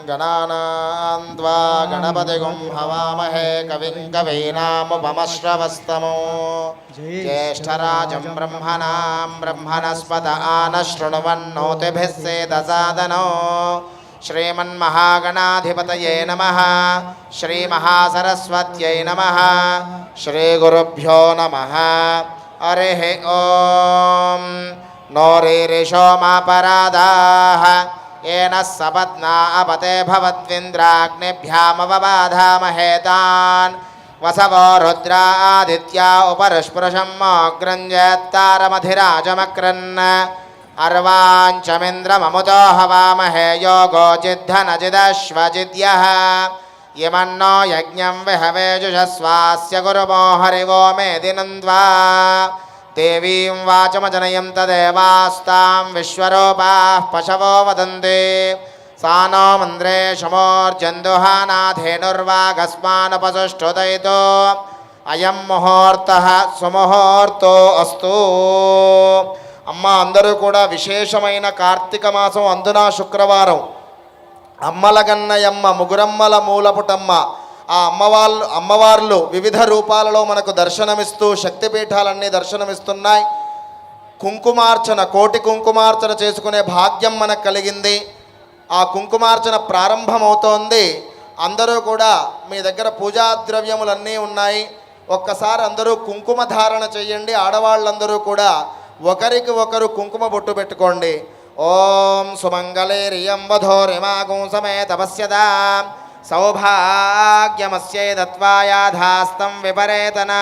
गणानां त्वा गणपतिगुं हवामहे कविं कवीनामुपमश्रवस्तमो ज्येष्ठराजं ब्रह्मणां ब्रह्मणस्पत आनशृण्वन्नोतिभिः सेदसादनो श्रीमन्महागणाधिपतये नमः श्रीमहासरस्वत्यै नमः श्रीगुरुभ्यो नमः हरिः ॐ नो रीरिषोमापराधाः येन सपत्ना अपते भवद्विन्द्राग्निभ्यामवबाधामहे तान् वसवो रुद्रा आदित्या उपरिस्पृशं मोग्रञ्जत्तारमधिराजमक्रन् अर्वाञ्चमिन्द्रममुतो हवामहे योगो जिद्धनजिदश्वजिद्यः यमन्नो यज्ञं विहवेजुषस्वास्य गुरुमो हरिवो मेदिनन्द्वा देवीं वाचमजनयं तदेवास्तां विश्वरूपाः पशवो वदन्ति सा नो मन्द्रे शमोर्जन्दुहानाधेनुर्वागस्मानुपसुष्ठुदयितो अयं मुहूर्तः सुमुहूर्तो अस्तु। అమ్మ అందరూ కూడా విశేషమైన కార్తీక మాసం అందున శుక్రవారం అమ్మల గన్నయమ్మ ముగురమ్మల మూలపుటమ్మ ఆ అమ్మవార్లు వివిధ రూపాలలో మనకు దర్శనమిస్తూ శక్తిపీఠాలన్నీ దర్శనమిస్తున్నాయి. కుంకుమార్చన కోటి కుంకుమార్చన చేసుకునే భాగ్యం మనకు కలిగింది. ఆ కుంకుమార్చన ప్రారంభమవుతోంది. అందరూ కూడా మీ దగ్గర పూజా ద్రవ్యములన్నీ ఉన్నాయి. ఒక్కసారి అందరూ కుంకుమ ధారణ చేయండి. ఆడవాళ్ళందరూ కూడా ఒకరికి ఒకరు కుంకుమ బొట్టు పెట్టుకోండి. ఓం సుమంగళేరియం వధోరిమాగం సమేత పశ్యదా సౌభాగ్యమస్యై దత్వాయాధాస్తం విపరేతన.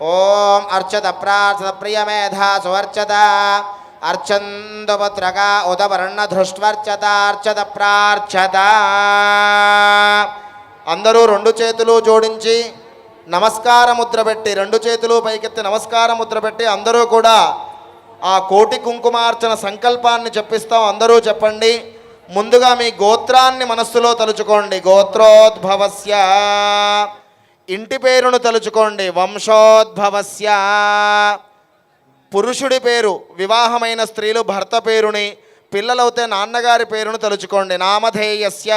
ఓం అర్చత ప్రార్థత ప్రియమేధా సువర్చత అర్చందుపుత్రక ఉదవర్ణ ధృష్ట్వర్చత అర్చత ప్రార్థత. అందరూ రెండు చేతులు జోడించి నమస్కార ముద్ర పెట్టి రెండు చేతులు పైకెత్తి నమస్కార ముద్ర పెట్టి అందరూ కూడా ఆ కోటి కుంకుమార్చన సంకల్పాన్ని చెప్పిస్తాం. అందరూ చెప్పండి. ముందుగా మీ గోత్రాన్ని మనస్సులో తలుచుకోండి. గోత్రోద్భవస్య ఇంటి పేరును తలుచుకోండి. వంశోద్భవస్య పురుషుడి పేరు, వివాహమైన స్త్రీలు భర్త పేరుని, పిల్లలవుతే నాన్నగారి పేరును తలుచుకోండి. నామధేయస్య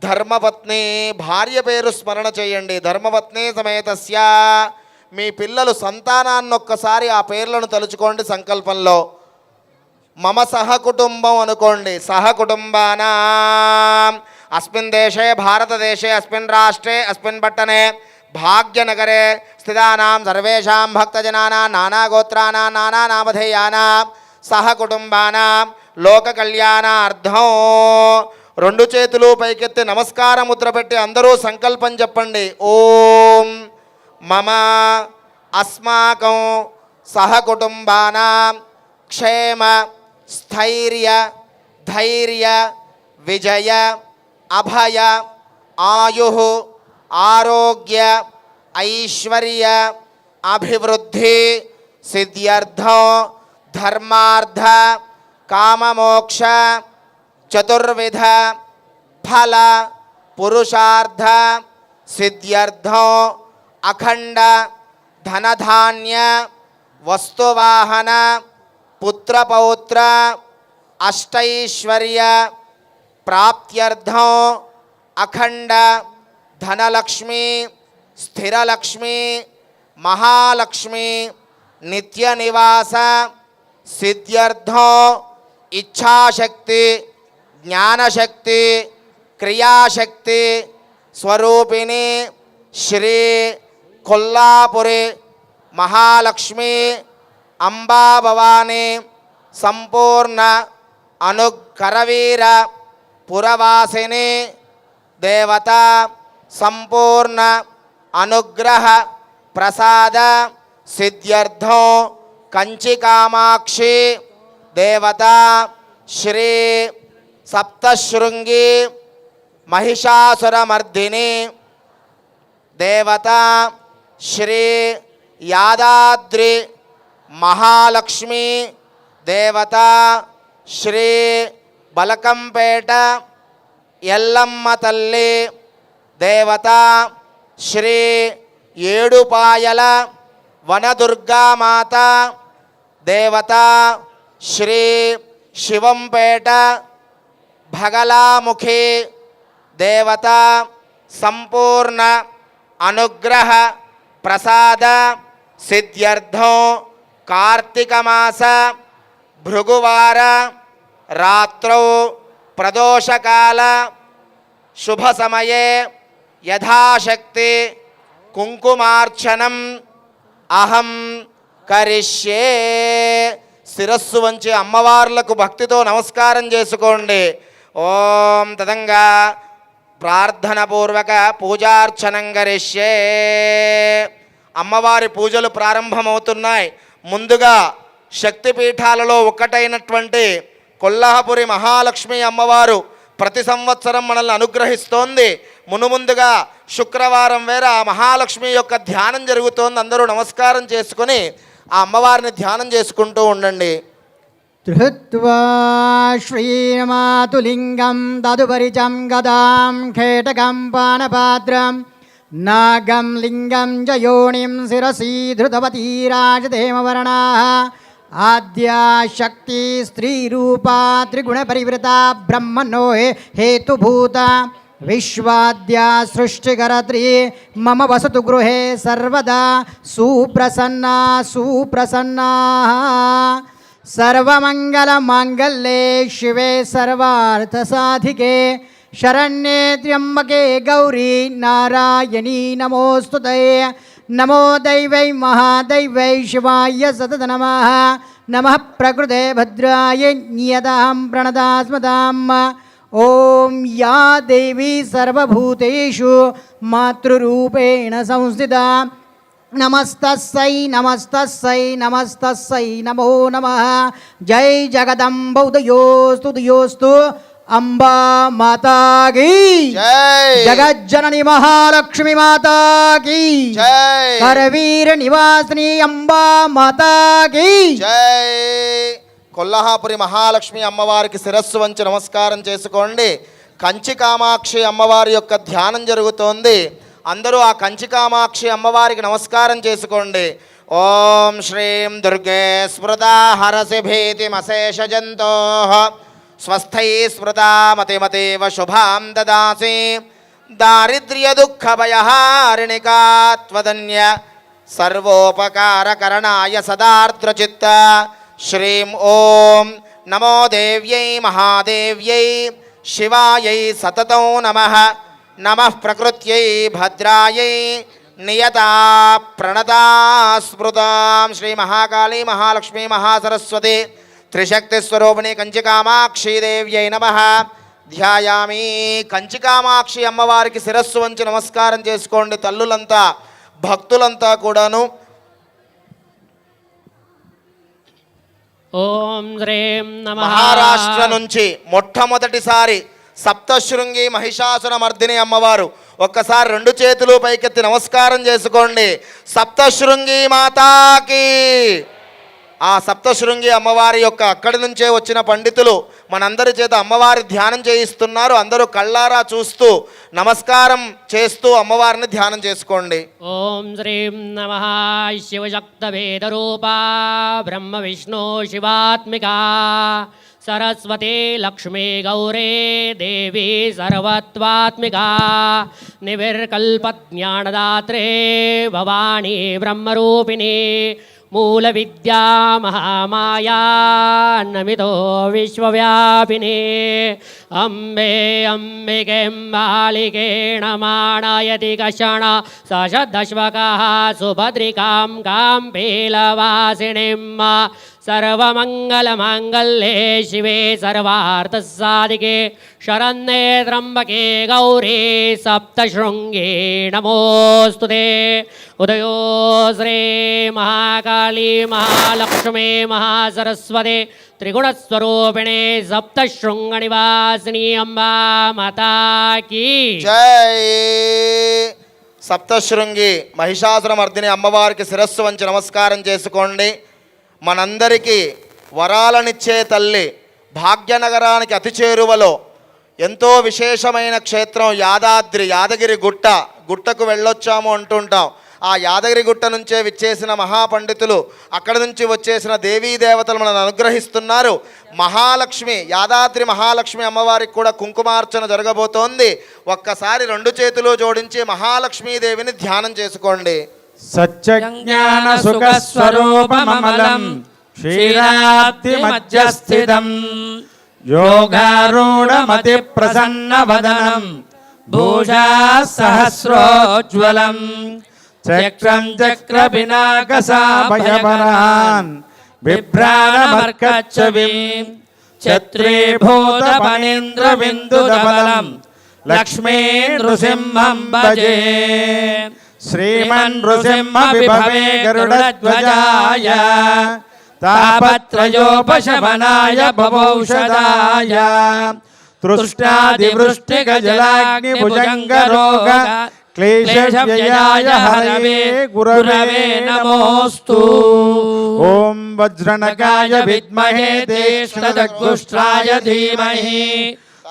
ధర్మపత్ని భార్య పేరు స్మరణ చేయండి. ధర్మపత్ని సమేతస్య మీ పిల్లలు సంతానాన్ని ఒక్కసారి ఆ పేర్లను తలుచుకోండి సంకల్పంలో. మమ సహకుటుంబం అనుకోండి. సహకుటుంబానాం అస్మిన్ దేశే భారతదేశే అస్మిన్ రాష్ట్రే అస్మిన్ పట్టణే భాగ్యనగరే స్థితానాం సర్వేషాం భక్తజనానాం నానాగోత్రానాం నానానామధేయానాం సహకుటుంబానాం లోక కళ్యాణార్థం. రెండు చేతులు పైకెత్తి నమస్కార ముద్ర పెట్టి అందరూ సంకల్పం చెప్పండి. ఓం మమ అస్మాకం సహకుటుంబానాం క్షేమ స్థైర్య ధైర్య విజయ అభయ ఆయు ఆరోగ్య ఐశ్వర్య అభివృద్ధి సిద్ధ్యర్థం ధర్మార్థ కామమోక్ష చతుర్విధ ఫల పురుషార్థ సిద్ధ్యర్థం అఖండ ధనధాన్య వస్తువాహన పుత్రపౌత్ర అష్టైశ్వర్య ప్రాప్త్యర్థం అఖండ ధనలక్ష్మి స్థిరలక్ష్మి మహాలక్ష్మి నిత్య నివాస సిద్ధ్యర్థం ఇచ్ఛాశక్తి జ్ఞానశక్తి క్రియాశక్తి స్వరూపిణి శ్రీ కొల్లాపురి మహాలక్ష్మి అంబాభవాని సంపూర్ణ అనుకరవీర పురవాసిని దేవత సంపూర్ణ అనుగ్రహ ప్రసాద సిద్ధ్యర్థం కంచికామాక్షి దేవత శ్రీ సప్తశృంగి మహిషాసురమర్దిని దేవత శ్రీ యాదాద్రి మహాలక్ష్మి దేవత శ్రీ బలకంపేట ఎల్లమ్మ తల్లి దేవత శ్రీ ఏడుపాయల వనదుర్గామాత దేవత శ్రీ శివంపేట భగలాముఖి దేవత సంపూర్ణ అనుగ్రహ ప్రసాద సిద్ధ్యర్థం కార్తీక మాస భృగువార రాత్రౌ ప్రదోషకాల శుభ సమయే యథాశక్తి కుంకుమార్చనం అహం కరిష్యే. శిరస్సు వంచి అమ్మవార్లకు భక్తితో నమస్కారం చేసుకోండి. ఓం తదంగా ప్రార్థనపూర్వక పూజార్చనం కరిష్యే. అమ్మవారి పూజలు ప్రారంభమవుతున్నాయి. ముందుగా శక్తిపీఠాలలో ఒక్కటైనటువంటి కొల్లాపురి మహాలక్ష్మి అమ్మవారు ప్రతి సంవత్సరం మనల్ని అనుగ్రహిస్తోంది. మునుముందుగా శుక్రవారం వేర ఆ మహాలక్ష్మి యొక్క ధ్యానం జరుగుతోంది. అందరూ నమస్కారం చేసుకొని ఆ అమ్మవారిని ధ్యానం చేసుకుంటూ ఉండండి. ధృత్వా శ్రీమాతులింగం తదుపరిచం గదాం ఖేటకం పానపాత్రం నాగం లింగం జయోనిం శిరసి ధృతవతీ రాజదేమవర్ణా ఆద్యా శక్తి స్త్రీరూపా త్రిగుణ పరివృత బ్రహ్మణో హేతుభూత విశ్వాద్యా సృష్టికరత్రి మమ వసతు గృహే సర్వదా సుప్రసన్నా సుప్రసన్నా. సర్వమంగళమాంగళ్యే శివే సర్వార్థసాధికే శరణ్యే త్ర్యంబకే గౌరీ నారాయణీ నమోస్తుతే. నమో దైవై మహాదైవై శివాయ సతత నమః. నమః ప్రకృతే భద్రాయ నియతాం ప్రణదాస్మతాం. ఓం యా దేవీ సర్వభూతేషు మాతృరూపేణ సంస్థితా నమస్తస్సై నమస్తస్సై నమస్తస్సై నమో నమః. జై జగదంబ ఉదయోస్తు ఉదయోస్తు అంబా మాతాకి జై. జగజ్జనని మహాలక్ష్మి మాతాకి జై. కరవీర నివాసిని అంబా మాతాకి జై. కొల్లాపురి మహాలక్ష్మి అమ్మవారికి శిరస్సు వంచి నమస్కారం చేసుకోండి. కంచి కామాక్షి అమ్మవారి యొక్క ధ్యానం జరుగుతోంది. అందరూ ఆ కంచి కామాక్షి అమ్మవారికి నమస్కారం చేసుకోండి. ఓం శ్రీం దుర్గే స్మృతా హరసి భీతిమశేష జంతో స్వస్థై స్మృతా మతిమతేవ శుభాం దదాసి దారిద్ర్య దుఃఖ భయహారిణికా త్వదన్య సర్వోపకారకరణాయ సదార్ద్రచిత్త. శ్రీం ఓం నమో దేవ్యై మహాదేవ్యై శివాయై సతతం నమః. నమః ప్రకృత్యై భద్రాయై నియతా ప్రణతా స్మృతాం. శ్రీ మహాకాళీ మహాలక్ష్మీ మహాసరస్వతి త్రిశక్తిస్వరూపిణి కంచికామాక్షీదేవ్యై నమః. ధ్యాయామి. కంచికామాక్షి అమ్మవారికి శిరస్సు వంచి నమస్కారం చేసుకోండి. తల్లులంతా భక్తులంతా కూడాను. ఓం శ్రీం నమః. మహారాష్ట్ర నుంచి మొట్టమొదటిసారి సప్తశృంగి మహిషాసుర మర్దిని అమ్మవారు. ఒక్కసారి రెండు చేతులు పైకెత్తి నమస్కారం చేసుకోండి. సప్తశృంగి మాతాకి. ఆ సప్తశృంగి అమ్మవారి యొక్క అక్కడి నుంచే వచ్చిన పండితులు మనందరి చేత అమ్మవారి ధ్యానం చేయిస్తున్నారు. అందరూ కళ్ళారా చూస్తూ నమస్కారం చేస్తూ అమ్మవారిని ధ్యానం చేసుకోండి. ఓం శ్రీం నమః. శివశక్తభేదరూపా బ్రహ్మ విష్ణు శివాత్మికా సరస్వతి లక్ష్మీ గౌరీ దేవి సర్వత్వాత్మికా నివిర్కల్పజ్ఞానదాత్రే భవానీ బ్రహ్మరూపిణి మూల విద్యా మహామాయా నమితో విశ్వవ్యాపిని అంబే అంబికేంబాలికేణ మాణయతి కషణ సశదశ్వకః సుభద్రికాం కాంపీలవాసినిం సర్వమంగళమాంగళ్యే శివే సర్వార్థసాధికే శరణ్యే త్ర్యంబకే గౌరీ సప్తశృంగే నమోస్తుతే. ఉదయో శ్రీ మహాకాళీ మహాలక్ష్మీ మహాసరస్వతి త్రిగుణస్వరూపిణే సప్తశృంగనివాసిని అంబా మాతాకి జై. సప్తశృంగి మహిషాసుర మర్దిని అమ్మవారికి శిరస్సు వంచి నమస్కారం చేసుకోండి. మనందరికీ వరాలనిచ్చే తల్లి. భాగ్యనగరానికి అతి చేరువలో ఎంతో విశేషమైన క్షేత్రం యాదాద్రి యాదగిరి గుట్టకు వెళ్ళొచ్చాము అంటుంటాం. ఆ యాదగిరిగుట్ట నుంచే విచ్చేసిన మహాపండితులు, అక్కడి నుంచి వచ్చేసిన దేవీ దేవతలు మనల్ని అనుగ్రహిస్తున్నారు. మహాలక్ష్మి, యాదాద్రి మహాలక్ష్మి అమ్మవారికి కూడా కుంకుమార్చన జరగబోతోంది. ఒక్కసారి రెండు చేతులు జోడించి మహాలక్ష్మీదేవిని ధ్యానం చేసుకోండి. సత్యజ్ఞాన సుఖస్వరూపమమలం క్షీరాబ్ది మధ్యస్థితం యోగారూఢమతి ప్రసన్నవదనం భూషా సహస్రోజ్వలం చక్రం చక్ర పినాకసాభయపరాన్ బిభ్రాణమర్కచ్చవిం ఛత్రీభూత ఫణీంద్ర బిందుదబలం లక్ష్మీ నృసింహం భజే శ్రీమన్ నృసింహ విభవే గరుడధ్వజాయ తాపత్రయోపశమనాయ భవౌషధాయ తృష్టాదివృష్టిగజలాగ్ని భుజంగరోగ క్లేశవ్యయాయ హరవే గురవే నమోస్తు. ఓం వజ్రనగాయ విద్మహే దేశదగ్గుష్ట్రాయ ధీమహి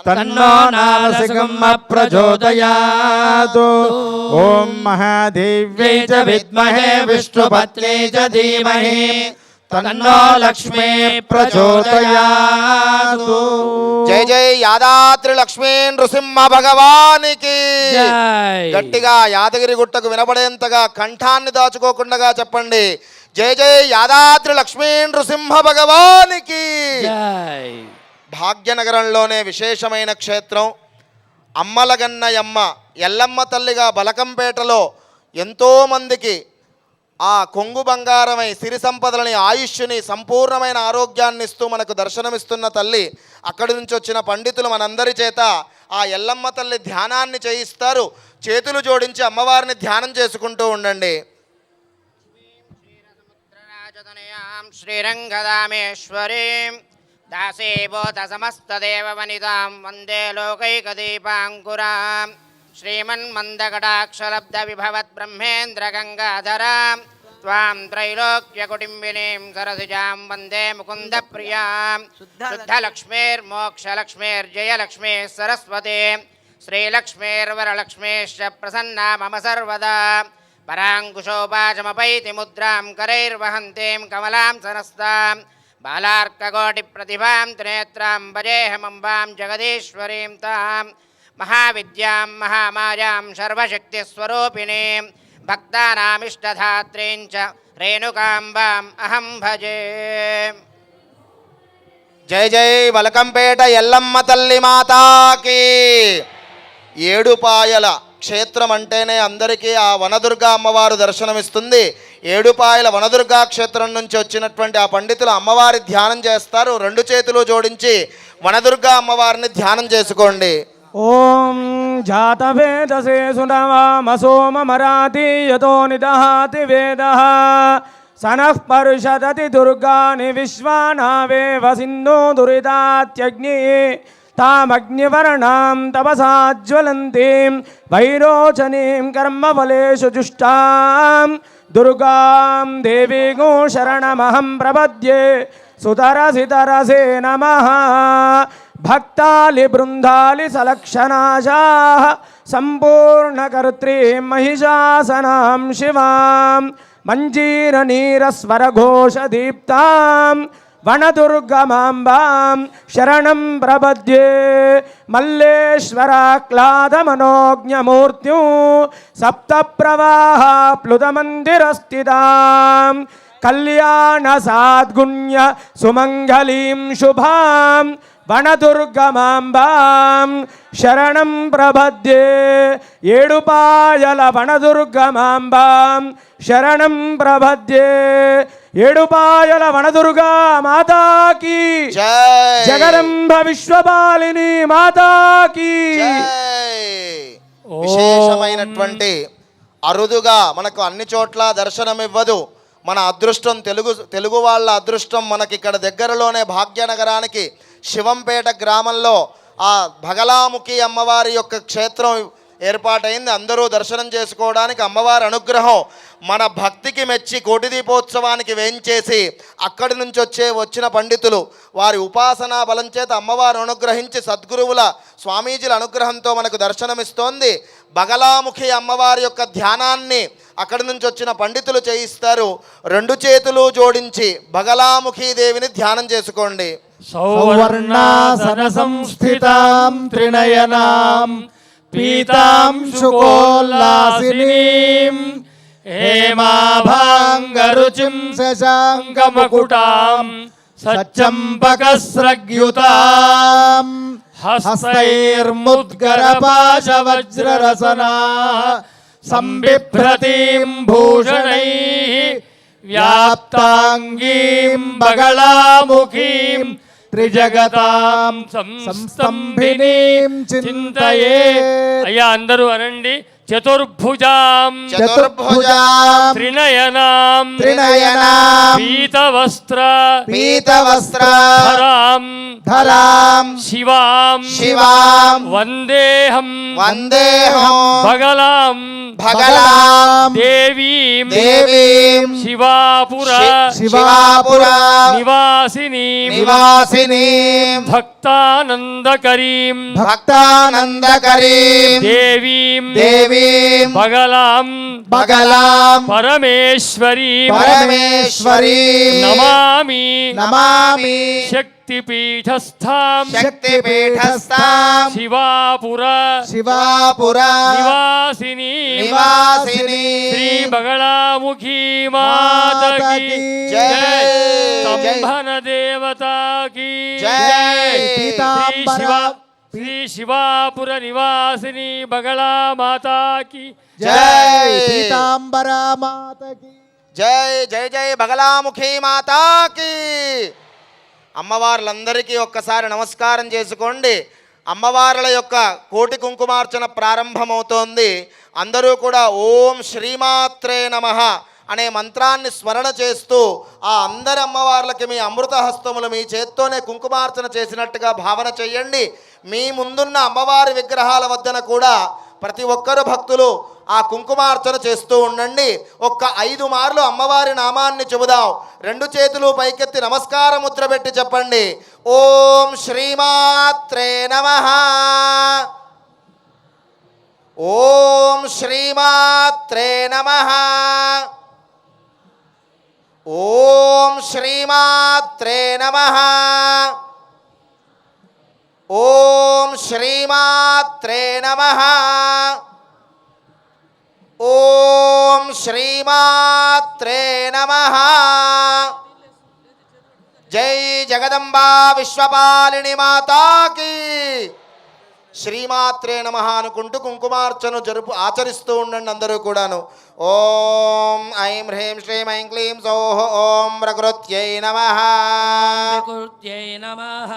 తన్నో నారసింహ ప్రచోదయాత్. ఓం మహాదేవ్యై చ విద్మహే విష్ణుపత్న్యై చ ధీమహి తన్నో లక్ష్మీ ప్రచోదయాత్. జై జై యాదాద్రి లక్ష్మీ నృసింహ భగవానికి జై. గట్టిగా యాదగిరి గుట్టకు వినబడేంతగా కంఠాన్ని దాచుకోకుండా చెప్పండి. జై జై యాదాద్రి లక్ష్మీ నృసింహ భగవానికి. జై. భాగ్యనగరంలోనే విశేషమైన క్షేత్రం అమ్మలగన్నయమ్మ ఎల్లమ్మ తల్లిగా బలకంపేటలో ఎంతోమందికి ఆ కొంగు బంగారమై సిరి సంపదలని, ఆయుష్ని, సంపూర్ణమైన ఆరోగ్యాన్ని ఇస్తూ మనకు దర్శనమిస్తున్న తల్లి. అక్కడి నుంచి వచ్చిన పండితులు మనందరి చేత ఆ ఎల్లమ్మ తల్లి ధ్యానాన్ని చేయిస్తారు. చేతులు జోడించి అమ్మవారిని ధ్యానం చేసుకుంటూ ఉండండి. శ్రీరంగదామేశ్వరీం దాసీభూత సమస్తదేవవనితాం వందే లోకైకదీపాంకురాం శ్రీమన్మందకటాక్షలబ్ధ విభవత్ బ్రహ్మేంద్ర గంగాధరాం త్వాం త్రైలోక్యకుటుంబినీం సరసిజాం వందే ముకుంద ప్రియాం శుద్ధలక్ష్మీర్మోక్షలక్ష్మీర్జయలక్ష్మీ సరస్వతే శ్రీలక్ష్మీర్వరలక్ష్మీశ్చ ప్రసన్నా మమ సర్వదా పరాంకుశోపాచమపైతి ముద్రాం కరైర్వహంతీం కమలాం సనస్తాం బాలార్కకోటిప్రతిభాం త్రినేత్రాం భజేహమంబాం జగదీశ్వరీం తాం మహావిద్యాం మహామాయాం సర్వశక్తిస్వరూపిణీం భక్తానామిష్టధాత్రీం చ రేణుకాంబాం అహం భజే. జై జై బలకంపేట ఎల్లమ్మ తల్లి మాతాకి. ఏడుపాయల క్షేత్రం అంటేనే అందరికీ ఆ వనదుర్గా అమ్మవారు దర్శనమిస్తుంది. ఏడుపాయల వనదుర్గా క్షేత్రం నుంచి వచ్చినటువంటి ఆ పండితులు అమ్మవారి ధ్యానం చేస్తారు. రెండు చేతులు జోడించి వనదుర్గా అమ్మవారిని ధ్యానం చేసుకోండి. ఓం జాతవేదసే సునవామసోమరాతి యతో నిదహాతి వేదః సనః పరుషదతి దుర్గాని విశ్వానావేవ సింధు దురితాత్యగ్ని తామగ్నివర్ణాం తపసాజ్వలంతీం వైరోచనీం కర్మఫలేషు జుష్టాం దుర్గాం దేవీగో శరణమహం ప్రపద్యే సుతరసి తరసే నమః. భక్తాలి బృందాలి సలక్షణాశాః సంపూర్ణకర్త్రీం మహిషాసనాం శివాం మంజీరనీరస్వరఘోషదీప్తాం వనదుర్గమాంబాం శరణం ప్రపద్యే. మల్లేశ్వరాక్లాదమనోజ్ఞమూర్త్యూ సప్తప్రవాహ ప్లుతమందిరస్థితాం కళ్యాణ సాద్గుణ్య సుమంగళీం శుభాం వనదుర్గమాంబాం శరణం ప్రపద్యే. ఏడుపాయల వనదుర్గమాంబాం శరణం ప్రపద్యే. ఏడుపాయల వనదుర్గా మాతాకి జై. జగదంబ విశ్వపాలిని మాతాకి జై. విశేషమైనటువంటి అరుదుగా మనకు అన్ని చోట్ల దర్శనమివ్వదు. మన అదృష్టం తెలుగు వాళ్ళ అదృష్టం మనకి ఇక్కడ దగ్గరలోనే భాగ్యనగరానికి శివంపేట గ్రామంలో ఆ భగలాముఖి అమ్మవారి యొక్క క్షేత్రం ఏర్పాటైంది. అందరూ దర్శనం చేసుకోవడానికి అమ్మవారి అనుగ్రహం మన భక్తికి మెచ్చి కోటి దీపోత్సవానికి వేంచేసి అక్కడి నుంచి వచ్చిన పండితులు వారి ఉపాసనా బలం చేత అమ్మవారు అనుగ్రహించి సద్గురువుల స్వామీజీల అనుగ్రహంతో మనకు దర్శనమిస్తోంది. బగలాముఖి అమ్మవారి యొక్క ధ్యానాన్ని అక్కడి నుంచి వచ్చిన పండితులు చేయిస్తారు. రెండు చేతులు జోడించి బగలాముఖీ దేవిని ధ్యానం చేసుకోండి. సౌవర్ణాసన సంస్థితాం త్రినయనాం పీతాం శుకోల్లాసినీం హేమాభాంగరుచిం శశాంకమకుటాం సచ్చంపకస్రగ్యుతాం హస్తైర్ముద్గరపాశవజ్రరసనా సంబిభ్రతీం భూషణైః వ్యాప్తాంగీం బగళాముఖీం త్రిజగతాం సంస్తంభినీం చింతయే. అయ్యా అందరూ అనండి. చతుర్భుజాం చతుర్భుజాం త్రినయనాం త్రినయనాం పీతవస్త్ర పీతవస్త్రధరాం ధరాం శివాం శివాం వందేహం వందేహం బగలాం భగలాం దేవీం దేవీం శివాపుర శివాపురా నివాసినీం నివాసినీం భక్తానందకరీం భక్తానందకరీం దేవీం దేవీం బగలాం బగలాం పరమేశ్వరీం పరమేశ్వరీం నమామి నమామి శక్తిపీఠస్థాం శక్తిపీఠస్థాం శివాపుర శివాపురా నివాసిని నివాసిని శ్రీ బగళాముఖీ మాతకి జై. స్తంభన దేవతాకి జై. శ్రీ శివాపుర నివాసిని బగళా మాతాకి జై. పీతాంబరా మాతకి జై జై జై బగలాముఖీ మాతాకి. అమ్మవార్లందరికీ ఒక్కసారి నమస్కారం చేసుకోండి. అమ్మవార్ల యొక్క కోటి కుంకుమార్చన ప్రారంభమవుతోంది. అందరూ కూడా ఓం శ్రీమాత్రే నమః అనే మంత్రాన్ని స్మరణ చేస్తూ ఆ అందరి అమ్మవార్లకి మీ అమృత హస్తములు మీ చేత్తోనే కుంకుమార్చన చేసినట్టుగా భావన చెయ్యండి. మీ ముందున్న అమ్మవారి విగ్రహాల వద్దన కూడా ప్రతి ఒక్కరు భక్తులు ఆ కుంకుమార్చన చేస్తూ ఉండండి. ఒక్క 5 మార్లు అమ్మవారి నామాన్ని చెబుదాం. రెండు చేతులు పైకెత్తి నమస్కార ముద్ర పెట్టి చెప్పండి. ఓం శ్రీమాత్రే నమః ఓం శ్రీమాత్రే నమః ఓం శ్రీమాత్రే నమః ఓం శ్రీమాత్రే నమః ఓం శ్రీమాత్రే నమః. జై జగదంబా విశ్వపాలిని మాతాకి. శ్రీమాత్రే నమః అనుకుంటూ కుంకుమార్చను ఆచరిస్తూ ఉండండి అందరూ కూడాను. ఓం ఐం హ్రీం శ్రీం ఐం క్లీం సౌః ఓం ప్రకృత్యై నమః ప్రకృత్యై నమః.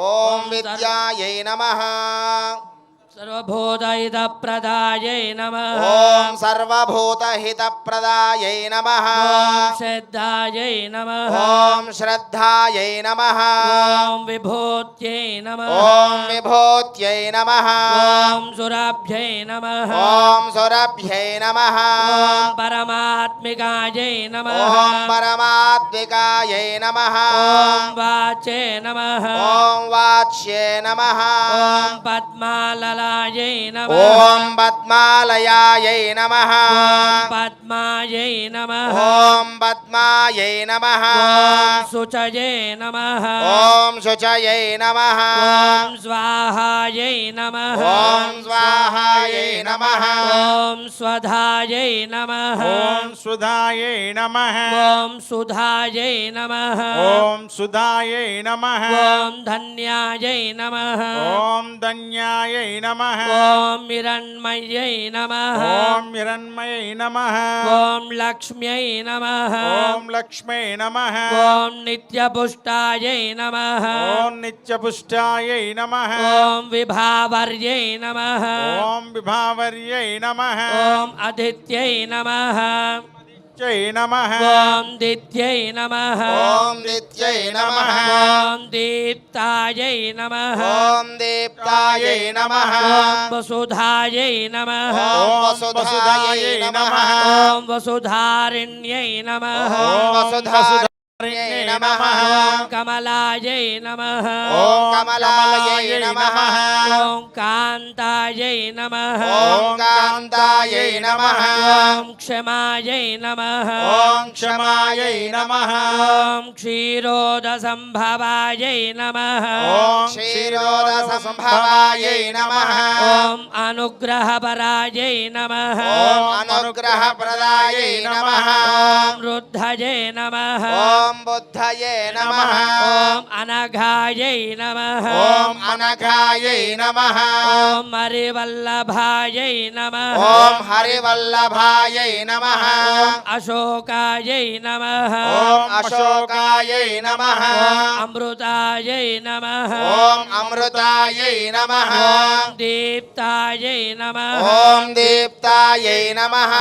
ఓం విద్యాయై నమః సర్వభూతహితప్రదాయై నమః. ఓం సర్వభూతహితప్రదాయై నమః ఓం శ్రద్ధాయై నమః. ఓం శ్రద్ధాయై నమః ఓం విభూత్యై నమః. ఓం విభూత్యై నమః ఓం సురాభ్యై నమః. ఓం సురభ్యై నమః ఓం పరమాత్మికాయై నమః. ఓం పరమాత్మికాయై నమః ఓం వాచే నమః. ఓం వాచ్యే నమః ఓం పద్మాలలాయై నమః. ఓం పద్మాలయాయై నమః ఓం పద్మాయై నమః. ఓం పద్మాయై నమః ఓం శుచయే నమః. ఓం శుచయై నమః ఓం స్వాహాయై నమః. ఓం స్వాహాయై నమః ఓం స్వధాయై నమః. ఓం సుధాయై నమః ఓం సుధాయై నమః. ఓం సుధాయై నమః ఓం ధన్యాయై నమః. ఓం ధన్యాయై నమః ఓం హిరణ్మయ్యై నమః. ఓం హిరణ్మయై నమః ఓం లక్ష్మ్యై నమః. ఓం లక్ష్మై నమః ఓం నిత్యపుష్టాయై నమః. ఓం నిత్యపుష్టాయై నమః ఓం విభావర్యై నమః. ఓం విభావర్యై నమః ఓం అదిత్యై నమః. జై నమః ఓం దిత్యై నమః. ఓం నిత్యై నమః ఓం దీప్తాయై నమః. ఓం దీప్తాయై నమః ఓం వసుధాయై నమః. ఓం వసుధాయై నమః ఓం వసుధారిణ్యై నమః. ఓం వసుధారిణ్యై నమః ఓం కమలాయై నమః. ఓం కమలాయై నమః ఓం కాంతాయై నమః ఓం కాంతాయై నమః ఓం క్షమాయై నమః ఓం క్షమాయై నమః ఓం క్షీరోదసంభవాయై నమః ఓం క్షీరోదసంభవాయై నమః ఓం అనుగ్రహపరాయై నమః ఓం అనుగ్రహప్రదాయై నమః ఓం రుద్ధయే నమః ఓం బుద్ధయే నమః ఓం అనఘాయై నమః ఓం అనఘాయై నమః ఓం హరివల్లభాయై నమః ఓం హరివల్లభాయై నమః ఓం అశోకాయై నమః ఓం అశోకాయై నమః అమృతాయై నమః ఓం అమృతాయై నమః ఓం దీప్తాయై నమః ఓం దీప్తాయై నమః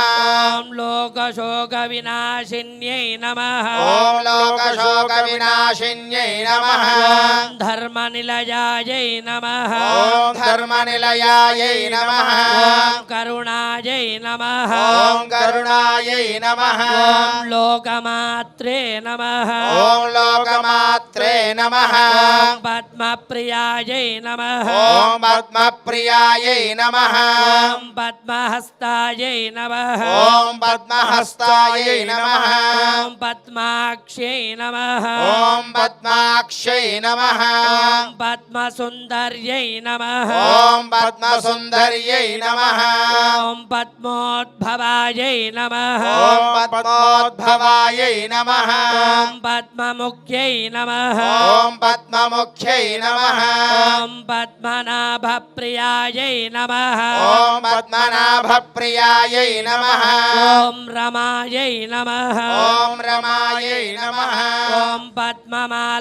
ఓం లోకశోక వినాశిన్యై నమః ఓం లోకశోక వినాశిన్యై నమః ఓం ధర్మనిలయాయై నమః ఓం ధర్మనిలయాయై నమః ఓం కరుణాయై నమః ఓం కరుణాయై నమః ఓం లోకమాత్రే నమః ఓం లోకమాత్రే నమః ఓం పద్మప్రియాయై నమః ఓం పద్మప్రియాయై నమః ఓం పద్మహస్తాయై నమః ఓం పద్మహస్తాయై నమః ఓం పద్మాక్ష్యై నమః ఓం పద్మాక్షై నమః ఓం పద్మసుందర్యై నమః ఓం పద్మసుందర్యై నమః ఓం పద్మోద్భవాయై నమః ఓం పద్మోద్భవాయై నమః ఓం పద్మముఖ్యై నమః ఓం పద్మముఖ్యై నమః ఓం పద్మనాభప్రియాయై నమః ఓం పద్మనాభప్రియాయై నమః ఓం రమాయై నమః ఓం రమాయై నమః ఓం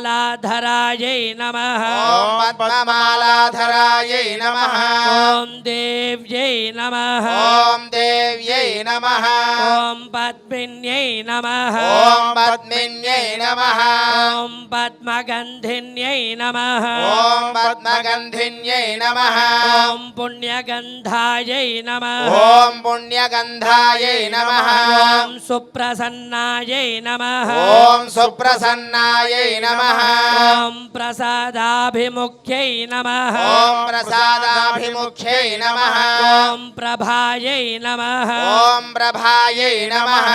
పద్మమాలాధరాయై నమః ఓం పద్మమాలాధరాయై నమః ఓం దేవ్యై నమః ఓం దేవ్యై నమః ఓం పద్మిన్యై నమః ఓం పద్మిన్యై నమః ఓం పద్మగంధిన్యై నమః ఓం పద్మగంధిన్యై నమః ఓం పుణ్యగంధాయై నమః ఓం పుణ్యగంధాయై నమః ఓం సుప్రసన్నాయై నమః ఓం సుప్రసన్నాయై నమః ఓం ప్రసాదాభిముఖ్యై నమః ఓం ప్రసాదాభిముఖ్యై నమః ఓం ప్రభాయై నమః ఓం ప్రభాయై నమః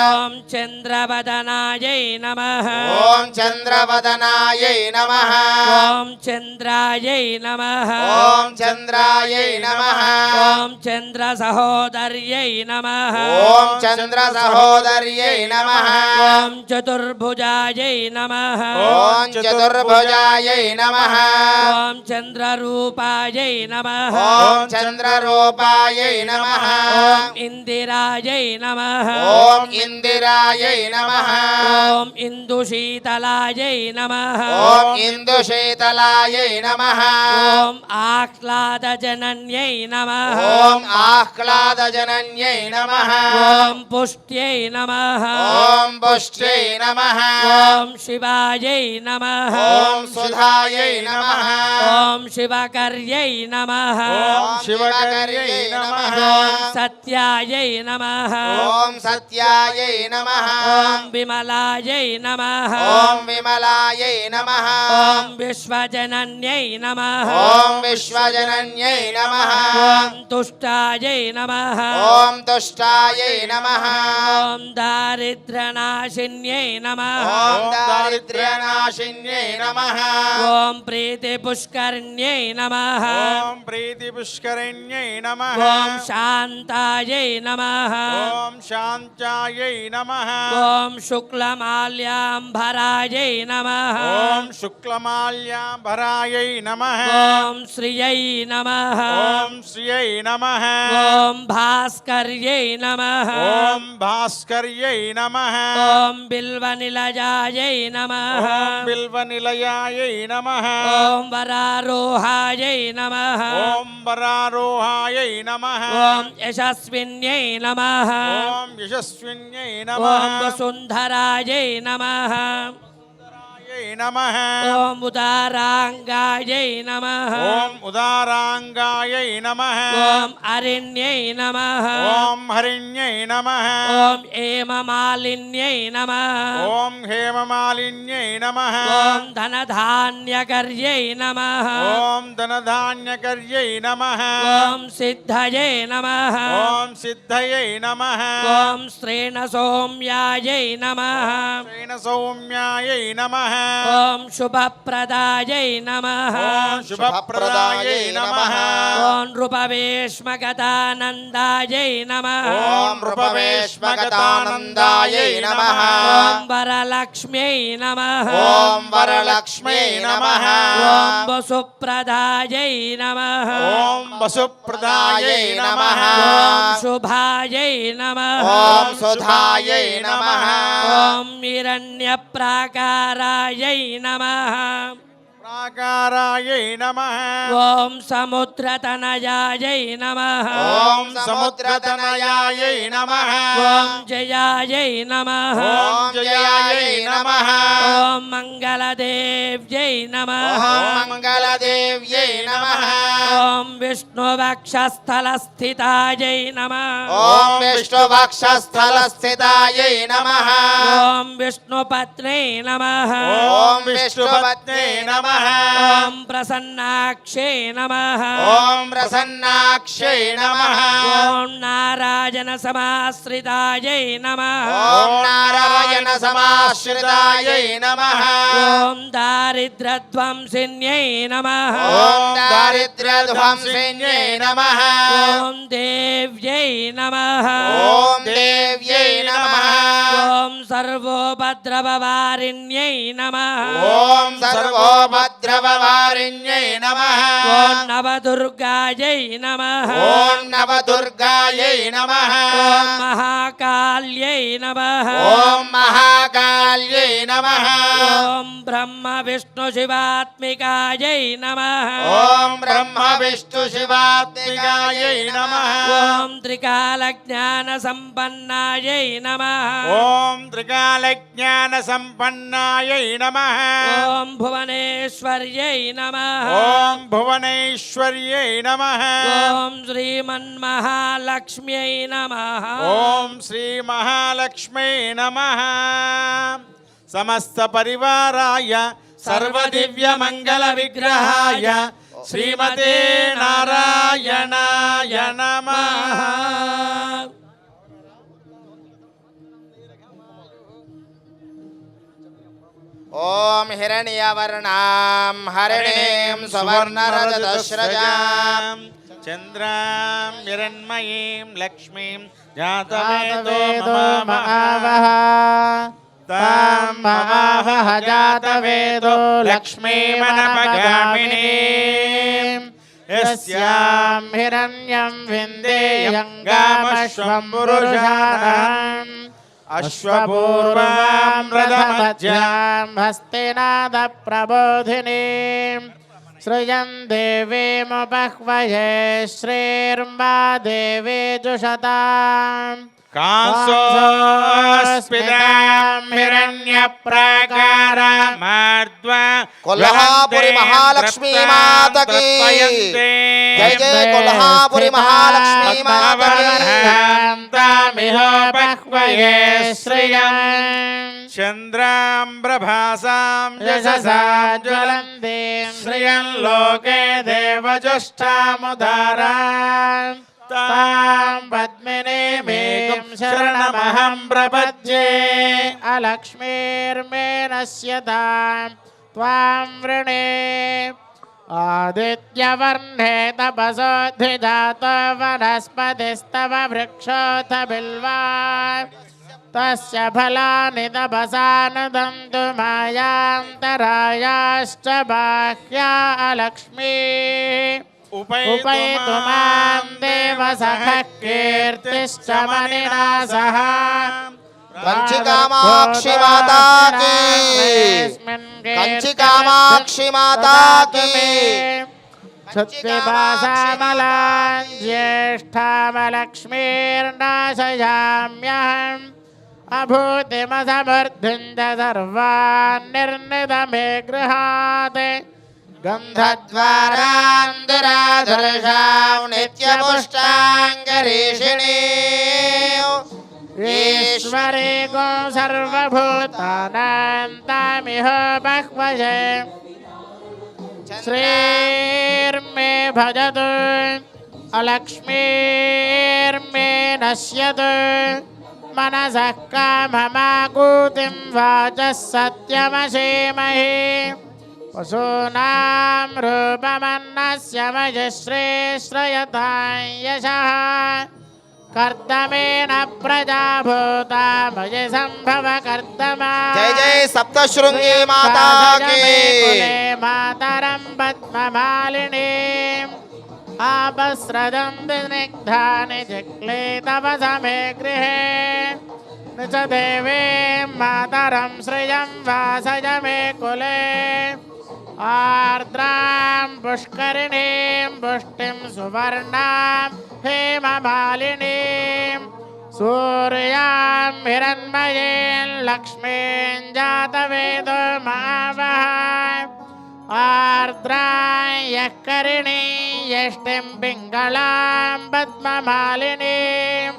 ఓం చంద్రవదనాయై నమః ఓం చంద్రవదనాయై నమః ఓం చంద్రాయై నమః ఓం చంద్రాయై నమః ఓం చంద్ర సహోదర్యై నమః ఓం చంద్ర సహోదర్యై నమః ఓం చతుర్భుజాయై నమః ఓం చతుర్భుజాయై నమః ఓం చంద్రరూపాయై నమః ఓం చంద్రరూపాయై నమః ఓం ఇందిరాయై నమః ఓం ఇందిరాయై నమః ఓం ఇందుశీతలాయై నమః ఓం ఇందుశీతలాయై నమః ఓం ఆహ్లాదజనన్యై నమః ఓం ఆహ్లాదజనన్యై నమః ఓం పుష్ట్యై నమః ఓం పుష్ట్యై నమః ఓం శివాయై నమః ఓం సుధాయై నమః ఓం శివకర్యై నమః ఓం శివకర్యై నమః ఓం సత్యాయై నమః ఓం సత్యాయై నమః ఓం విమలాయై నమః ఓం విమలాయై నమః ఓం విశ్వజనన్యై నమః ఓం విశ్వజనన్యై నమః ఓం తుష్టాయై నమః ఓం తుష్టాయై నమః ఓం దారిద్ర్యనాశిన్యై నమః ఓం దారిద్ర్యనాశిన్యై నమః ఓం ప్రీతిపుష్కరిణ్యై నమః ఓం ప్రీతిపుష్కరిణ్యై నమః ఓం శాంతాయై నమః ఓం శాంత్యాయై నమః ఓం శుక్లమాల్యాంబరాయై నమః ఓం శుక్లమాల్యాంబరాయై నమః ఓం శ్రియై నమః ఓం శ్రియై నమః ఓం భాస్కర్యై నమః ఓం భాస్కర్యై నమః ఓం బిల్వనిలయాయై నమః ఓం బిల్వనిలయాయై నమః ఓం వరారోహాయై నమః ఓం వరారోహాయై నమః ఓం యశస్విన్యై నమః ఓం యశస్విన్యై ఓం నమః వసుంధరాయై నమః नमः ॐ उदाराङ्गायै नमः ॐ उदाराङ्गायै नमः ॐ अरिण्यै नमः ॐ हरिण्यै नमः ॐ हेममालिन्यै नमः ॐ हेममालिन्यै नमः ॐ धनधान्यकर्यै नमः ॐ धनधान्यकर्यै नमः ॐ सिद्धये नमः ॐ सिद्धयै नमः ॐ श्रेणसौम्यायै नमः सौम्यायै नमः ॐ शुभप्रदायै नमः ॐ शुभप्रदायै नमः ॐ नृपवेश्मगतानन्दायै नमः ॐ रूपवेश्मगतानन्दायै नमः ॐ वरलक्ष्म्यै नमः ॐ वरलक्ष्म्यै नमः ॐ वसुप्रदायै नमः ॐ वसुप्रदायै नमः ॐ शुभायै नमः ॐ सुधायै नमः ॐ हिरण्यप्राकारायै नमः प्राकारायै नमः ॐ समुद्रतनयायै नमः ॐ समुद्रतनयायै नमः ॐ जयायै नमः ॐ जयायै नमः ॐ मङ्गलदेव्यै नमः ॐ मङ्गलदेव्यै नमः ॐ विष्णुवक्षस्थलस्थितायै नमः ॐ विष्णुवक्षस्थलस्थितायै नमः ॐ विष्णुपत्न्यै नमः ॐ विष्णुपत्न्यै नमः ॐ प्रसन्नाक्षे नमः ॐ प्रसन्नाक्षै नमः ॐ नारायणसमाश्रितायै नमः ॐ नारायणसमाश्रितायै नमः ॐ दारिद्र्यध्वंसिन्यै नमः ॐ दारिद्र्यध्वंसिन्यै नमः ॐ देव्यै नमः ॐ देव्यै नमः ॐ सर्वोपद्रववारिण्यै नमः ॐ सर्वोपद्रववारिण्यै नमः ॐ नवदुर्गायै नमः ॐ नवदुर्गायै नमः ॐ महाकाल्यै नमः ॐ महाकाल्यै नमः ॐ ब्रह्म विष्णु शिवात्मिकायै नमः ॐ ब्रह्म विष्णु शिवात्मिकायै नमः ॐ त्रिकालज्ञानसम्पन्नायै नमः ॐ त्रिकालज्ञानसम्पन्नायै नमः ॐ भुवनेश्वर्यै नमः ॐ भुवनेश्वर्यै नमः ॐ श्रीमन्महालक्ष्म्यै नमः ॐ श्रीमहालक्ष्मै नमः समस्तपरिवाराय सर्वदिव्यमङ्गलविग्रहाय श्रीमते नारायणाय नमः ॐ हिरण्यवर्णां हरिणीं सुवर्णरजतस्रजां चन्द्रां हिरण्मयीं लक्ष्मीं जातवेदो जातवेदो महावः तां महावः जातवेदो लक्ष्मीमनपगामिनीं यस्यां हिरण्यं विन्देयङ्गामश्वं पुरुषाणाम् अश्वपूर्वां रथमध्यां हस्तिनादप्रबोधिनीं सृजं देवीमुपह्वये श्रीर्मा देवी जुषताम् कांसोऽस्मितां हिरण्यप्राकारामार्द्वा कोल्हापुरी महालक्ष्मी माता की जय जय कोल्हापुरी महालक्ष्मी माता की तामिहोपह्वये श्रियम् चन्द्रां प्रभासां यशसा ज्वलन्तीं श्रियं लोके देवजुष्टामुदाराम् तां पद्मिनीमेकं शरणमहं प्रपद्ये अलक्ष्मीर्मे नश्यतां त्वां वृणे आदित्यवर्णे तपसोऽधिजातो वनस्पतिस्तव वृक्षोऽथ बिल्वा तस्य फलानि तपसा नुदन्तु मायान्तरायाश्च बाह्या अलक्ष्मी उपैतु मां देवसखः कीर्तिश्च मणिना सह कंचिकामाक्षी माता की कंचिकामाक्षी माता की क्षत्रिभासामलां ज्येष्ठामलक्ष्मीर्नाशयाम्यहम् अभूतिमसमर्धिञ्च सर्वान् निर्निदमे गृहात् गन्धद्वारान्दुराधर्षां नित्यपुष्टाङ्गरीषिणी ईश्वरे गो सर्वभूतानां तामिह बह्वजे श्रीर्मे भजतु अलक्ष्मीर्मे नश्यतु मनसः काममाकूतिं वाचः सत्यमशीमहि पशूनां रूपमन्नस्य मयश्रेश्रयतां यशः कर्दमेन प्रजाभूता मय सम्भव कर्दमा जय जय सप्तशृंगी माता की मातरं पद्ममालिनीम् आपस्रदं विनिग्धानि जिक्ले तव समे गृहे न च देवीं मातरं श्रियं वासय मे कुले आर्द्रां पुष्करिणीं पुष्टिं सुवर्णां हेममालिनीं सूर्यां हिरण्मयीं लक्ष्मीं जातवेदो महावः आर्द्रां यः करिणीं यष्टिं पिङ्गलां पद्ममालिनीं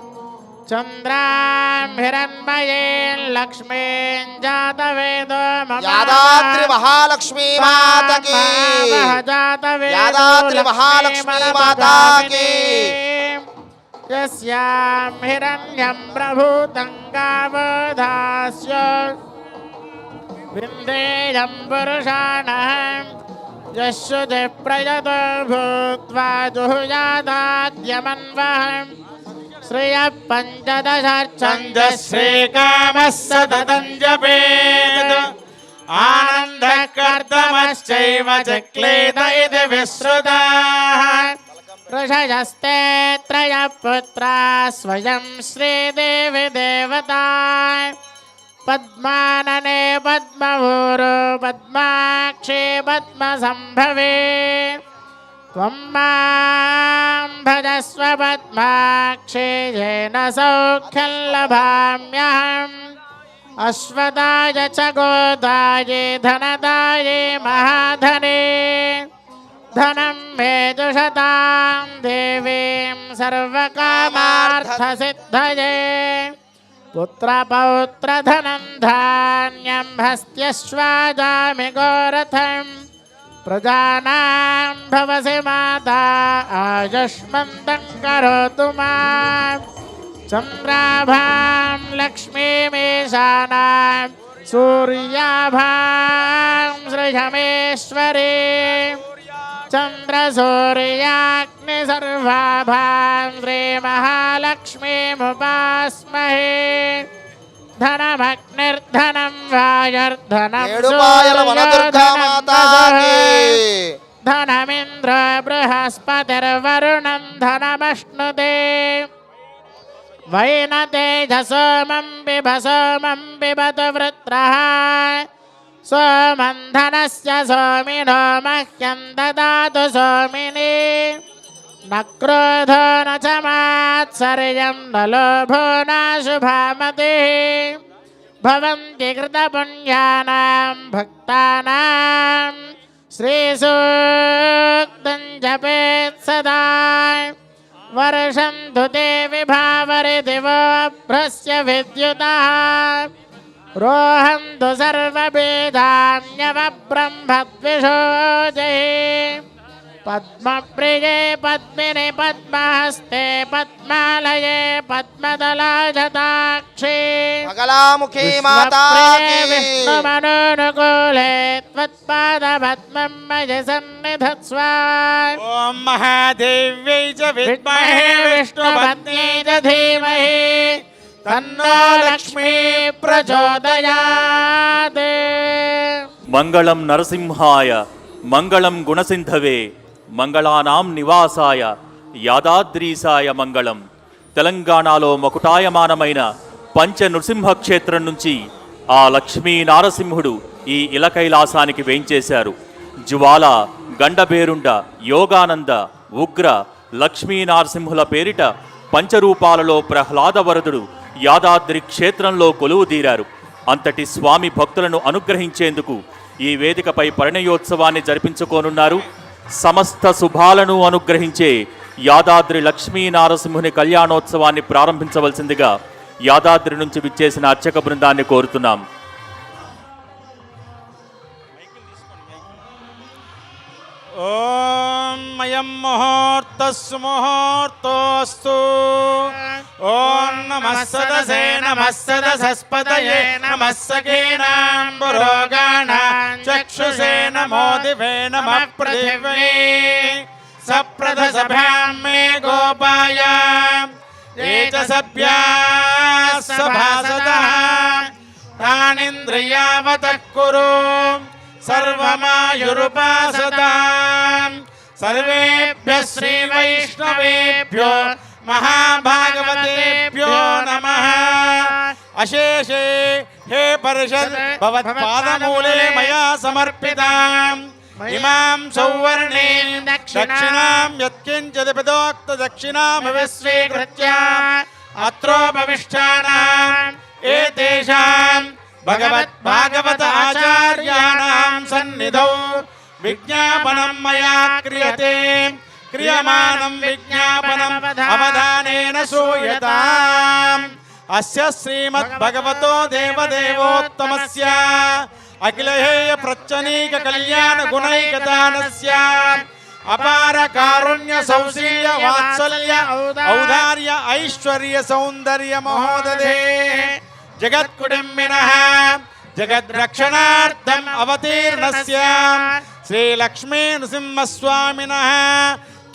चन्द्रां हिरण्मयीं लक्ष्मीं जातवेदो यादाद्रि महालक्ष्मी माता की यादाद्रि महालक्ष्मी माता की यस्यां हिरण्यं प्रभूतं गावोधास्य विन्देयं पुरुषाणं यशुदे प्रयतो भूत्वा जुहुयादाद्यमन्वहम् श्रियः पञ्चदशार्चन्दश्रीकामः सततं जपेत् आनन्दः कर्दमश्चैव चक्लेद इति विश्रुताः ऋषयस्ते त्रयः पुत्राः स्वयं श्रीदेवी देवता पद्मानने पद्मभूरो पद्माक्षे पद्मसम्भवे त्वं मां भजस्व पद्माक्षे येन सौख्यं लभाम्यहम् अश्वदाय च गोदाये धनदाये महाधने धनं मे जुषतां देवीं सर्वकामार्थसिद्धये पुत्रपौत्रधनं धान्यं हस्त्यश्वाजामि गोरथं प्रजानां भवसि माता आयुष्मन्तं करोतु मां चन्द्राभां लक्ष्मीमीशानां सूर्याभां सृजमेश्वरी चन्द्रसूर्याग्निसर्वाभां श्रीमहालक्ष्मीमुपास्महे धनमग्निर्धनं वायुर्धनं ఏడుపాయల వనదుర్గా మాతా की धनमिन्द्र बृहस्पतिर्वरुणं धनमश्नुते वैनतेजसोमं बिभसोमं बिबतु वृत्रः सोमं धनस्य सोमिनो मह्यं ददातु सोमिनी न क्रोधो न च मात्सर्यं न लोभो न शुभामतिः भवन्ति कृतपुण्यानां भक्तानां श्रीसूक्तं जपेत् सदा वर्षन्तु ते विभावरिदिवो भ्रस्य विद्युतः रोहन्तु सर्ववेदान्यवब्रह्मद्विषोजये पद्मप्रिये पद्मिनि पद्महस्ते पद्मालये पद्मदलाजताक्षे मगलामुखी माता की विष्णुमनोनुकूले त्वत्पादपद्मं मयि सन्निधत्स्व ॐ महादेव्यै च विद्महे विष्णुपत्न्यै च धीमहि तन्नो लक्ष्मी प्रचोदयात् మంగళం నరసింహాయ మంగళం గుణసింధవే మంగళానాం నివాసాయ యాదాద్రీసాయ మంగళం. తెలంగాణలో మకుటాయమానమైన పంచ నృసింహ క్షేత్రం నుంచి ఆ లక్ష్మీ నారసింహుడు ఈ ఇలకైలాసానికి వేంచేశారు. జ్వాల, గండబేరుండ, యోగానంద, ఉగ్ర, లక్ష్మీ నారసింహుల పేరిట పంచరూపాలలో ప్రహ్లాదవరదుడు యాదాద్రి క్షేత్రంలో కొలువు తీరారు. అంతటి స్వామి భక్తులను అనుగ్రహించేందుకు ఈ వేదికపై పరిణయోత్సవాన్ని జరిపించుకోనున్నారు. సమస్త శుభాలను అనుగ్రహించే యాదాద్రి లక్ష్మీ నారసింహుని కళ్యాణోత్సవాన్ని ప్రారంభించవలసిందిగా యాదాద్రి నుంచి విచ్చేసిన అర్చక బృందాన్ని కోరుతున్నాం. ఓం అయం ముహూర్తస్సు ముహూర్తోస్తు. ఓం నమః సదసే నమః సదసస్పతయే నమః సఖీనాం పురోగాణాం చక్షుషే నమో దివే నమః పృథివ్యై సప్రదసభ్యాం మే గోపాయ ఏ చ సభ్యాः సభాసదః తానింద్రియావతః కురు సర్వమాయురుపాసతాం. సర్వేభ్యः శ్రీ వైష్ణవేభ్యో మహాభాగవతేభ్యో నమః. అశేషే హే పరిషద్ భవత్పాదమూలే మయా సమర్పితాం ఇమాం సౌవర్ణీం దక్షిణాం యత్కించిదపిదోక్త దక్షిణామవిస్వీకృత్య అత్రోపవిష్టానాం ఏతేషాం భగవత్ ఆచార్యాణాం సన్నిధౌ విజ్ఞాపనం మయా క్రియతే. క్రియమానం విజ్ఞాపనం అవధానేన శ్రూయతాం. అస్య శ్రీమద్ భగవతో దేవదేవోత్తమస్య అఖిలహేయ ప్రచ్చనీక కళ్యాణ గుణైకదానస్య అపార కారుణ్య సౌశీల్య వాత్సల్య ఔదార్య ఐశ్వర్య సౌందర్య మహోదధే జగత్కుటుంబినః జగద్రక్షణార్థం అవతీర్ణస్య శ్రీలక్ష్మీ నృసింహస్వామినః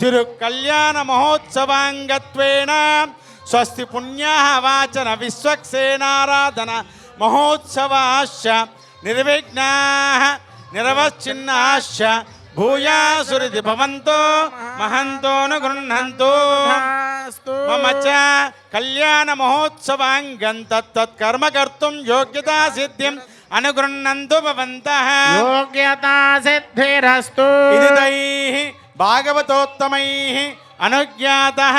తిరుకళ్యాణ మహోత్సవాంగత్వేన స్వస్తి పుణ్యాః వాచన విశ్వక్సేనారాధన మహోత్సవాశ్చ నిర్విఘ్నాః నిరవచ్ఛిన్నాశ్చ భూయాసురితి భవంతో మహంతోను గృహంతు. మమ చ కళ్యాణ మహోత్సవాంగం తత్కర్మ కర్తుం యోగ్యతా సిద్ధిం అనుగృహంతు భవంతః. యోగ్యతా సిద్ధిరస్తు. ఇది తైః భాగవతోత్తమైః అనుజ్ఞాతః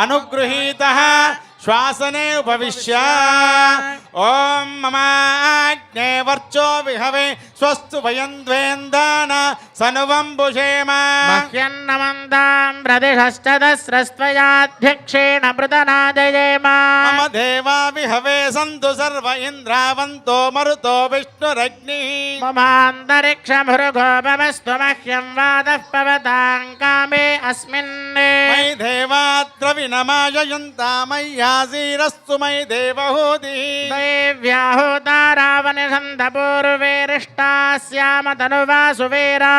అనుగృహీతః శ్వాసనే ఉపవిశ్య. ఓం మమాజ్ఞే వర్చో విహవే స్వస్తు వయం ద్వేందాన సనువం భుషేమ. మహ్యన్నమందాం ప్రదిశశ్చదస్రస్త్వయాధ్యక్షేణ మృతనాజయేమ. మమ దేవా విహవే సంతు సర్వ ఇంద్రావంతో మరుతో విష్ణురగ్ని. మమాంతరిక్షమృగోపమస్తు మహ్యం వాదః పవతాం కామే అస్మిన్. మయి దేవాద్రవినమాయయంతా మయ్యాసీరస్తు మయి దేవహూతి. దేవ్యాహోతారావనిషంత పూర్వేరిష్టాస్యామ తనువాసువీరాః.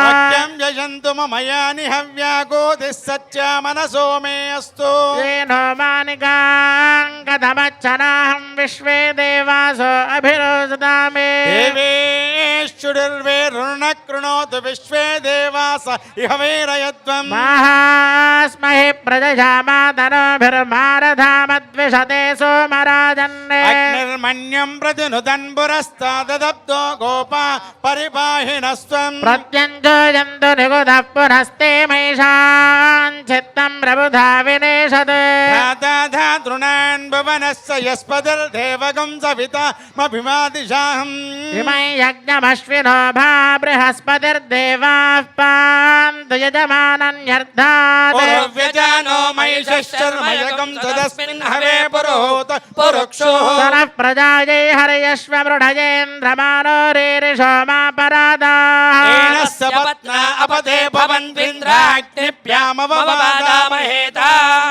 వాక్యం యజంతు మమయాని హవ్యాగోధిः సత్యా మనసో మే అస్తు. येनो मानिकाङ्कथमच्छनाहं विश्वे देवासो अभिरोचतामे. దేవేశ్వరుర్వేరుణ కృణోతు విశ్వే దేవాస ఇహ వీరయత్వం. माहास्महि प्रजजामातनोभिर्मारधामद्विषते सोमराजन्ने. అగ్నిర్మణ్యం ప్రతినుదన్ పురస్తాదబ్దో గోపా పరిపాహినస్త్వం. प्रत्यञ्जोजन्तु निगुधः पुनस्ते महिषान् चित्तं प्रबुधा विनेशते. తృణాన్ భువనస్య యస్పతిర్దేవగం సవితామభిమాదిశాహం. इमै यज्ञमश्विनो भा बृहस्पतिर्देवाः पान्तु यजमानन्यर्धात्. వ్యజానో మహిషశ్చర్మయగం సదస్మిన్ హరే పురోహూత పురుక్షో. सनः प्रजायै हरयश्व मृढयेन्द्रमानो रेरिषो मा परादाः. ఏనస్య పత్నా అపదే భవంత్వింద్రాగ్నిభ్యామవవాదామహేత.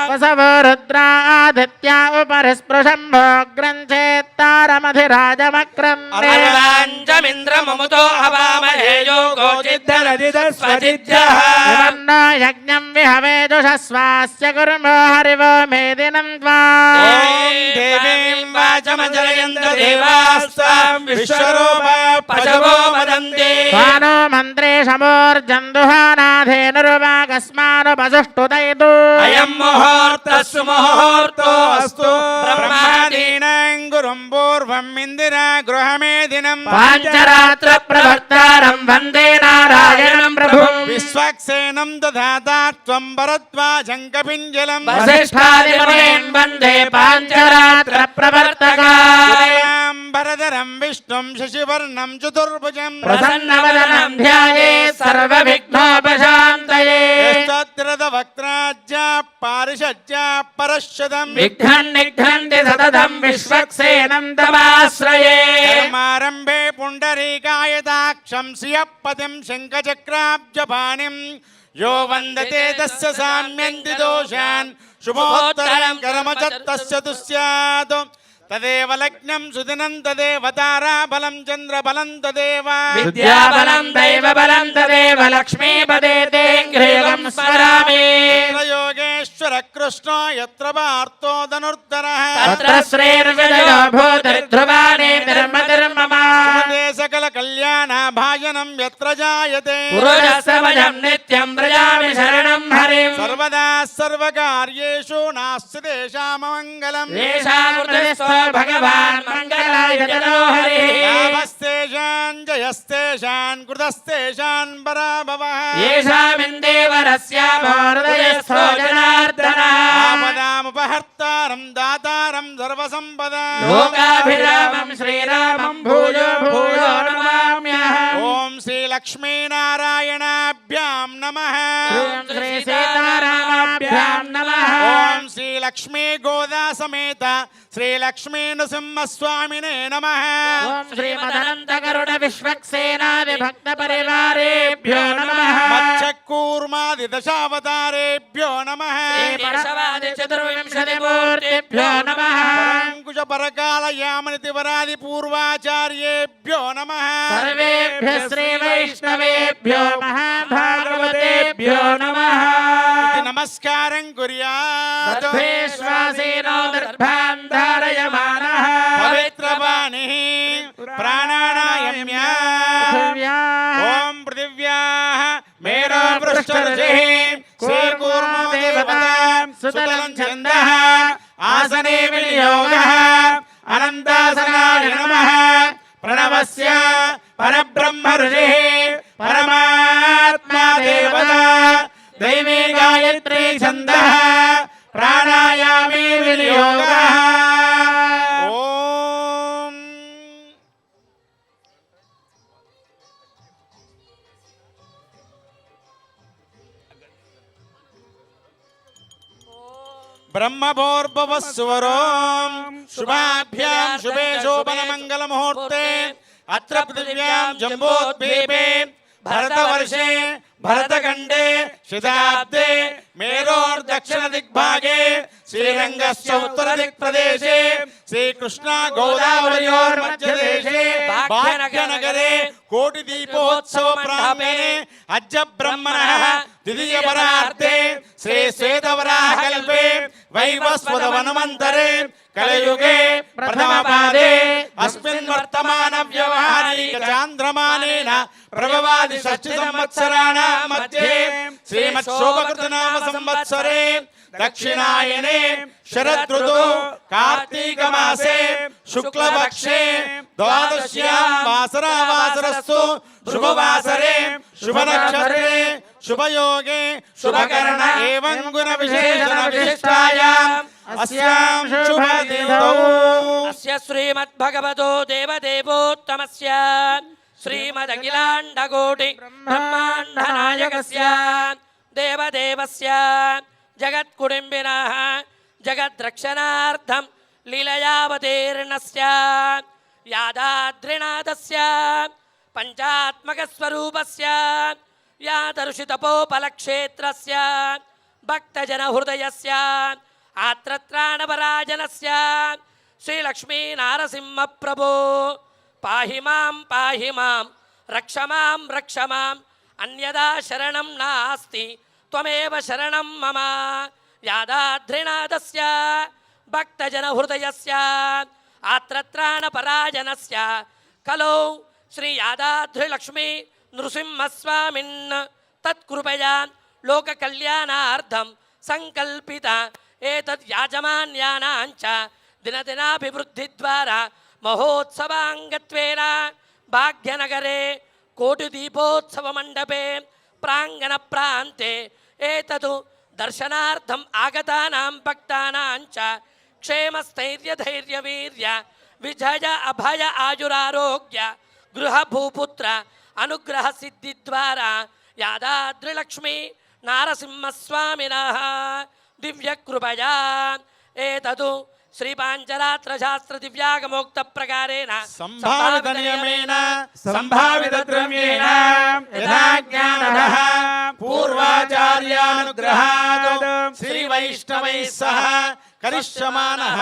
वसवो रुद्रादित्या उपरि स्पृशम्भोऽग्रं चेत्तारमधिराजमक्रन्ने. అరవాంజమింద్రమముతో హవామహే యోగో చిద్ధరదిదస్వజిద్యః. नो यज्ञं विहवेजुषस्वास्य कुर्मो हरिवो मेदिनं त्वा. ఓం దేవీం వాచమజరయంత దేవాస్తాం విశ్వరూపా పశవో వదంతి. स्वानो मन्त्रे शमोर्जन्दुहानाधेनुर्वाकस्मानुपसुष्टुतैतु. అయం ముహూర్తస్సు ముహూర్తో అస్తు. బ్రహ్మాదీనాం గురుం పూర్వం ఇందిరా గృహమేదినం. पाञ्चरात्र प्रभक्तारं वन्दे नारायणं प्रभुम्. విశ్వ విశ్వక్సేనం దధాతా త్వం భరద్వాజం కపింజలం వసిష్ఠాదిమునీన్ వందే పాంచరాత్ర ప్రవర్తకా ఉదయాం భరధరం విష్ణుం శశివర్ణం చతుర్భుజం ప్రసన్నవదనం ధ్యాయే సర్వవిఘ్నోపశాంతయే వక్త్రాజ్య పారిషజ్య పరశ్వదం విఘ్నంతి సతతం విశ్వక్సేనం తమాశ్రయే కర్మారంభే పుండరీకాయదాక్షం శ్రియపతిం శంఖచక్రాబ్జపాణిం యో వందతే తస్య సామ్యంతి దోషాన్ శుభోత్తరం కర్మచత్తస్య దుస్యాత్ తదేవ లగ్నం సుదినం తదేవ తారాబలం చంద్రబలం తదేవ విద్యాబలం దైవబలం తదేవ లక్ష్మీపదే తే గృహం స్మరామి యోగేశ్వర కృష్ణో యత్ర పార్థో ధనుర్ధరః తత్ర శ్రీర్విజయో భూతిర్ధ్రువాణి ధర్మధర్మమ సకల కళ్యాణ భాజనం యత్ర జాయతే పురుషస్తమజం నిత్యం వ్రజామి శరణం హరిం సర్వదా సర్వకార్యేషు నాస్తి తేషామమంగళం ఏషామృతస్వ భగవాన్ మంగళాయ జనో హరి లాభస్తేషాన్ జయస్తేషాన్ కృతస్తేషాన్ పరాభవః ఏషామిందేవరస్యామో హృదయస్థో జనార్దనః ఆపదాముపహర్తారం దాతారం సర్వసంపదా లోకాభిరామం శ్రీరామం భూయో భూయో నమామ్యహం ఓం శ్రీ లక్ష్మీనారాయణాభ్యాం నమః ఓం శ్రీ సీతారామాభ్యాం నమః ఓం శ్రీ లక్ష్మీ గోదా సమేత శ్రీ లక్ష్మీ నృసింహస్వామినే నమః ఓం శ్రీమదనంత గరుడ విశ్వక్సేనా విభక్త పరివారేభ్యో నమః మచ్చకూర్మాది దశావతారేభ్యో నమః శ్రీపరశవాది చతుర్వింశతి మూర్తిభ్యో నమః అంకుశ పరకాల యామని తివరాది పూర్వాచార్యేభ్యో నమః సర్వేభ్యః శ్రీ వైష్ణవేభ్యో మహాభాగవతేభ్యో నమః నమస్కారం కుర్యాత్ విశ్వాసేనో దర్భాం ధారయమానః పవిత్రవాణి ప్రాణాయామ్య ఓం పృథివ్యాః మేరో పృష్ఠరుచిః శ్రీకూర్మో దేవతా సుతలం ఛందః ఆసనే వినియోగః అనంతాసనాయ నమః ప్రణవస్య పరబ్రహ్మ ఋషిః పరమాత్మా దేవతా దైవీ గాయత్రీ ఛందః ప్రాణాయామే వినియోగః ఓం బ్రహ్మభోర్భవస్సువరోం శుభాభ్యాం శుభే శోభన మంగళ ముహూర్తే అత్ర పృథివ్యాం జంబోద్వీపే భరతవర్షే భరతఖండే శతాబ్దే మేరోర్దక్షిణ దిగ్భాగే శ్రీరంగస్య ఉత్తర దిక్ప్రదేశే శ్రీకృష్ణ గోదావర్యోర్మధ్యదేశే భాగ్యనగరే కోటి దీపోత్సవ ప్రాంగణే అద్య బ్రహ్మణః ద్వితీయ పరార్ధే శ్రీ శ్వేతవరాహ కల్పే వైవస్వత వనమంతరే కలయుగే ప్రథమ పాదే అస్మిన్ వర్తమాన వ్యవహారిక చాంద్రమానేన ప్రభవాది షష్ఠి సంవత్సరాణాం మధ్యే శ్రీమత్ శోభకృత నామ సంవత్సరే దక్షిణాయనే శరదృతు కార్తీక మాసే శుక్లపక్షే ద్వాదశ్యాం వాసరావాసరస్తు శుభవాసరే శుభనక్షత్రే శుభయోగే శుభకరణ ఏవం గుణ విశేషణ విశిష్టాయాం అస్యాం శుభదినౌ అస్య శ్రీమద్భగవతో దేవదేవోత్తమస్య శ్రీమదఖిలాండకోటి బ్రహ్మాండ నాయకస్య దేవదేవస్య జగత్కుటుంబినః జగద్రక్షణార్థం లీలయావతీర్ణస్య యాదాద్రినాథస్య పంచాత్మకస్వరూపస్య యాదర్శితపోపలక్షేత్రస్య భక్తజనహృదయస్య ఆత్రత్రాణపరాజనస్య శ్రీలక్ష్మీనారసింహప్రభో పాహి మాం రక్ష మాం అన్యదా శరణం నాస్తి త్వమేవ శరణం మమ యాదాద్రినాథస్య భక్తజనహృదయస్య ఆత్రత్రాణపరాజనస్య కలో శ్రీ యాదాద్రిలక్ష్మీ నృసింహస్వామిన్ తత్కృపయా లోకకళ్యాణార్థం సంకల్పిత ఏతద్ యాజమాన్యానాంచ దినదినాభివృద్ధి ద్వారా మహోత్సవాంగత్వేన భాగ్యనగరే కోటి దీపోత్సవ మండపే ప్రాంగణ ప్రాంతే ఏతదు దర్శనార్థం ఆగతానాం భక్తానాం చ క్షేమస్థైర్య ధైర్య వీర్య విజయ అభయ ఆయురారోగ్య గృహ భూపుత్ర అనుగ్రహ సిద్ధి ద్వారా యాదాద్రిలక్ష్మీ నారసింహస్వామినః దివ్య కృపయా ఏతదు శ్రీపాంచరాత్ర శాస్త్ర దివ్యాగమోక్త ప్రకారేణ సంభావిత నియమేన సంభావిత ద్రవ్యేణ యథా జ్ఞానదః పూర్వాచార్యానుగ్రహాత్ శ్రీ వైష్ణవైః సహ కరిష్యమానః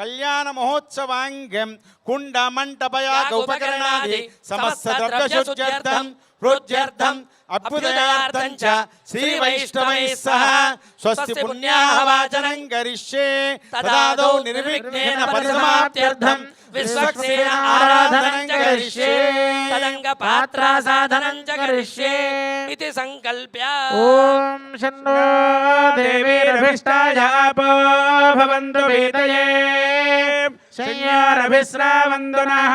కళ్యాణ మహోత్సవాంగం కుండ మంటపయాగ ఉపకరణాది సమస్త ద్రవ్యశుద్ధ్యర్థం ప్రోజ్యర్థం అభ్యుదయార్థం చ శ్రీ వైష్ణవైః సహ స్వస్తి పుణ్యాః వాచనం కరిష్యే తదాదౌ నిర్విఘ్నేన పరిసమాప్త్యర్థం విశ్వక్సేన ఆరాధనం చ కరిష్యే తదంగ పాత్రా సాధనం చ కరిష్యే ఇతి సంకల్ప్య ఓం శన్నో దేవీరభిష్టాయాపో భవంతు వీతయే శయ్యారభిశ్రావంతు నః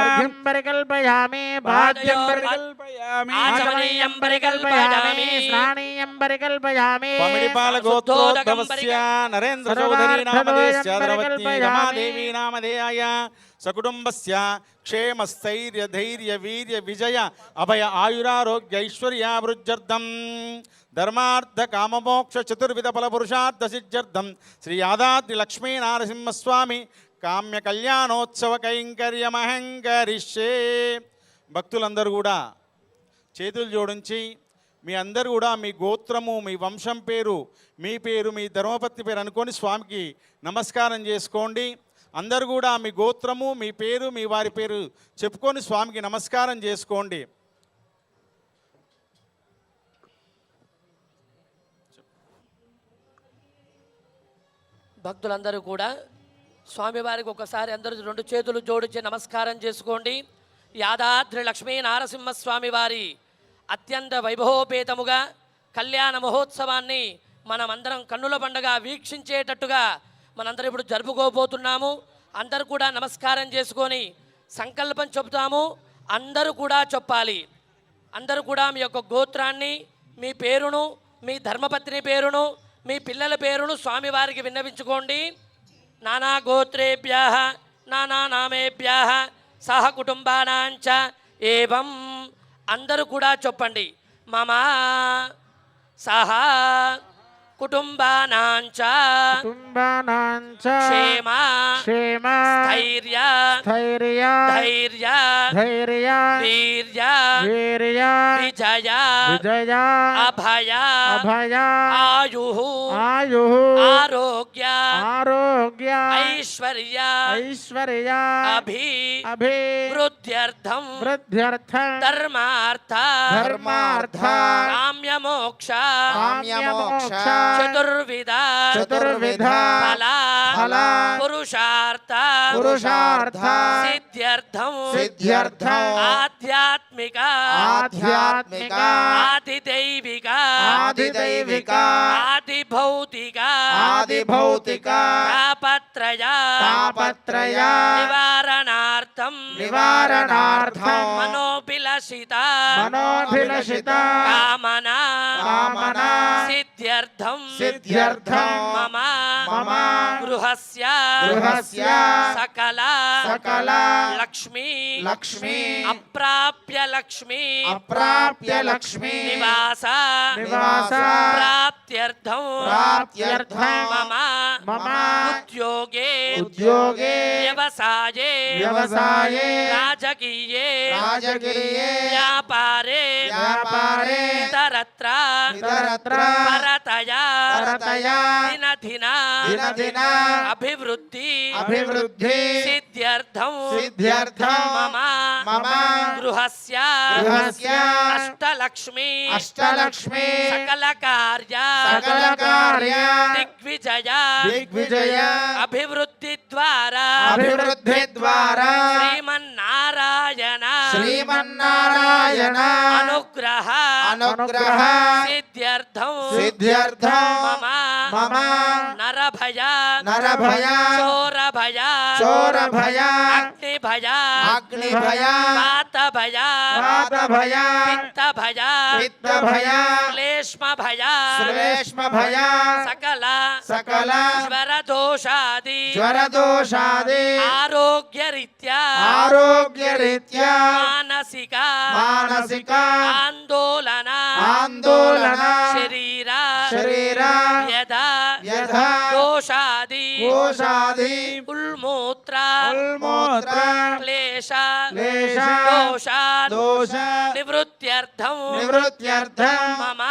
అర్ఘ్యం పరికల్పయామి బాధ్యం పరికల్పయామి ఆచమనీయం పరికల్పయామి స్నానీయం పరికల్పయామి పమిడిపాల గోత్రోద్భవస్య నరేంద్ర చౌధరీ నామధేయస్య ద్రవత్నీ రమాదేవీ నామధేయాయ సకుటుంబస్య క్షేమ స్థైర్య ధైర్య వీర్య విజయ అభయ ఆయురారోగ్య ఐశ్వర్యాభివృద్ధ్యర్థం ధర్మార్థ కామమోక్ష చతుర్విధ ఫల పురుషార్థ సిద్ధ్యర్థం శ్రీ యాదాద్రి లక్ష్మీ నారసింహస్వామి కామ్య కళ్యాణోత్సవ కైంకర్యమహంకరిష్యే. భక్తులందరూ కూడా చేతులు జోడించి మీ అందరూ కూడా మీ గోత్రము మీ వంశం పేరు మీ ధర్మపత్ని పేరు అనుకొని స్వామికి నమస్కారం చేసుకోండి. అందరూ కూడా మీ గోత్రము మీ పేరు మీ వారి పేరు చెప్పుకొని స్వామికి నమస్కారం చేసుకోండి. భక్తులందరూ కూడా స్వామివారికి ఒకసారి అందరూ రెండు చేతులు జోడించి నమస్కారం చేసుకోండి. యాదాద్రి లక్ష్మీ నారసింహస్వామి వారి అత్యంత వైభవోపేతముగా కళ్యాణ మహోత్సవాన్ని మనమందరం కన్నుల పండుగ వీక్షించేటట్టుగా మనందరం ఇప్పుడు జరుపుకోబోతున్నాము. అందరూ కూడా నమస్కారం చేసుకొని సంకల్పం చెబుతాము. అందరూ కూడా చెప్పాలి. అందరూ కూడా మీ యొక్క గోత్రాన్ని మీ పేరును మీ ధర్మపత్ని పేరును మీ పిల్లల పేరును స్వామివారికి విన్నవించుకోండి. నానా గోత్రేభ్యః నానా నామేభ్యః సహ కుటుంబానాంచ ఏవం అందరూ కూడా చెప్పండి. మమ సహ కుటుంబానాంచ క్షేమ స్థైర్య ధైర్య వీర్య విజయ అభయ ఆయు ఆరోగ్య ఐశ్వర్య అభివృద్ధ్యర్థం ధర్మార్థ కామ్యమోక్ష చతుర్విధ ఫల పురుషార్థ సిద్ధ్యర్థం ఆధ్యాత్మిక ఆదిదైవిక ఆదిభౌతిక తాపత్రయ నివారణార్థం మనోభిలషిత కామనా సిద్ధ్యర్థం మమ గృహస్య సకల లక్ష్మీ అప్రాప్య లక్ష్మీ నివాస ప్రాప్త్యర్థం మమ ఉద్యోగే వ్యవసాయే రాజకీయే వ్యాపారే ఇతరత్ర పరతయా దినదిన అభివృద్ధి సిద్ధ్యర్థం మమ గృహస్య అష్టలక్ష్మీ సకల కార్య దిగ్విజయ అభివృద్ధి ద్వారా శ్రీమన్నారాయణ అనుగ్రహ సిద్ధ్యర్థం మమ నరభయ నరభయ నరభయ చోరభయ చోరభయ అగ్నిభయ అగ్నిభయ వాతభయ వాతభయ పిత్తభయ పిత్తభయ శ్లేష్మభయ శ్లేష్మభయ సకల సకల జ్వరదోషాది జ్వరదోషాది ఆరోగ్యరీత్యా ఆరోగ్యరీత్యా మానసిక మానసిక ఆందోళన ఆందోళన శరీర శరీర వ్యధ వ్యధ దోషాది దోషాది ఉల్మూత్ర ఉల్మూత్ర క్లేశ క్లేశ దోష దోష నివృత్త్యర్థం నివృత్త్యర్థం మమ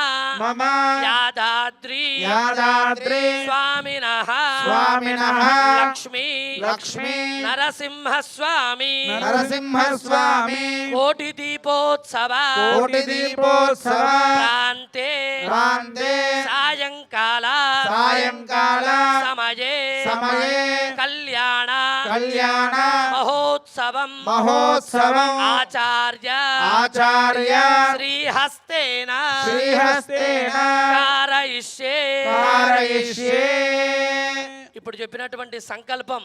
మమ యాదాద్రి యాదాద్రి స్వామినః స్వామినః లక్ష్మీ లక్ష్మీ నరసింహ స్వామి నరసింహ స్వామి కోటి దీపోత్సవ కోటి దీపోత్సవ ప్రాంతే ప్రాంతే సాయంకాల సాయంకాల సమయే సమయే కళ్యాణ కళ్యాణ మహోత్సవం మహోత్సవం ఆచార్య ఆచార్య శ్రీహస్తేన శ్రీహస్తేన కారయిష్యే. కారయిష్యే. ఇప్పుడు చెప్పినటువంటి సంకల్పం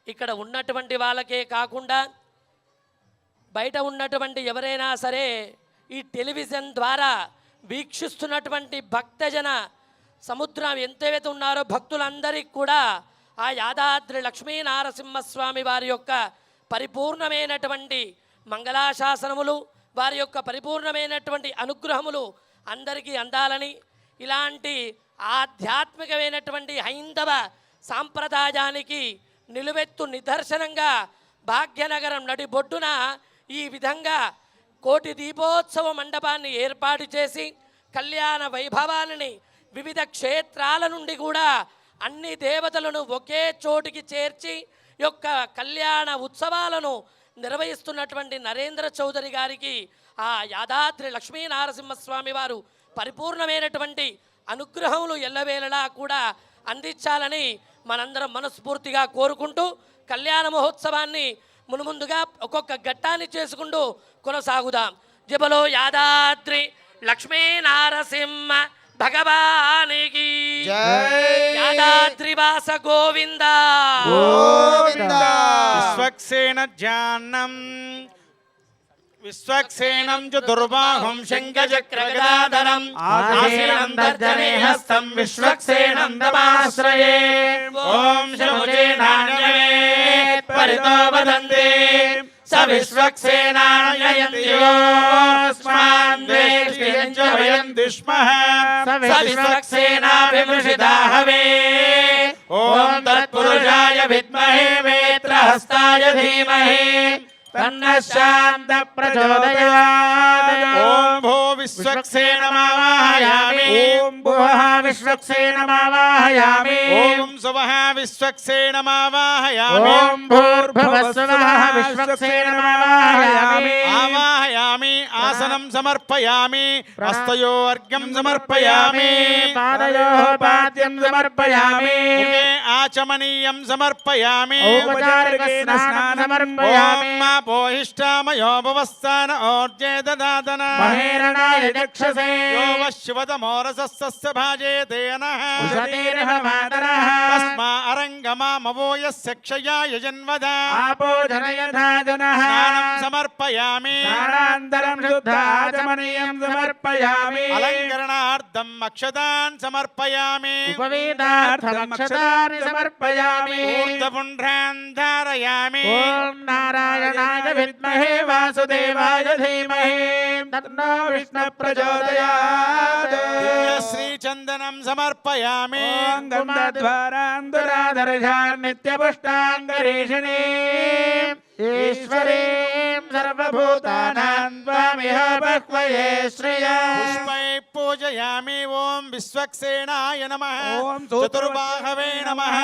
ఇక్కడ ఉన్నటువంటి వాళ్ళకే కాకుండా బయట ఉన్నటువంటి ఎవరైనా సరే ఈ టెలివిజన్ ద్వారా వీక్షిస్తున్నటువంటి భక్తజన సముద్రం ఎంతైతే ఉన్నారో భక్తులందరికీ కూడా ఆ యాదాద్రి లక్ష్మీ నారసింహస్వామి వారి యొక్క పరిపూర్ణమైనటువంటి మంగళాశాసనములు వారి యొక్క పరిపూర్ణమైనటువంటి అనుగ్రహములు అందరికీ అందాలని, ఇలాంటి ఆధ్యాత్మికమైనటువంటి హైందవ సాంప్రదాయానికి నిలువెత్తు నిదర్శనంగా భాగ్యనగరం నడిబొడ్డున ఈ విధంగా కోటి దీపోత్సవ మండపాన్ని ఏర్పాటు చేసి కళ్యాణ వైభవాలని వివిధ క్షేత్రాల నుండి కూడా అన్ని దేవతలను ఒకే చోటికి చేర్చి యొక్క కళ్యాణ ఉత్సవాలను నిర్వహిస్తున్నటువంటి నరేంద్ర చౌదరి గారికి ఆ యాదాద్రి లక్ష్మీ నారసింహస్వామి వారు పరిపూర్ణమైనటువంటి అనుగ్రహములు ఎల్లవేళలా కూడా అందించాలని మనందరం మనస్ఫూర్తిగా కోరుకుంటూ కళ్యాణ మహోత్సవాన్ని మునుముందుగా ఒక్కొక్క ఘట్టాన్ని చేసుకుంటూ కొనసాగుదాం. జబలో యాదాద్రి లక్ష్మీ నారసింహ భగవానికి యాదాద్రివాస గోవింద గోవింద. విశ్వక్సేన ధ్యానం విశ్వక్సేనం చ దుర్బాహుం శంఖచక్రగదాధరం ఆసీనం దర్జనే హస్తం విశ్వక్సేనం తమాశ్రయే. ఓం శముజేనాన్యమే పరితో వదంతే స విశ్వక్సేనాన్యయంత్యోస్మాన్ వేష్టియం చ వయం దుష్మః స విశ్వక్సేనాభిమృషిదాహవే. ఓం తత్పురుషాయ విద్మహే వేత్రహస్తాయ ధీమహి తన్నః శాంత ప్రచోదయాత్. ఓం భో విశ్వక్సేనమావాహయామి. ఓం భువః విశ్వక్సేనమావాహయామి. ఓం సువః విశ్వక్సేనమావాహయామి. ఓం భూర్భువస్సువః విశ్వక్సేనమావాహయామి. ఆవాహయామి ఆసనం సమర్పయామి. హస్తయో అర్ఘ్యం సమర్పయామి. పాదయోః పాద్యం సమర్పయామి. ముఖే ఆచమనీయం సమర్పయామి. ఔపచారికేన స్నానం సమర్పయామి. పోహిష్టామయో భవస్థాన ఓర్జే దదాతన మహేరణాయ చక్షసే యో వశివతమోరసస్య భాజేతేన ఉషతీర్హ మాతరః తస్మా అరంగమామవోయస్య క్షయాయ జన్వద ఆపో జనయథా జనః స్నానం సమర్పయామి. స్నానాంతరం శుద్ధాచమనీయం సమర్పయామి. అలంకరణార్థం అక్షతాన్ సమర్పయామి. ఉపవేదార్థం అక్షతాన్ సమర్పయామి. ఊర్ధ్వపుండ్రాన్ ధారయామి. ఓం నారాయణాయ విద్మహే వాసుదేవాయ ధీమహి తన్నో విష్ణు ప్రచోదయాత్. శ్రీచందనం సమర్పయామి. గంధద్వారాంధురాధర్షాన్ నిత్యపుష్టాంగరీషిణీ ఈశ్వరీం సర్వభూతానాం త్వామిహ బహ్వయే శ్రియా. పుష్పై పూజయామి. ఓం విశ్వక్సేనాయ నమః. ఓం చతుర్బాహవే నమః.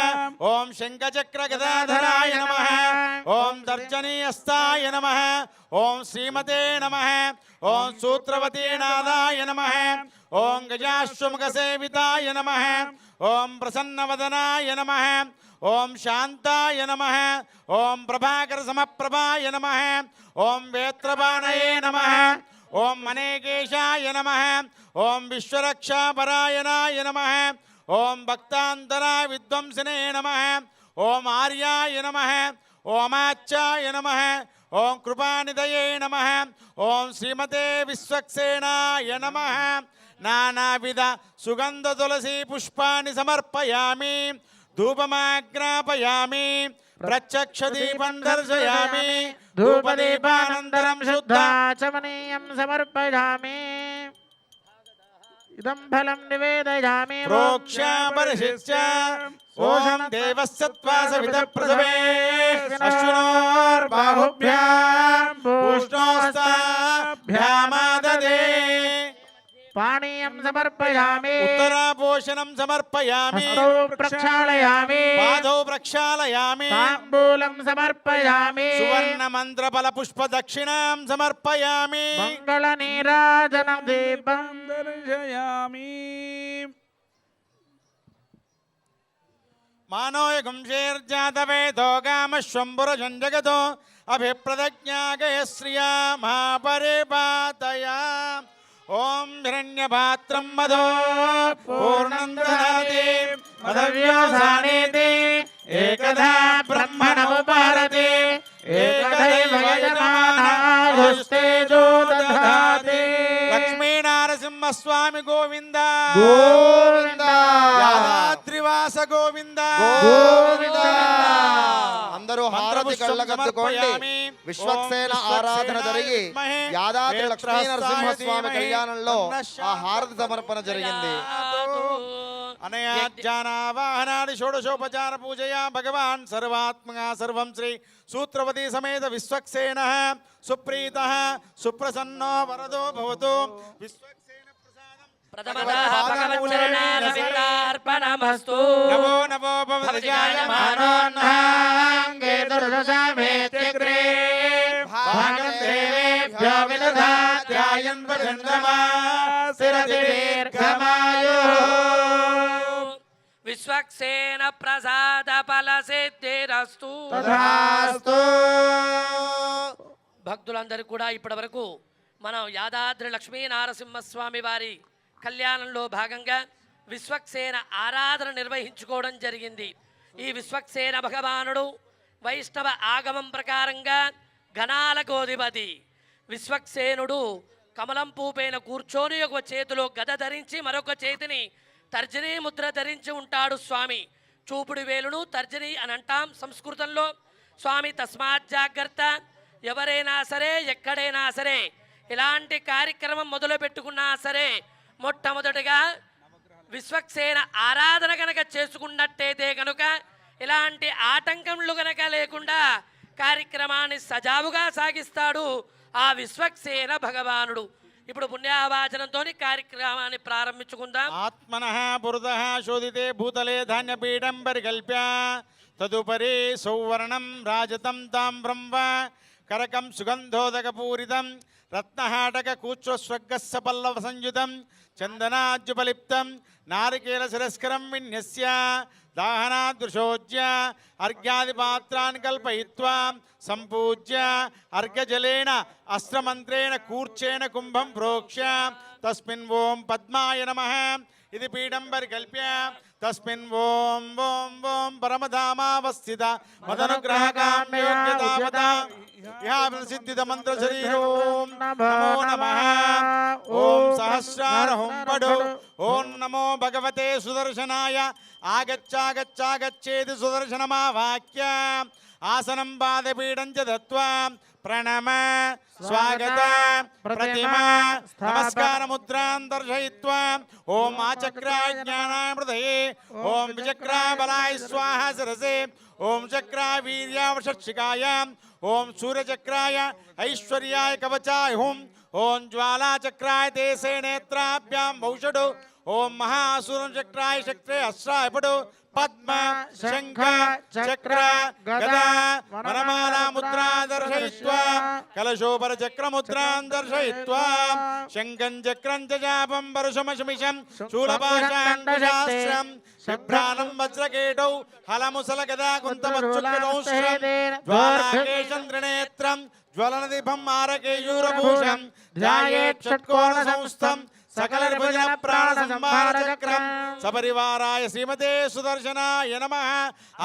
ఓం శంఖచక్రగదాధరాయ నమః. ఓం తర్జనీయస్తాయ నమః. ఓం శ్రీమతే నమః. ఓం సూత్రవతీనాథాయ నమః. ఓం గజాశ్వముఖసేవితాయ నమః. ఓం ప్రసన్నవదనాయ నమః. ఓం శాంతాయ నమః. ఓం ప్రభాకర సమప్రభాయ నమః. ఓం వేత్రబాణయే నమః. ఓం మనేకేశాయ నమః. ఓం విశ్వరక్షాపరాయణాయ నమః. ఓం భక్తాంతరా విద్వంసినే నమః ఓం ఆర్యాయ నమః ఓమాచ్యాయ నమః ఓం కృపానిధయే నమః ఓం శ్రీమతే విశ్వక్సేనాయ నమః నానావిధ సుగంధ తులసి పుష్పాన్ని సమర్పయామి ధూపమాగ్రాపయామి ప్రత్యక్ష దీపం దర్శయామి ధూపదీపానంతరం శుద్ధాచమనీయం సమర్పయామి ఇదం ఫలం నివేదయామి ప్రోక్ష్య పరిశిష్య ఓం దేవస్సత్వాసవిత ప్రసవే అశ్వినోర్బాహుభ్యాం పూష్ణోస్తాభ్యామాదదే పానీయం సమర్పయామి ఉత్తరాపోషణం సమర్పయామి హస్తౌ ప్రక్షాళయామి పాదౌ ప్రక్షాళయామి తాంబూలం సమర్పయామి సువర్ణ మంత్ర ఫల పుష్ప దక్షిణాం సమర్పయామి మంగళ నీరాజనం దీపం దర్శయామి మానోయగం శేర్జాతవేదో గామశ్వంబురజం జగతో అభిప్రదజ్ఞాగయ శ్రియా మహాపరిపాతయా ఓం హిరణ్యపాత్రం మదో పూర్ణం దదాతి మదవ్యోసానేతి ఏకదా బ్రహ్మణముపహరతి ఏకదైవ యజమానాయుస్తేజో దదాతి లక్ష్మీనారసింహస్వామి గోవింద గోవింద యాదాద్రివాస గోవింద గోవింద. అందరూ హారతి మంత్రపుష్పం కళ్ళగద్దుకోండి. సమర్పయామి. విశ్వక్సేన ఓం ఆరాధన జరిగి విశ్వక్సేనాయ యాదాద్రి విద్మహే లక్ష్మీ నరసింహస్వామి ధీమహి కళ్యాణంలో ఆ హారతి సమర్పణ జరిగింది. అనయా జ్ఞానావాహనాది షోడశోపచార పూజయా భగవాన్ సర్వాత్మగా సర్వం శ్రీ సూత్రవతి సమేత విశ్వక్సేన సుప్రీతః సుప్రసన్నో వరదో భవతు విశ్వక్సేన ప్రసాదం ప్రథమతః భగవచ్చరణార్పణమస్తు నమో నమో భవతిజాయ మానోన్హాంగే దుర్దశామేత్యగ్రే భాగం దేవేభ్యో విదధాత్యాయన్ భజంద్రమా స్థిరదీర్ఘమాయుః విశ్వక్సేన ప్రసాద ఫల సిద్ధిరస్తు తథాస్తు. భక్తులందరూ కూడా ఇప్పటి వరకు మనం యాదాద్రి లక్ష్మీ నారసింహస్వామి వారి కళ్యాణంలో భాగంగా విశ్వక్సేన ఆరాధన నిర్వహించుకోవడం జరిగింది. ఈ విశ్వక్సేన భగవానుడు వైష్ణవ ఆగమం ప్రకారంగా ఘనాల గోధిపతి. విశ్వక్సేనుడు కమలం పూపైన కూర్చొని ఒక చేతిలో గద ధరించి మరొక చేతిని తర్జనీ ముద్ర ధరించి ఉంటాడు స్వామి. చూపుడు వేలును తర్జని అని అంటాం సంస్కృతంలో. స్వామి తస్మాత్ జాగ్రత్త. ఎవరైనా సరే ఎక్కడైనా సరే ఇలాంటి కార్యక్రమం మొదలు పెట్టుకున్నా సరే మొట్టమొదటిగా విశ్వక్సేన ఆరాధన గనక చేసుకున్నట్టయితే కనుక ఇలాంటి ఆటంకములు గనక లేకుండా కార్యక్రమాన్ని సజావుగా సాగిస్తాడు ఆ విశ్వక్సేన భగవానుడు. ఇప్పుడు పుణ్యావాచనంతో కార్యక్రమాన్ని ప్రారంభించుకుందాం. ఆత్మనః పురతః శోధితే భూతలే ధాన్యపీఠం పరికల్ప్య తదుపరి సౌవర్ణం రాజతం తామ్రం వా కరకం సుగంధోదకపూరితం రత్నహాటక కూర్చోస్వర్గస్స పల్లవ సంయుతం చందనాజ్జుపలిప్తం నారికేల శిరస్కరం విన్యస్య దాహనాదృశోజ్య అర్ఘ్యాదిపాత్రాన్ని కల్పయిత్వా సంపూజ్య అర్ఘ్యజలేన అస్త్రమంత్రేణ కూర్చేణ కుంభం ప్రోక్ష్య తస్మిన్ ఓం పద్మాయ నమః ఇది పీఠం పరికల్ప్య తస్మిన్ ఓం ఓం ఓం పరమధామావస్థిత మదనుగ్రహకామ్యోగ్యతావత సిద్ధిత మంత్ర శరీరోం నమో నమః ఓం సహస్రార హుంపడు ఓం నమో భగవతే సుదర్శనాయ ఆగచ్చాగచ్చాగచ్చేది సుదర్శనమా వాక్య ఆసనం పాదపీఠం చ దత్వా ప్రణమ స్వాగత ప్రతిమ నమస్కార ముద్రాం దర్శయిత్వా ఓం ఆచక్రాయ జ్ఞానామృతయే ఓం విచక్రాయ బలాయ స్వాహ శిరసే ఓం చక్రాయ వీర్యావశక్షికాయ ఓం సూర్యచక్రాయ ఐశ్వర్యాయ కవచాయ హుం ఓం జ్వాలాచక్రాయ దేశే నేత్రాభ్యాం భౌషడు ఓం మహాసురచక్రాయ శక్రే అశ్రాయపడు పద్మ శంఖ చక్ర గదా వనమాలా ముద్రా దర్శయిత్వా కలశోపర చక్ర ముద్రాం దర్శయిత్వా శంఖం చక్రం చ జాపం పరుషమశమిషం శూలపాశాంకుశాస్త్రం శుభ్రానం వజ్రకేటౌ హలముసల గదా కుంతమచ్చుకదౌశ్రం జ్వాలాకేశం త్రినేత్రం జ్వలనదీపం మారకేయూరభూషం ధ్యాయేత్ షట్కోణ సంస్థం సకల విభజన ప్రాణ సంహార చక్రం సపరివారాయ శ్రీమతే సుదర్శనాయ నమః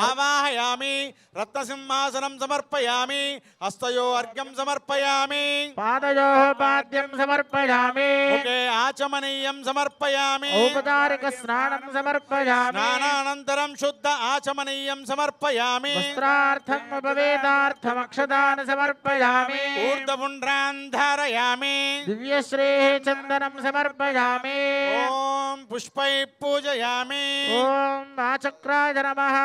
ఆవాహయామి రత్నసింహాసనం సమర్పయామి హస్తయో అర్ఘ్యం సమర్పయామి పాదయోః పాద్యం సమర్పయామి ముఖే ఆచమనీయం సమర్పయామి ఔపచారిక స్నానం సమర్పయామి స్నానానంతరం శుద్ధ ఆచమనీయం సమర్పయామి వస్త్రార్థం ఉపవేదార్థం అక్షదాన సమర్పయామి ఊర్ధ్వపుండ్రాన్ ధారయామి దివ్యశ్రేః చందనం సమర్పయామి ఓం పుష్పై పూజయామి ఓం ఆచక్రాయ నమః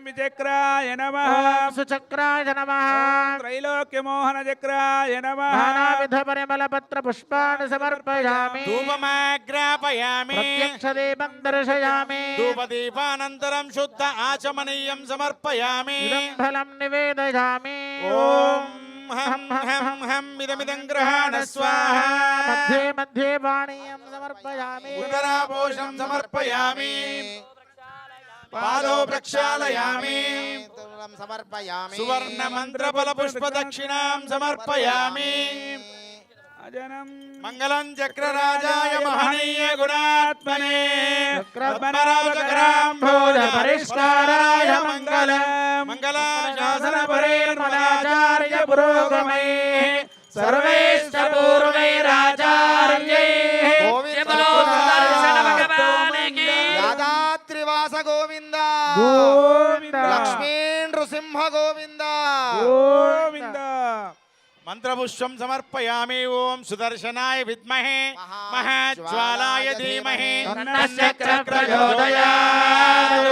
విచక్రాయ నమః ఓం సుచక్రాయ నమః త్రైలోక్యమోహన చక్రాయ నమః నానావిధ పరిమళ పత్ర పుష్పాన్ని సమర్పయామి ధూపమాగ్రాపయామి ప్రత్యక్ష దీపం దర్శయామి ధూపదీపానంతరం శుద్ధ ఆచమనీయం సమర్పయామి ఇదం ఫలం నివేదయామి ఓం హం హం హం ఇదమిదం గ్రహాణ స్వాహ మధ్యే మధ్యే పానీయం సమర్పయామి ఉత్తరాపోషం సమర్పయామి పాదో ప్రక్షాళయామి సమర్పయామి సువర్ణ మంత్రఫల పుష్ప దక్షిణాం సమర్పయామి అజనం మంగళం చక్రరాజాయ మహనీయ గుణాత్మనే పద్మరాజకరాంభోజ పరిష్కారాయ మంగళం మంగళాశాసన పరేర్మదాచార్య పురోగమై సర్వైశ్చ పూర్వైరాచార్యైః జయబలో సుదర్శన భగవానికి యాదాద్రివాస గోవింద గోవింద లక్ష్మీ నృసింహ గోవింద గోవింద మంత్రపుష్పం సమర్పయామి ఓం సుదర్శనాయ విద్మహే మహాజ్వాలాయ ధీమహి తన్నశ్చక్ర ప్రచోదయాత్.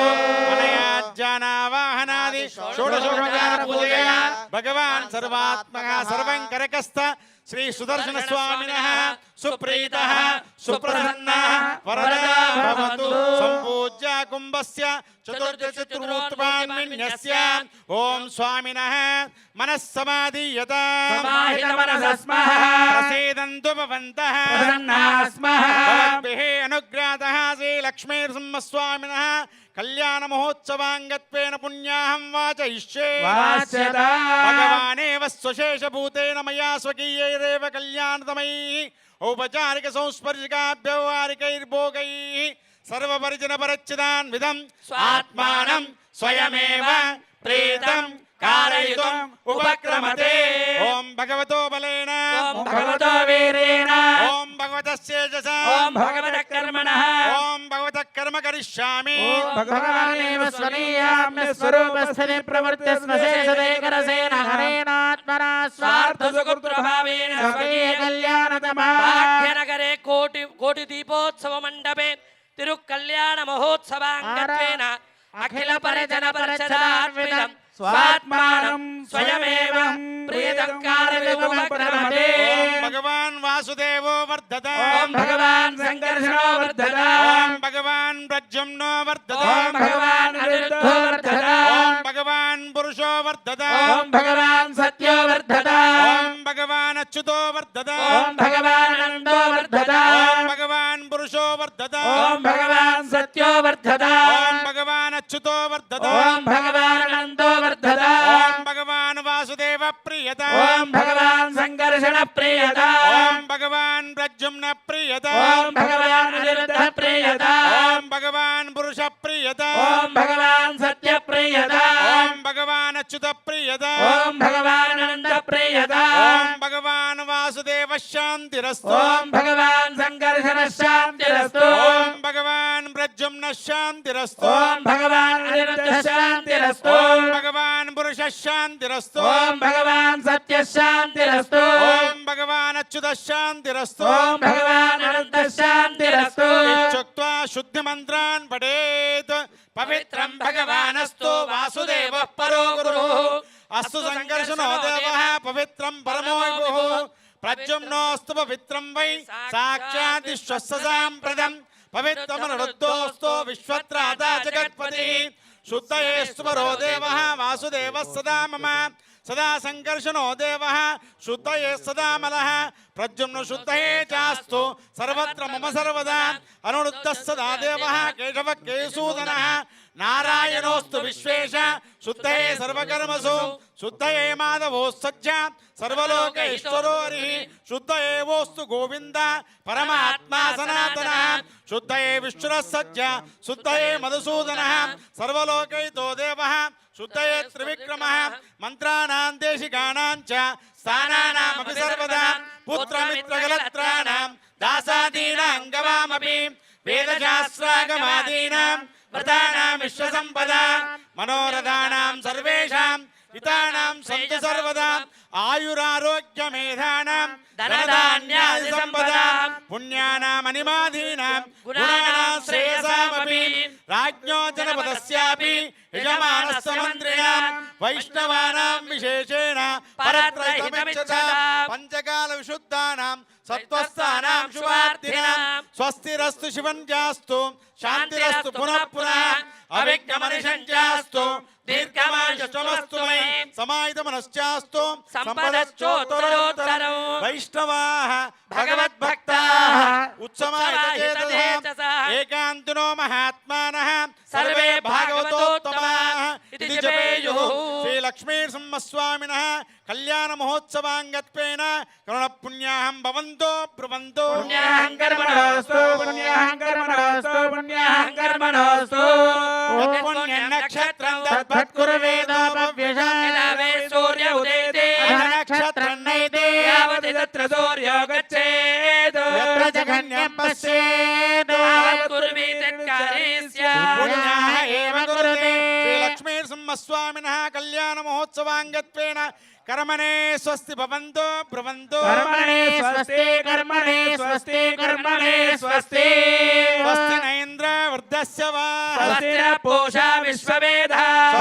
అనయాజ్ఞానావాహనాది షోడశోపచార పూజయా భగవాన్ సర్వాత్మక సర్వం కరకస్థ శ్రీ సుదర్శన స్వామినః సుప్రీతః సుప్రసన్నః వరదా భవతు సంపూజ్య కుంభస్య చతుర్దశత్రుత్వాన్మిన్యస్య ఓం స్వామినః మనస్సమాధీయత సమాహిత మనసస్మః ప్రసీదంతు భవంతః ప్రసన్నాः స్మః భవద్భిః అనుగ్రహతః శ్రీలక్ష్మీనరసింహస్వామినः కళ్యాణ మహోత్సవాంగత్వేన పుణ్యాహం వాచయిష్యే వాచ్యత భగవానేవ స్వశేషభూతేన మయా స్వకీయైరేవ కళ్యాణతమైః ఔపచారిక సంస్పర్శికాభ్యవహారికైర్భోగైః సర్వపరిజనపరచ్చిదాన్విధం స్వాత్మానం స్వయమేవ ప్రీతం कारयितुम् उपक्रमते ओम भगवतो बलेन ఓం భగవతో వీరేణ ओम भगवतः तेजसा ఓం భగవతః కర్మణః ओम भगवतः कर्म करिष्यामि ఓం భగవానేవ స్వనీయామ్య స్వరూపస్థితి ప్రవృత్తిస్మశేషదేకరసేన హరేనాత్మనా స్వార్థ సుకృతభావేన స్వకీయ కళ్యాణతమా భాగ్యనగరే కోటి దీపోత్సవ మండపే తిరుకల్యాణ మహోత్సవాంగత్వేన అఖిల పరిజన పరిషదాన్వితం స్వాత్మానం స్వయమేవ ప్రీతం कारयितुम् उपक्रमते ओम भगवान वासुदेवो वर्धत ఓం భగవాన్ సంకర్షణో వర్ధత ओम भगवान प्रद्युम्नो वर्धत ఓం భగవాన్ అనిరుద్ధో వర్ధత ओम भगवान पुरुषो वर्धत ఓం భగవాన్ సత్యో వర్ధత ओम भगवान अच्युतो वर्धत ఓం భగవాన్ ఆనందో వర్ధత ओम भगवान पुरुषो वर्धत ఓం భగవాన్ సత్యో వర్ధత ओम भगवान अच्युतो वर्धत ఓం భగవాన్ ఆనందో వర్ధత ओम भगवान वासुदेव प्रियत ఓం భగవాన్ సంకర్షణ ప్రియత ओम भगवान प्रद्युम्न प्रियत ఓం భగవాన్ అనిరుద్ధ ప్రియత ओम भगवान पुरुष प्रियत ఓం భగవాన్ సత్య ప్రియత ओम भगवान अच्युत प्रियत ఓం భగవాన్ అనంత ప్రియత ओम भगवान वासुदेव शांतिरस्तु ఓం భగవాన్ సంకర్షణ శాంతిరస్తు ओम भगवान प्रद्युम्न शांतिरस्तु ఓం భగవాన్ అనిరుద్ధ శాంతిరస్తు ओम भगवान पुरुष शांतिरस्तु ఓం భగవాన్ సత్య శాంతిరస్తు ओम भगवान अच्युत शांतिरस्तु ఓం భగవాన్ అనంత శాంతిరస్తు इत्युक्त्वा शुद्धि मंत्रान् पठेत् पवित्रं भगवानस्तु वासुदेवः परो गुरुः अस्तु संकर्षणो देवः पवित्रं परमो विभुः प्रद्युम्नोऽस्तु पवित्रं वै साक्षात् विश्वस्साम्प्रदम् पवित्रमनुरुद्धोऽस्तु विश्वत्राता जगत्पतिः शुद्धयेस्तु परो देवः वासुदेवः सदा मम सदा संकर्षणो देवः शुद्धये सदा मलः प्रद्युम्न शुद्धये चास्तु सर्वत्र मम सर्वदा अनुरुद्धः सदा देवः केशवः केशूदनः नारायणोऽस्तु विश्वेश శుద్ధయే సర్వకర్మసు శుద్ధయే మాధవోత్సజ్జ సర్వలోకైశ్వరో హరి శుద్ధ ఏవోస్తు గోవింద పరమాత్మా సనాతన శుద్ధయే విష్ణురస్సజ్జ శుద్ధయే మధుసూదన సర్వలోకైతో దేవః శుద్ధయే త్రివిక్రమ మంత్రానాం దేశికానాం చ స్థానానామపి సర్వదా పుత్రమిత్రగలత్రాణం దాసాదీనాం గవామపి వేదశాస్త్రాగమాదీనాం వ్రతానాం విశ్వసంపదా మనోరథానాం సర్వేషాం హితానాం సంతు సర్వదా ఆయురారోగ్యమేధానాం ధనధాన్యాది సంపదా పుణ్యానాం అనిమాదీనాం గుణానాం శ్రేయసామపి రాజ్ఞో జనపదస్యాపి యజమానస్య మంత్రిణాం వైష్ణవానాం విశేషేణ పరత్రైహితమిచ్చత పంచకాల విశుద్ధానాం సత్వస్థానాం శుభార్థినాం స్వస్తిరస్తు శివంజాస్తు శాంతిరస్తు పునః పునః అవిఘ్నమనిషంజాస్తు దీర్ఘమాయుష్మస్తు మై సమాహితమనశ్చాస్తు సంపదశ్చోత్తరోత్తరం వైష్ణవాః భగవద్భక్తాః ఉత్సమాహితచేతసః ఏకాంతినో మహాత్మానః సర్వే భాగవతోత్తమాః ఇది జపేయుః శ్రీ లక్ష్మీనరసింహస్వామినः కళ్యాణ మహోత్సవాంగత్వేన కరుణ పుణ్యాహం భవంతో బ్రువంతో పుణ్యాహం కర్మణోస్తు పుణ్యాహం కర్మణోస్తు పుణ్యాహం కర్మణోస్తు పుణ్యం నక్షత్రం తత్కురు వేదోపవ్యషావే సూర్య ఉదయతే నక్షత్రం నైతే యావతి తత్ర సూర్యో గచ్చేత్ యత్ర జగన్యం పశ్యేత్ పుణ్యాః ఏవ కురుతే శ్రీ లక్ష్మీనరసింహస్వామినः కళ్యాణ మహోత్సవాంగత్వేన కర్మణే స్వస్తి భవంతో బ్రువంతో కర్మణే స్వస్తి కర్మణే స్వస్తి కర్మణే స్వస్తి స్వస్తి నైంద్ర వృద్ధస్య వా స్వస్తి న పూషా విశ్వవేదాః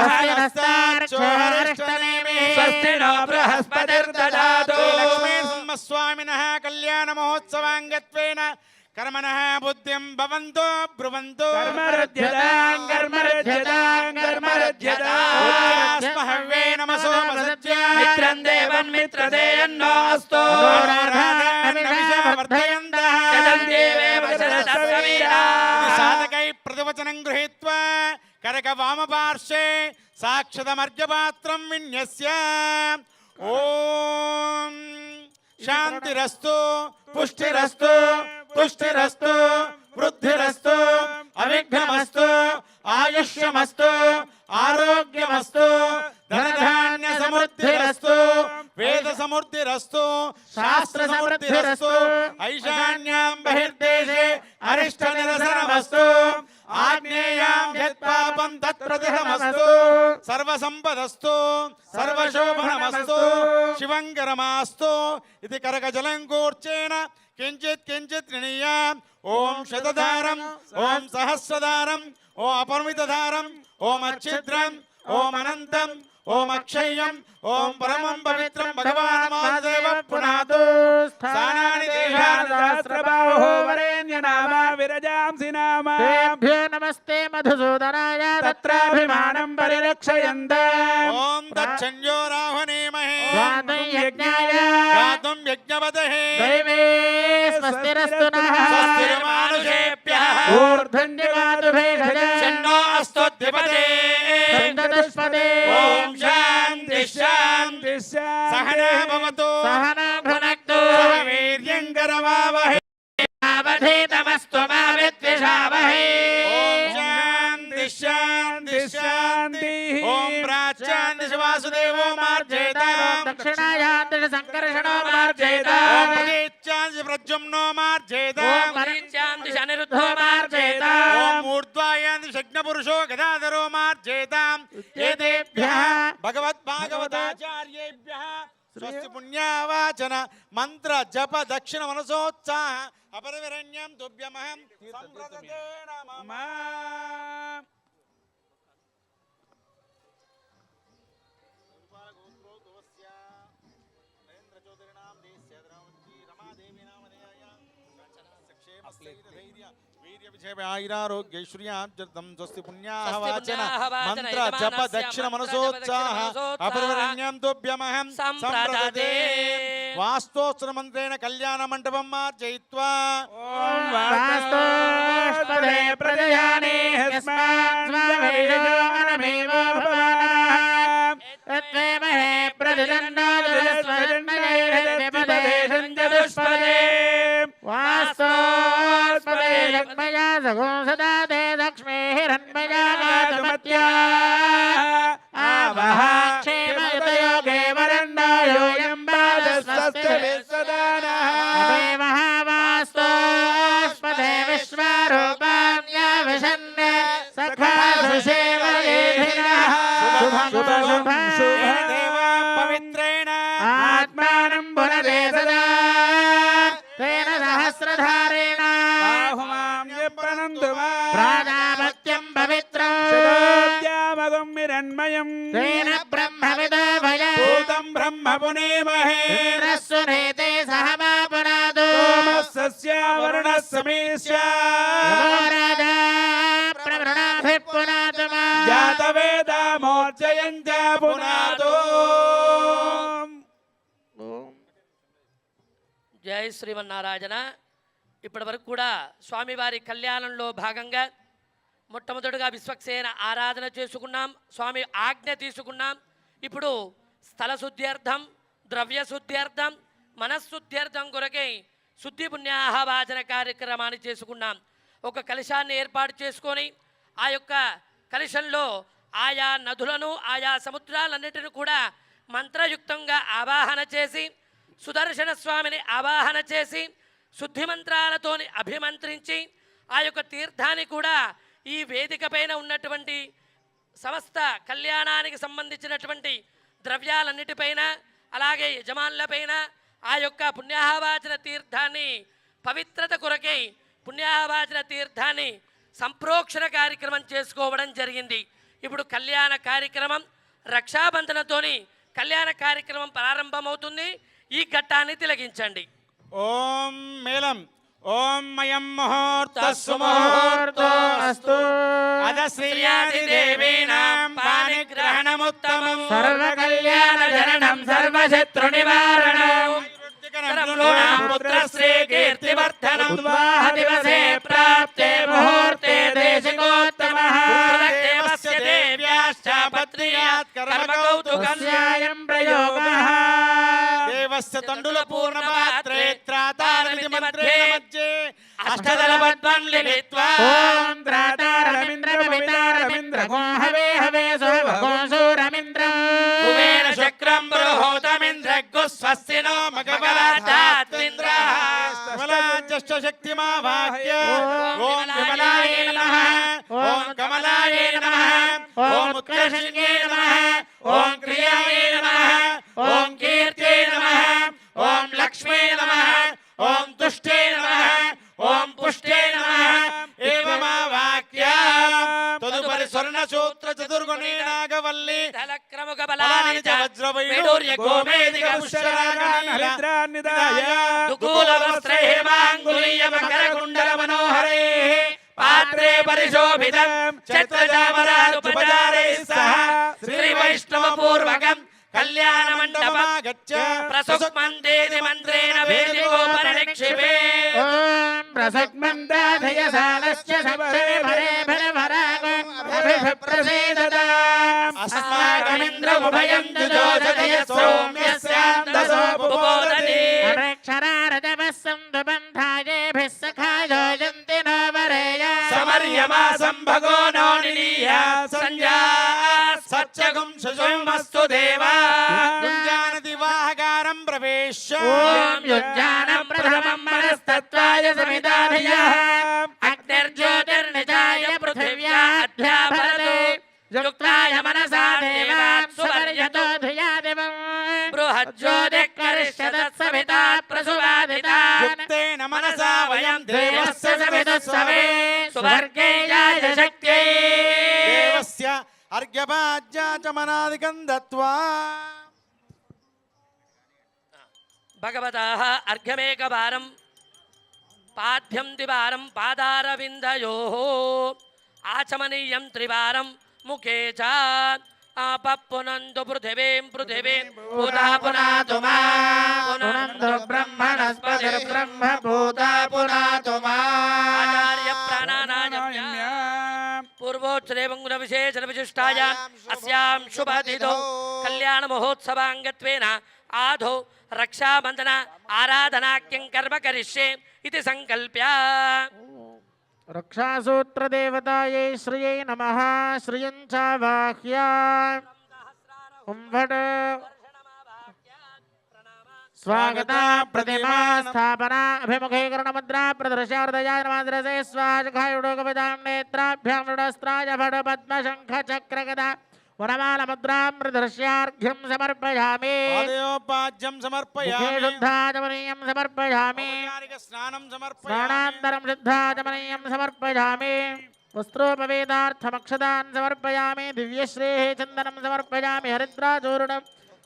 స్వస్తి నో బృహస్పతిర్దదాతు లక్ష్మీనరసింహస్వామినः కళ్యాణ మహోత్సవాంగత్వేన కర్మణः బుద్ధిం భవంతో బ్రువంతో కర్మరుధ్యతాం కర్మరుధ్యతాం కర్మరుధ్యతాం హవ్యే నమసోపసత్య మిత్రం దేవన్ మిత్రదేయన్నో అస్తు వర్ధయంతః దేవేవ శరదస్సవీరా సాధకై ప్రతివచనం గృహీత్వా కరక వామపార్శ్వే సాక్షతమర్ఘ్యపాత్రం విన్యస్య ఓం శాంతిరస్తు పుష్టిరస్తు తుష్టిరస్తు వృద్ధిరస్తు అవిఘ్నమస్తు ఆయుష్యమస్తు ఆరోగ్యమస్తు ధనధాన్య సమృద్ధిరస్తు వేద సమృద్ధిరస్తు శాస్త్ర సమృద్ధిరస్తు ఐశాన్యాం బహిర్దేశే అరిష్ట నిరసనమస్తు ఆగ్నేయాం యత్పాపం తత్ప్రతిహతమస్తు సర్వసంపదస్తు సర్వశోభనమస్తు శివంకరమాస్తు ఇది కరకజలం కూర్చేన కించిత్ కించిత్ త్రిణీయ ఓం శతధారం ఓం సహస్రధారం ఓం అపరిమితధారం ఓం అచ్ఛిద్రం ఓం అనంతం ఓం అక్షయ్యం ఓం పరమం పవిత్రం భగవాన్ మహాదేవ పునాతు స్థానాని దేశాని సహస్రబాహో వరేణ్య నామ విరజాంసి నామ తేభ్యో నమస్తే మధుసూదనాయ తత్రాభిమానం పరిరక్షయంత ఓం దచ్చన్యో రాహునేమహే గాతుం యజ్ఞాయ గాతుం యజ్ఞవదహే దైవే స్వస్తిరస్తు నః స్వస్తిర్మానుషేభ్యః ఊర్ధ్వన్యగాతు భేషజ షణ్ణో అస్తోద్ధిపతే చందనస్పదే ఓం శాంతి శాంతి సహనా భవతు సహనా భునక్తు సహ వీర్యం కరవావహై అవధీతమస్తు మా విద్విషావహై ఓం శాంతి శాంతి శాంతి ఓం ప్రాచ్యాంతి వాసుదేవో మార్జేతాం దక్షిణాయాంతి సంకర్షణో ఓం మార్జేతాం ప్రతీచ్యాంతి ప్రద్యుమ్నో మార్జేతాం అనిరుద్ధో మార్జేత ఓం ఊర్ధ్వాయాంతి శగ్నపురుషో గదాధరో మార్జేతాం ఏతేభ్యః భగవద్భాగవతాచార్యేభ్యः స్వస్తి పుణ్యావాచన మంత్ర జప దక్షిణ మనసోత్సాహ అపరివరణ్యం తుభ్యమహం సంప్రదతే నమః. స్వస్తి పుణ్యాహవాచన మంత్ర జప దక్షిణ మనసోత్సాహ అపరివరణ్యం తుభ్యమహం సంప్రదతే వాస్తోత్సవ మంత్రేణ కళ్యాణ మంటపం మార్జయిత్వా ఓం వాస్తోస్పదే ప్రజయానే హస్మాన్ స్వామేషో అనమేవ భవానః प्रसादे लक्ष्मी हिरण्मयागातमत्या आवह क्षेमयुतयोगे वरण्यो यम्बादस्वस्तिभिः अमे महावास्तोस्पदे विश्वरूपाण्यविशन् सखासुषेवयेभिनः शुभं पवित्रेण आत्मानं पुनरे सदा तेन सहस्रधारेण बाहुमां प्रणन्तु प्राजापत्यं पवित्रं शतोद्यामगं हिरण्मयं तेन ब्रह्मविदो भय भूतं ब्रह्म पुनेमहे इन्द्रस्वनेते सह मा पुनादो सस्य वर्णः समेस्य नमो राजा प्रवृणाभिर्पुनातु मा जातवेदा मोर्जयन् च पुनातो జై శ్రీమన్నారాయణ. ఇప్పటి వరకు కూడా స్వామివారి కళ్యాణంలో భాగంగా మొట్టమొదటిగా విశ్వక్సేన ఆరాధన చేసుకున్నాం, స్వామి ఆజ్ఞ తీసుకున్నాం. ఇప్పుడు స్థల శుద్ధ్యర్థం, ద్రవ్య శుద్ధ్యర్థం, మనశుద్ధ్యర్థం కొరకై శుద్ధి పుణ్యాహవాచన కార్యక్రమాన్ని చేసుకున్నాం. ఒక కలశాన్ని ఏర్పాటు చేసుకొని ఆ యొక్క కలశంలో ఆయా నదులను ఆయా సముద్రాలన్నిటిని కూడా మంత్రయుక్తంగా ఆవాహన చేసి సుదర్శన స్వామిని ఆవాహన చేసి శుద్ధి మంత్రాలతోని అభిమంత్రించి ఆ యొక్క తీర్థాన్ని కూడా ఈ వేదిక పైన ఉన్నటువంటి సమస్త కళ్యాణానికి సంబంధించినటువంటి ద్రవ్యాలన్నిటిపైన అలాగే యజమానులపైన ఆ యొక్క పుణ్యాహవాచన తీర్థాన్ని పవిత్రత కొరకై పుణ్యాహవాచన తీర్థాన్ని సంప్రోక్షణ కార్యక్రమం చేసుకోవడం జరిగింది. ఇప్పుడు కళ్యాణ కార్యక్రమం రక్షాబంధనతోని కళ్యాణ కార్యక్రమం ప్రారంభమవుతుంది. ఈ ఘట్టాన్ని తిలకించండి. ఓం మేళం. ఓం మయం ముహూర్తస్సు ముహూర్తో అస్తు అద శ్రీయాదిదేవీనాం పాణిగ్రహణముత్తమం సర్వకళ్యాణ జననం సర్వశత్రు నివారణం పుత్రశ్రీ కీర్తివర్ధనం ఉద్వాహ దివసే ప్రాప్తే ముహూర్తే దేశికోత్తమః దేవస్య దేవ్యాశ్చ పత్న్యాత్ కర్మకౌతుకం స్యాయం ప్రయోగః దేవస్య తండుల పూర్ణపాత్రే త్రాతారమితి మంత్రే మధ్యే అష్టదళ పద్మం లిఖిత్వా ఓం త్రాతారమింద్ర పవితారమింద్ర హవే హవే సూరమింద్రం కుబేర చక్రం బృహోతమింద్రగ్గు స్వస్తినో మగవరాజాత్వింద్రః కమలాజ్యష్ట శక్తిమావాక్య ఓం విమలాయ నమః ఓం కమలాయ నమః ఓం ఉత్కర్షణ్యే నమః ఓం క్రియాయ నమః ఓం కీర్తే నమః ఓం లక్ష్మీ నమః ఓం తుష్టే నమః ఓం పుష్టే నమః ఏవమావాక్య తదుపరి స్వర్ణ సూత్ర చతుర్గుణీ నాగవల్లి దళక్రముగ బలాని చ వజ్రవైడూర్య గోమేదిక హరిద్రాన్నిదాయ దుకూల వస్త్రే హేమాంగులీయ మకరకుండల మనోహరే పాత్రే పరిశోభితం ఛత్రచామరాదుపచారే సహ శ్రీ వైష్ణవ పూర్వకం కళ్యాణ మండపం ప్రసుక్మందేది మంత్రేణ వేదికోపరినిక్షిపే ఓం ప్రసక్మందాధయసాలస్య సప్తమే భరే భరభరాగం అభిప్రసేదతాం అస్మాకమింద్రముభయం జుజోషదయ సౌమ్యస్యాందసో పుబోధని అక్షరారజవస్సం దుబంధాయేభిः సఖాయోజంతి నో వరేయ సమర్యమా సంభగో నో నిలీయ సంజా సత్యగుం సుషుమస్తు దేవా దివాహకారం ప్రవేశ్య ఓం యుజ్జానం ప్రథమం మనస్తత్వాయ సమితాభియః అగ్నిర్జ్యోతిర్నిజాయ పృథివ్యా అధ్యాభరతే యుక్తాయ మనసా దేవాన్ సువర్యతో ధియా దివం బృహజ్యోతిఃకరిష్యతత్సవితా ప్రసువాదితాన్ యుక్తేన మనసా వయం దేవస్య సవితుస్సవే సువర్గేయాయ శక్త్యై దేవస్య అర్ఘ్యపాజ్యాచమనాదికం దత్వా భగవతః అర్ఘ్యమేకవారం పాద్యం ద్వివారం పాదారవిందయోః ఆచమనీయం త్రివారం ముఖే చ ఆపఃపునందు పృథివీం భూతా పునాతు మాం పునందు బ్రహ్మణస్పతిర్బ్రహ్మ భూతా పునాతు మాం ఆచార్య ప్రాణానాయ పూర్వోచ్చరేవంగుణ విశేషణ విశిష్టాయ అస్యాం శుభతిథౌ కళ్యాణ మహోత్సవాంగత్వేన ఆధో రక్షాబంధన ఆరాధనాఖ్యం కర్మ కరిష్యే ఇది సంకల్ప్య रक्षासूत्रदेवतायै श्रियै नमः श्रियं च बाह्या कुम्भट स्वागता प्रतिमा स्थापना अभिमुखीकरणमुद्रा प्रदर्शयार्दयाय नमाद्रसे स्वाजखायुडोगपदां नेत्राभ्यां रुडस्त्राय भट पद्मशङ्ख चक्रगदा वनमालमुद्रां प्रदर्श्यार्घ्यं समर्पयामि पादयोपाज्यं समर्पयामि शुद्धाचमनीयं समर्पयामि स्नानं समर्पयामि स्नानान्तरं शुद्धाचमनीयं समर्पयामि वस्त्रोपवेदार्थमक्षदान् समर्पयामि दिव्यश्रेः चन्दनं समर्पयामि हरिद्राचूर्णं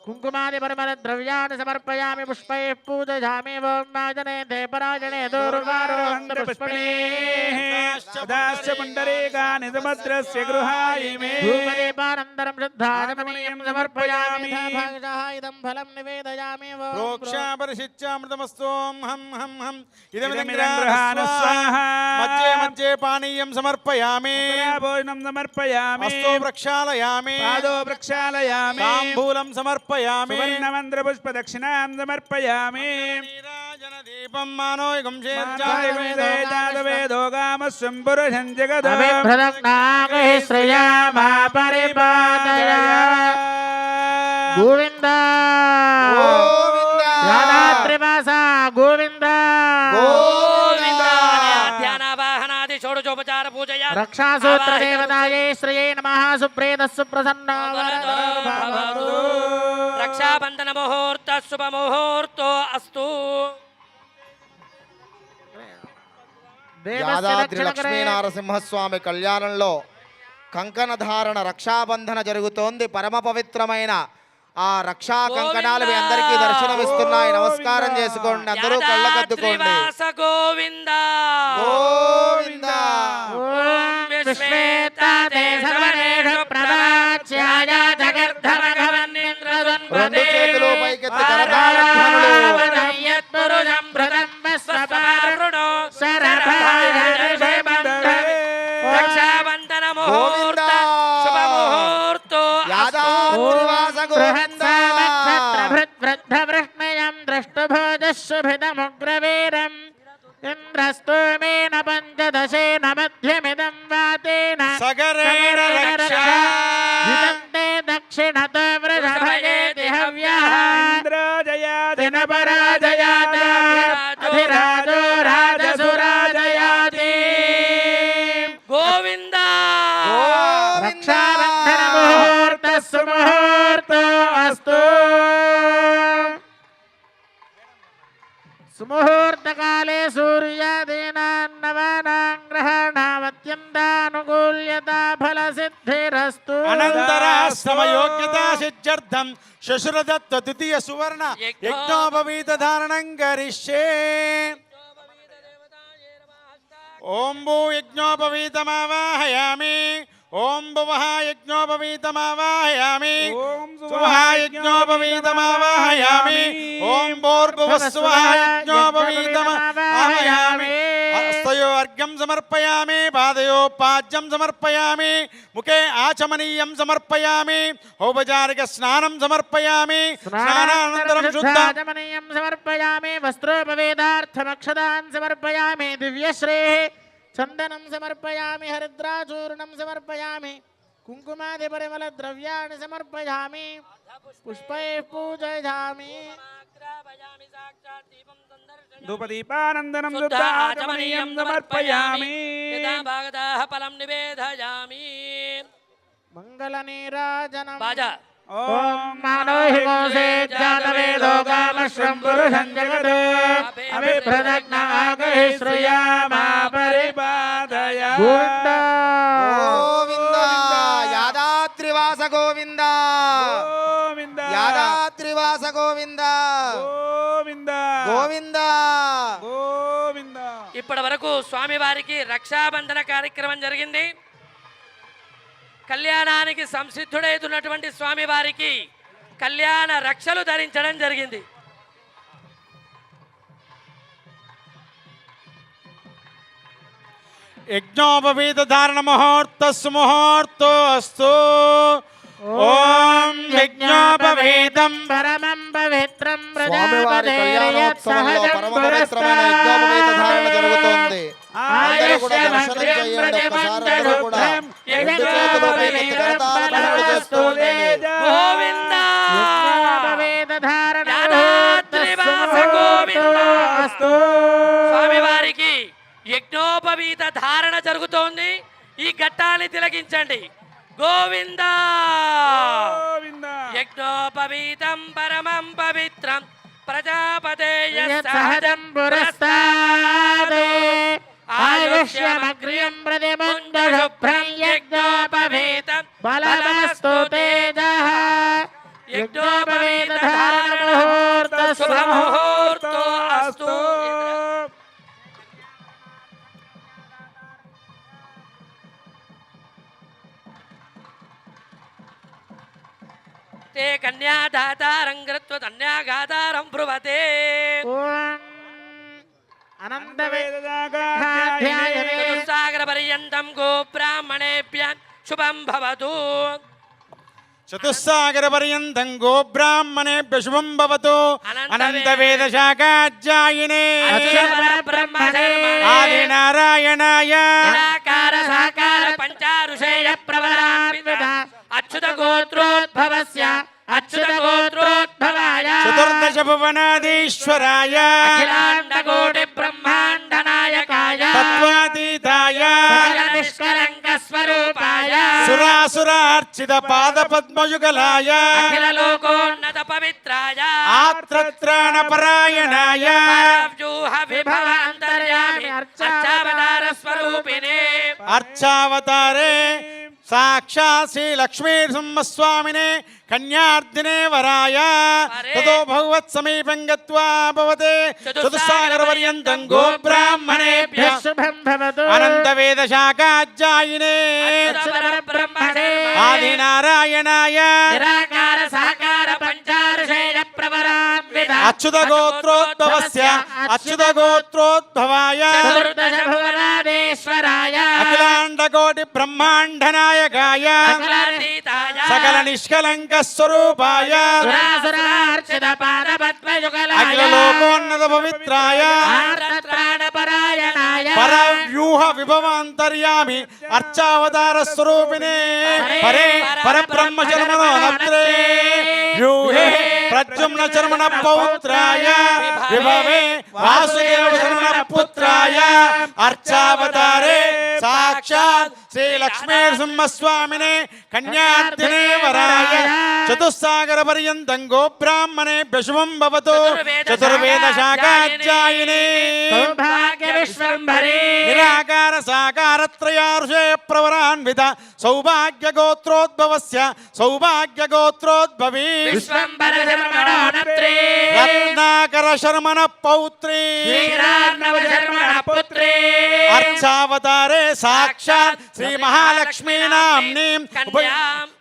कुङ्कुमादिपरिमलद्रव्याणि समर्पयामि पुष्पैः पूजयामि ओं नाजने देवराजने दुर्वारोहन्तपुष्पणेः दास्य पुण्डरीकानि समुद्रस्य गृहाय मे धूपदीपानन्तरं शुद्धाचमनीयं समर्पयामि इदं फलं निवेदयामि प्रोक्षापरिशिच्यामृतमस्तु हं हं हं इदमिन्द्रान् स्वाहा मध्ये मध्ये पानीयं समर्पयामि भोजनं समर्पयामि हस्तो प्रक्षालयामि पादो प्रक्षालयामि ताम्बूलं समर्पयामि सुवर्णमन्त्रपुष्पदक्षिणां समर्पयामि नीराजनदीपं मानोयगं वेदोगामस्वं जगद अभिभ्रदग्नागैः श्रिया मा परिपादय गोविन्द यादात्रिवासा गोविन्द ध्यानावाहनादि षोडशोपचार पूजया रक्षासूत्रदेवतायै श्रियै नमः सुप्रेदः सुप्रसन्नो रक्षाबंधन मुहूर्त शुभ मुहूर्तो अस्तु యాదాద్రి లక్ష్మీ నరసింహస్వామి కళ్యాణంలో కంకణ ధారణ రక్షాబంధన జరుగుతోంది. పరమ పవిత్రమైన ఆ రక్షా కంకణాలు మీ అందరికీ దర్శనమిస్తున్నాయి. నమస్కారం చేసుకోండి, అందరూ కళ్ళకద్దుకోండి. గోవింద గోవింద రెండు చేతులు పైకెత్తి కరతాళధ్వనులు. రక్షాబంధన ముహూర్త శుభ ముహూర్తో యాదాద్రివాస గోవింద వృద్ధవృష్ణయం ద్రష్టుభోజశుభిదముగ్రవీరం ఇంద్రస్తోమేన పంచదశేన మధ్యమిదం వాతేన సగరేణ రక్షా జితంతే దక్షిణతో వృషభయేతి హవ్యః ఇంద్రోజయాతి న పరాజయాత అధిరాజో రాజసురాజయాతి గోవింద రక్షాబంధన ముహూర్త సుముహూర్తో అస్తు సుముహూర్తకాలే సూర్యాదీనాన్నవానాం గ్రహణామత్యంతానుకూల్యతా ఫలసిద్ధిరస్తు అనంతరాశ్రమయోగ్యతా సిద్ధ్యర్థం శశురదత్త ద్వితీయ సువర్ణ యజ్ఞోపవీత ధారణం కరిష్యే. ఓం భూ యజ్ఞోపవీతమావాహయామి ఓం భువః యజ్ఞోపవీతమావాహయామి ఓం స్వః యజ్ఞోపవీతమావాహయామి ఓం భూర్భువః స్వః యజ్ఞోపవీతమావాహయామి హస్తయో అర్ఘ్యం సమర్పయామి పాదయో పాద్యం సమర్పయామి ముఖే ఆచమనీయం సమర్పయామి ఔపచారిక స్నానం సమర్పయామి స్నానానంతరం శుద్ధ శుద్ధాచమనీయం సమర్పయామి వస్త్రోపవేదార్థమక్షదాన్ సమర్పయామి దివ్యశ్రేః చందనం సమర్పయామి హరిద్రాచూర్ణం సమర్పయామి కుంకుమాదిపరిమళద్రవ్యాణి సమర్పయామి పుష్పైః పూజయామి ధూపదీపానందనం శుద్ధాచమనీయం సమర్పయామి భాగదాః ఫలం నివేదయామి మంగళనీరాజనం బాజా ఓం మానోహిమోసే జాతవేదో కామశ్వం పురుషం జగదో అభిప్రదగ్నాగైః శ్రియామా పరిపాదయ గోవింద గోవింద యాదాద్రివాస గోవింద గోవింద యాదాద్రివాస గోవింద గోవింద గోవింద గోవింద. ఇప్పటి వరకు స్వామివారికి రక్షాబంధన కార్యక్రమం జరిగింది. కళ్యాణానికి సంసిద్ధుడైతున్నటువంటి స్వామివారికి కళ్యాణ రక్షలు ధరించడం జరిగింది. యజ్ఞోపవీత ధారణ ముహూర్త సుముహూర్తో అస్తు ఓం యజ్ఞోపవేదం పరమం పవిత్రం స్వామివారి కళ్యాణోత్సవంలో పరమ పవిత్రమైన యజ్ఞోపవేత ధారణ జరుగుతోంది. అందరూ కూడా దర్శనం చేయండి. ఒక్కసారి అందరూ కూడా రెండు చేతులు పైకెత్తి కరతాళధ్వనులు చేస్తూ ఉండండి. గోవింద స్వామివారికి యజ్ఞోపవీత ధారణ జరుగుతోంది. ఈ ఘట్టాన్ని తిలకించండి. గోవింద యజ్ఞోపవీతం పరమం పవిత్రం ప్రజాపతేయ సహజం పురస్తాదే ఆయుష్యమగ్ర్యం ప్రతిమందశుభ్రం యజ్ఞోపవేతం బలమస్తు తేజః యజ్ఞోపవేత ధారణ ముహూర్త శుభముహూర్తో అస్తు. ते कन्यादातारं कृत्वा कन्यागातारं ब्रुवते. चतुस्सागरपर्यन्तं गोब्राह्मणेभ्यः शुभं भवतु. చతుస్సాగరపర్యంతం గోబ్రాహ్మణేభ్యః శుభం భవతు. అనంతవేదశాఖాధ్యాయినే ఆదినారాయణాయ నిరాకార సాకార పంచారుషేయ ప్రవరాన్విత అచ్యుత గోత్రోద్భవస్య అచ్యుత గోత్రోద్భవాయ చతుర్దశ భువనాధీశ్వరాయ అఖిలాండ కోటి బ్రహ్మాండ నాయకాయ తత్వాతీతాయ నిష్కలంక స్వరూపాయ సురాసురార్చిత పాద పద్మయుగలాయ అఖిల లోకోన్నత పవిత్రాయ ఆత్రత్రాణ పరాయణాయ వ్యూహ విభవ అంతర్యామి అర్చావతార స్వరూపిణే అర్చావతారే సాక్షాత్ శ్రీ లక్ష్మీ నరసింహస్వామినే కన్యార్దినే వరాయ తతో భగవత్ సమీపం గత్వా భవతే చతుస్సాగరపర్యంతం గోబ్రాహ్మణేభ్యః శుభం భవతు అనంతవేద శాఖాధ్యాయినే బ్రహ్మణే ఆదినారాయణాయ నిరాకార సాకార పంచారుషేయ ప్రవరాన్విత అచ్యుత గోత్రోద్భవస్య అచ్యుత గోత్రోద్భవాయ చతుర్దశ భువనాధీశ్వరాయ అఖిలాండ కోటి బ్రహ్మాండ నాయకాయ సకలాతీతాయ సకల నిష్కలంక స్వరూపాయ సురాసురార్చిత పాద పద్మయుగలాయ అఖిల లోకోన్నత పవిత్రాయ ఆర్తత్రాణ పరాయణాయ పరవ్యూహ విభవాంతర్యామి అర్చావతార స్వరూపిణే పరే పరబ్రహ్మ చర్మణో నత్రే వ్యూహే ప్రద్యుమ్న చర్మణ పౌత్రాయ విభవే వాసుదేవ చర్మణ పుత్రాయ అర్చావతారే సాక్షాత్ శ్రీ లక్ష్మీ నరసింహస్వామినే కన్యార్దినే వరాయ చతుస్సాగర పర్యంతం గోబ్రాహ్మణేభ్యః శుభం భవతు చతుర్వేద శాఖాధ్యాయినే సౌభాగ్య విశ్వంభరే నిరాకార సాకారత్రయారుషే ప్రవరాన్విత సౌభాగ్య గోత్రోద్భవస్య సౌభాగ్య గోత్రోద్భవీ విశ్వంభర శర్మణో నత్రే రత్నాకర శర్మణ పౌత్రీ శ్రీరార్ణవ శర్మణ పుత్రే అర్చావతారే సాక్షాత్ శ్రీ మహాలక్ష్మీ నామ్నీం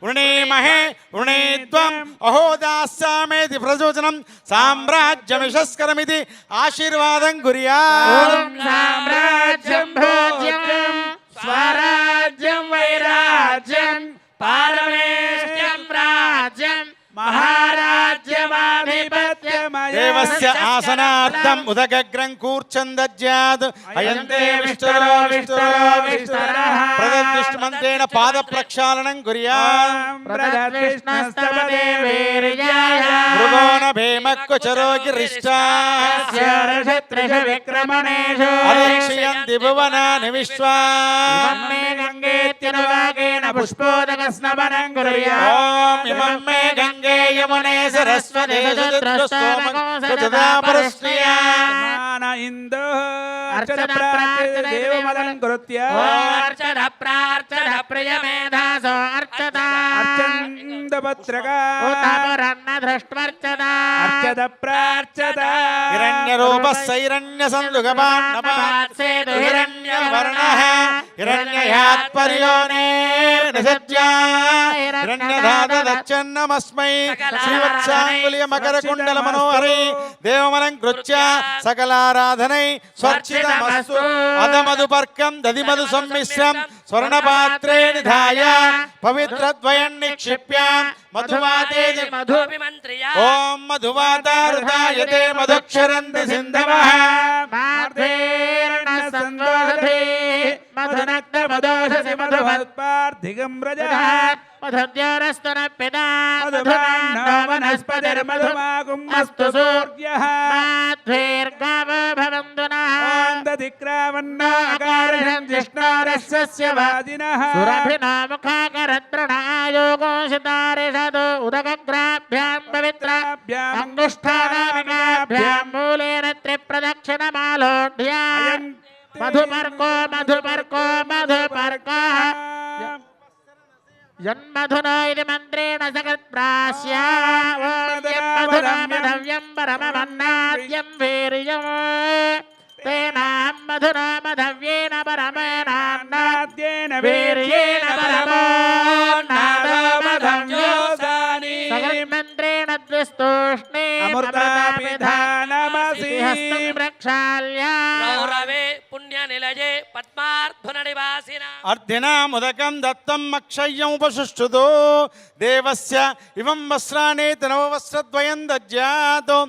వృణీమహే వృణీత్వం అహో దాస్యామేతి ప్రచోదనం సామ్రాజ్యమిషస్కరమితి ఆశీర్వాదం కుర్యాత్. ఓం సామ్రాజ్యం భోజ్యం స్వరాజ్యం వైరాజ్యం పారమేష్ట్యం రాజ్యం మహారాజ్యమాధిపత్యమయ దేవస్య ఆసనార్థం ఉదగగ్రం కూర్చందజ్యాద్ అయంతే విష్ణురో విష్ణురో విష్ణురః ప్రదద్విష్మంతేన పాద ప్రక్షాళనం కుర్యాత్. మృగోణ భీమక్కుచరో గిరిష్టాః విక్రమణేషు అదక్షయంతి భువనాని విశ్వా గంగేత్యనువాగేన పుష్పోదక స్నవనం కుర్యాత్. ఓం ఇమం మే గంగే యమునే సరస్వతి సుజదాపరుష్ణ్యా ఇందో అర్చన అర్చన దేవమలం కృత్య అర్చన ప్రార్చన ప్రియమేధాసో అర్చత అర్చందపత్రక ఉతమరన్న దృష్ట్వర్చత అర్చద ప్రార్చద హిరణ్యరూపస్సైరణ్య సందుగపాన్నపాత్సేతు హిరణ్యవర్ణః హిరణ్యయాత్పర్యోనే నిసజ్జా హిరణ్యధాతదచ్చన్నమస్మై శ్రీవత్సాంగుల్య మకర కుండల మనోహరై దేవమలం కృత్య సకలారాధనై స్వర్చితమస్తు అదమధుపర్కం దధిమధు సమ్మిశ్రం స్వర్ణపాత్రే నిధాయ పవిత్రద్వయం నిక్షిప్య మధువాతేది మధుభిమంత్రియ ఓం మధువాతారుతాయతే మధుక్షరంతి సింధవః మధునక్త మధోషసి మధువత్పార్థిగం రజః మధుద్యోరస్తన పితా మధుమాన్నోవనస్పతిర్మధుమాగుం అస్తు సూర్యః మాధ్వేర్గావో భవంతు నః ఆకారం జిష్ణోరస్య వాదినః సురభినా ముఖాకరత్రణాయోగోషితారిషదు ఉదకగ్రాభ్యాం పవిత్రాభ్యాం అంగుష్ఠానామికాభ్యాం మూలేన త్రిప్రదక్షిణమాలోఢ్యా మధుపర్కో మధుపర్కో మధుపర్కో యన్మధునా ఇది మంత్రేణ జగత్ప్రాస్యా ఓం యన్మధునామధవ్యం పరమమన్నాద్యం వీర్యం తేనాహం మధునా మధవ్యేన పరమేనాన్నాద్యేన వీర్యేణ పరమోన్నాదో మధవ్యోసాని సగన్మంత్రేణ ద్విస్తూష్ణే అమృతాపిధానమసి హస్తం ప్రక్షాళ్య గౌరవే పుణ్యనిలయే పద్మార్ధున నివాసిన అర్ధినాముదకం దత్తం అక్షయ్యం ఉపసుష్ఠుతో దేవస్య ఇవం వస్త్రానేతి నవవస్త్రద్వయం దజ్జాతో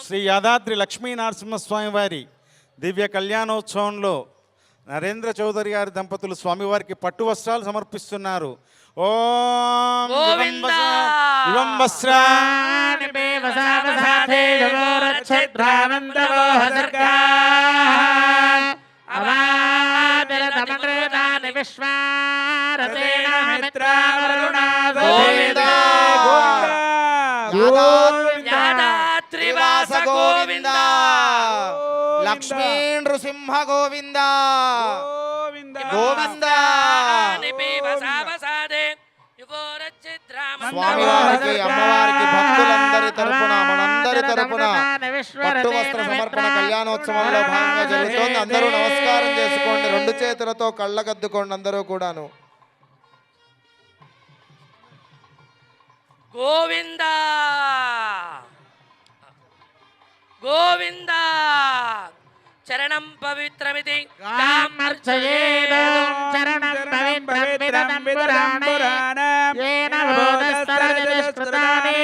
శ్రీ యాదాద్రి లక్ష్మీనరసింహస్వామి వారి దివ్య కళ్యాణోత్సవంలో నరేంద్ర చౌదరి గారి దంపతులు స్వామివారికి పట్టు వస్త్రాలు సమర్పిస్తున్నారు. ఓం గోవిందా! ఇవం వస్త్రా గోవిందా! యాదాద్రివాస గోవింద లక్ష్మీ నృసింహ గోవింద గోవింద స్వామివారికి అమ్మవారికి భక్తులందరి తరపున మనందరి తరపున పట్టు వస్త్ర సమర్పణ కళ్యాణోత్సవంలో భాగంగా జరుగుతోంది. అందరూ నమస్కారం చేసుకోండి, రెండు చేతులతో కళ్ళగద్దుకోండి అందరూ కూడాను. గోవింద గోవింద చరణం పవిత్రమితి చరణం పవిత్రం ఏన భూతస్తరజస్కృతాని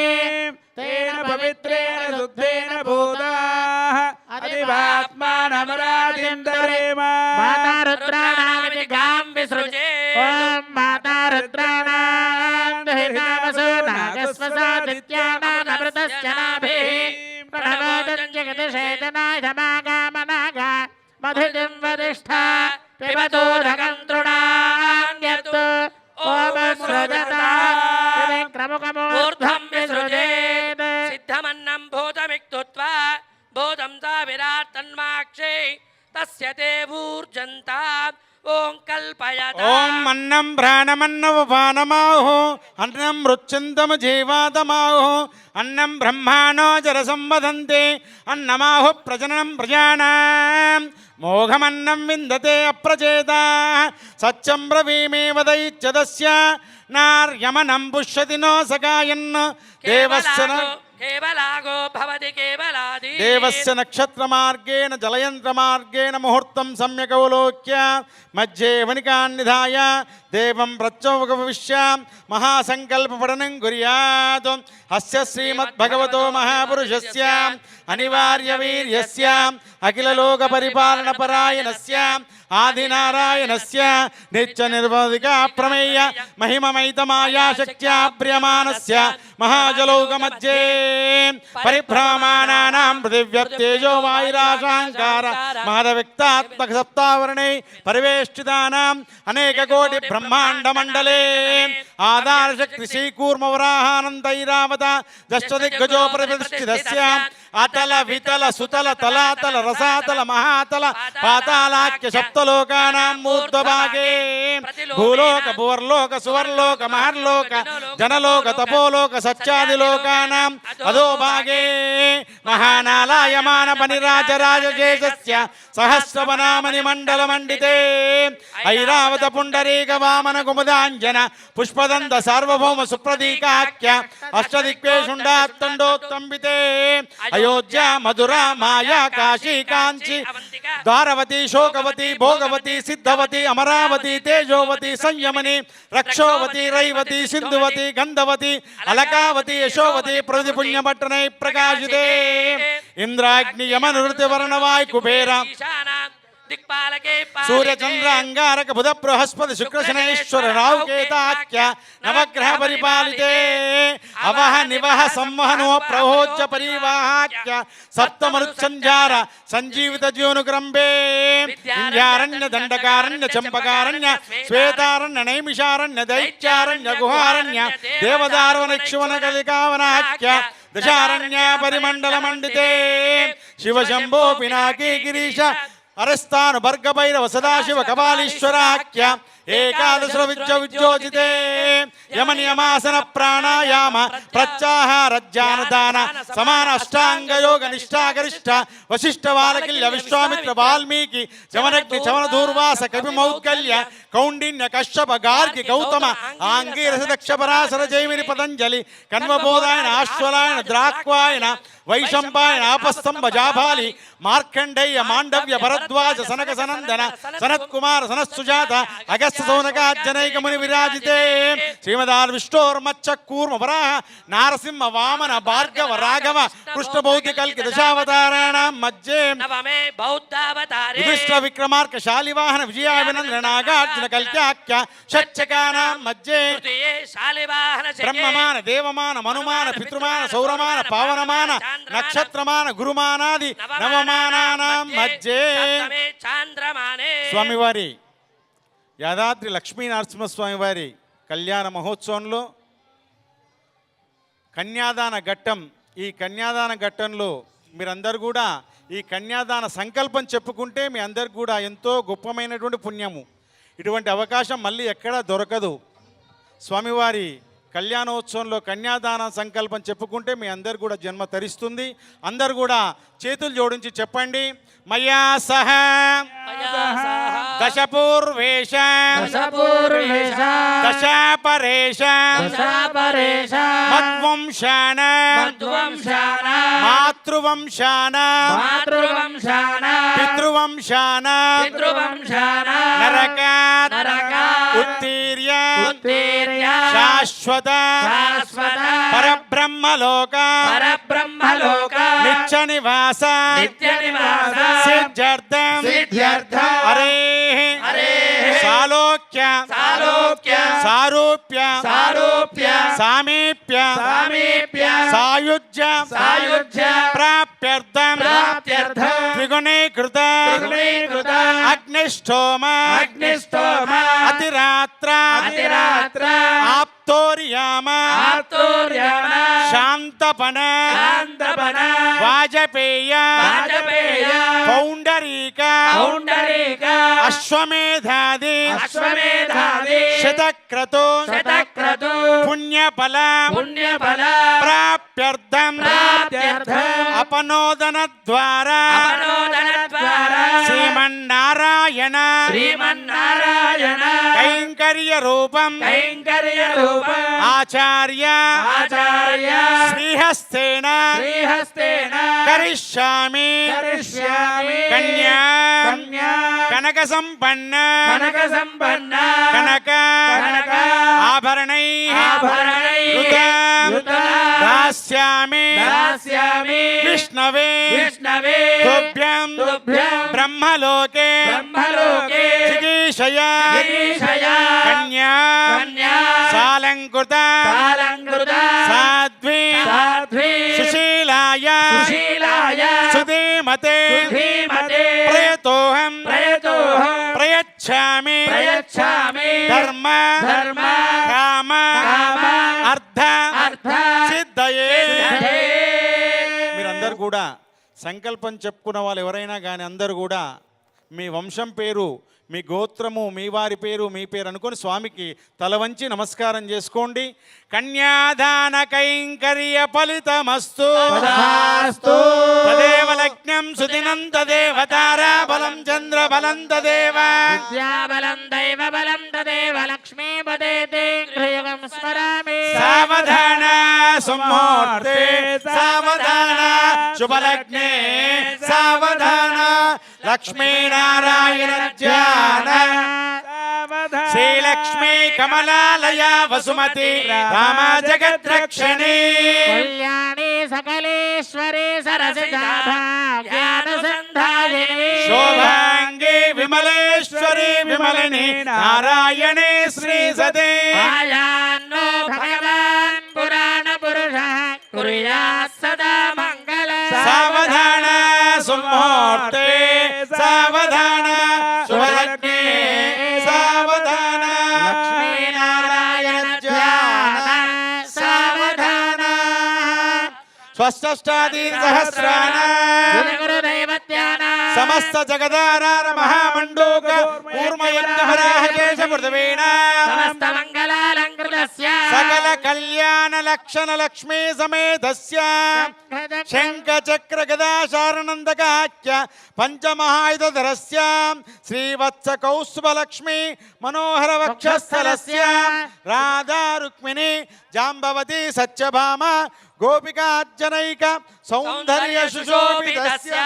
తేన పవిత్రేణ శుద్ధేన భూతాః అదివాత్మానమరాజిందరేమ మాతా రుద్రాణామితి గాం విసృజే ఓం మాతా రుద్రాణాం దహితావసో నాగస్వసాదిత్యానాం అమృతస్య నాభిః ప్రణవోదం జగతిషేతనాయ సమాగామనాగా మధుజం వదిష్ఠా పిబతోదకం తృణాన్యత్తు ఓం సృజత క్రముకమూర్ధ్వం విసృజేత్ సిద్ధమన్నం భూతమిక్తుత్వా భూతం తా విరాట్ తన్మాక్షే తస్య తే భూర్జంతా ఓం కల్పయత ఓం అన్నం ప్రాణమన్నవపానమాహో అన్నం మృత్యుంతమ జీవాతమాహో అన్నం బ్రహ్మాణో జరసం వదంతే అన్నమాహు ప్రజననం ప్రజానాం మోఘమన్నం విందతే అప్రచేత సత్యం బ్రవీమే వదయిచ్చదస్య నార్యమనం పుష్యతి నో సకాయన్ దేవస్య కేవలాగో భవతి కేవలాది దేవస్య నక్షత్ర మార్గేణ జలయంత్ర మార్గేణ ముహూర్తం సమ్యకవలోక్య మధ్యే వణికాన్ నిధాయ దేవం ప్రత్యౌపవిశ్య మహాసంకల్ప పఠనం కుర్యాత్ అస్య శ్రీమద్భగవతో మహాపురుషస్య అనివార్య వీర్యస్య అఖిల లోక పరిపాలన పరాయణస్య ఆదినారాయణస్య నిత్య నిర్వధిక ప్రమేయ మహిమమైతమాయా శక్త్యా ప్రియమానస్య మహాజలౌక మధ్యే పరిభ్రమాణానాం పృథివ్యప్తేజో వాయురాశాంకార మహదవ్యక్తాత్మక సప్తావరణై పరివేష్టితానాం అనేక కోటి బ్రహ్మాండ మండలే ఆధార శక్తి శ్రీకూర్మవరాహానందైరావత దష్టదిగ్గజో ప్రతిష్ఠితస్య అతల వితల సుతల తలాతల రసాతల మహాతల పాతాళాఖ్య సప్తలోకానాం మూర్ధ్వభాగే భూలోక భువర్లోక సువర్లోక మహర్లోక జనలోక తపోలోక సత్యాదిలోకానాం అధోభాగే మహానాలాయమాన పనిరాజరాజశేషస్య సహస్రవనామని మండల మండితే ఐరావత పుండరీక వామన కుముదాంజన పుష్పదంత సార్వభౌమ సుప్రదీకాఖ్య అష్టదిక్వేషుండాత్తండోత్తంబితే అయోధ్య మధుర మాయా కాశీ కాంచి ద్వారవతి శోకవతి భోగవతి సిద్ధవతి అమరావతి తేజ తేజోవతి సంయమని రక్షోవతి రైవతి సింధువతి గంధవతి అలకావతి యశోవతి ప్రతి పుణ్యపట్టణై ప్రకాశితే ఇంద్రాగ్ని యమనురుతి వర్ణవాయ్ కుబేర సూర్య చంద్ర అంగారక బుధ బృహస్పతి శుక్ర శనేశ్వర రావు కేతాఖ్య నవగ్రహ పరిపాలితే అవహ నివహ సంవహనో ప్రహోజ్య పరివాహాఖ్య సప్తమనుసంజార సంజీవిత జీవనుగ్రంభే వింధ్యారణ్య దండకారణ్య చంపకారణ్య శ్వేతారణ్య నైమిషారణ్య దైత్యారణ్య గుహారణ్య దేవదారువన క్షువన కలికావనాఖ్య దశారణ్య పరిమండల మండితే శివ శంభో పినాకీ గిరీశ అరస్తాను భర్గభైరవ సదాశివ కపాలీశ్వరాఖ్య ఏకాదశ విద్యోజితే యమనియమాసన ప్రాణాయామ ప్రత్యాహార జ్ఞానదాన సమాన అష్టాంగ యోగ నిష్ఠాగరిష్ట వశిష్ఠ వాలకిల్య విశ్వామిత్ర వాల్మీకి చవనగ్ని చవన దూర్వాస కవి మౌద్గల్య కౌండిన్య కశ్యప గార్గి గౌతమ ఆంగీరస దక్ష పరాశర జైమిని పతంజలి కన్వబోధాయన ఆశ్వలాయన ద్రాక్వాయన వైశంపాయన ఆపస్తంభ జాబాలి మార్కండేయ మాండవ్య భరద్వాజ సనక సనందన సనత్కుమార సనత్సుజాత అగస్త సౌనకాజ్జనైక ముని విరాజితే శ్రీమదార్ విష్ణోర్మచ్చ కూర్మ వరాహ నారసింహ వామన భార్గవ రాఘవ కృష్ణ బౌద్ధ కల్కి దశావతారాణం మధ్యే యుధిష్ఠ విక్రమార్క శాలివాహన విజయాభినందన నాగార్జున కల్క్యాఖ్య షట్చకానాం మధ్యే బ్రహ్మమాన దేవమాన మనుమాన పితృమాన సౌరమాన పావనమాన నక్షత్రమాన గురుమానాది నవమానానాం మధ్యే స్వామివారి యాదాద్రి లక్ష్మీ నరసింహస్వామి వారి కళ్యాణ మహోత్సవంలో కన్యాదాన ఘట్టం. ఈ కన్యాదాన ఘట్టంలో మీరందరూ కూడా ఈ కన్యాదాన సంకల్పం చెప్పుకుంటే మీ అందరికి కూడా ఎంతో గొప్పమైనటువంటి పుణ్యము. ఇటువంటి అవకాశం మళ్ళీ ఎక్కడా దొరకదు. స్వామివారి కళ్యాణోత్సవంలో కన్యాదాన సంకల్పం చెప్పుకుంటే మీ అందరు కూడా జన్మ తరిస్తుంది. అందరు కూడా చేతులు జోడించి చెప్పండి. మయా సహ దశపూర్వేశ దశాపరేశ మద్వంశాన మాతృవంశాన పితృవంశాన నరకాత్ ఉత్తీర్య శాశ్వత పరబ్రహ్మలోక నిత్య నివాస సిద్ధ్యర్థం హరే సాలోక్య సారూప్య సామీప్య సాయుజ్య ప్రాప్త్యర్థం త్రిగుణీకృత అగ్నిష్టోమ అతిరాత్ర ఆప్తోర్యామ శాంతపన వాజపేయ పౌండరీక అశ్వమేధాది శతక్రతు పుణ్యఫల ప్రాప్త్యర్థం అపనోదన ద్వారా శ్రీమన్నారాయణ కైంకర్య రూపం ఆచార్య శ్రీహస్తేన కరిష్యామి కన్యా కనక సంపన్న కనక ఆభరణై దాస్యామి విష్ణవే తుభ్యం బ్రహ్మలోకే జిగీషయ కన్యా సాలంకృత సాధ్వి సుశీలాయ సుధీమతే ప్రయతోహం ప్రయచ్ఛామి ధర్మ కామ అర్థ సిద్ధయే. మీరందరూ కూడా సంకల్పం చెప్పుకున్న వాళ్ళు ఎవరైనా కానీ అందరూ కూడా మీ వంశం పేరు, మీ గోత్రము, మీ వారి పేరు, మీ పేరు అనుకొని స్వామికి తల వంచి నమస్కారం చేసుకోండి. కన్యాదాన కైంకర్య ఫలితమస్తు తదేవ లగ్నం సుదినం తదేవ తారా బలం చంద్ర బలం తదేవ విద్యాబలం దైవ బలం తదేవ లక్ష్మీ పదేతే గృహం స్మరామి సావధాన సుముహూర్తే సావధాన శుభలగ్నే సావధాన లక్ష్మీనారాయణ ధ్యాన శ్రీలక్ష్మీ కమలాలయ వసుమతి రామ జగద్రక్షణి కళ్యాణి సకలేశ్వరి సరసిజాభాగ్యానుసంధాయిని శోభాంగి విమలేశ్వరి విమలిని నారాయణి శ్రీ సతే ఆయాన్నో భగవాన్ పురాణ పురుష కుర్యాత్ సదా మంగళ సావధాన సుముహూర్తే సావధాన శుభలగ్నే సావధాన లక్ష్మీనారాయణ ధ్యాన సావధాన స్వస్థష్టాది సహస్రాన గురుదైవత్యాన సమస్త జగదారార మహామండూక కూర్మయజ్ఞహరాహ కేశమృతవీణ సమస్త మంగళాలంకృతస్య సకల కళ్యాణ లక్షణ లక్ష్మీ సమేతస్య శంఖ చక్ర గదా శారణందకాఖ్య పంచమహాయుధరస్య శ్రీవత్స కౌస్తుభలక్ష్మి మనోహర వక్షస్థలస్య రాధా రుక్మిణి జాంబవతి సత్యభామ గోపికార్జనైక సౌందర్య సుశోభితస్య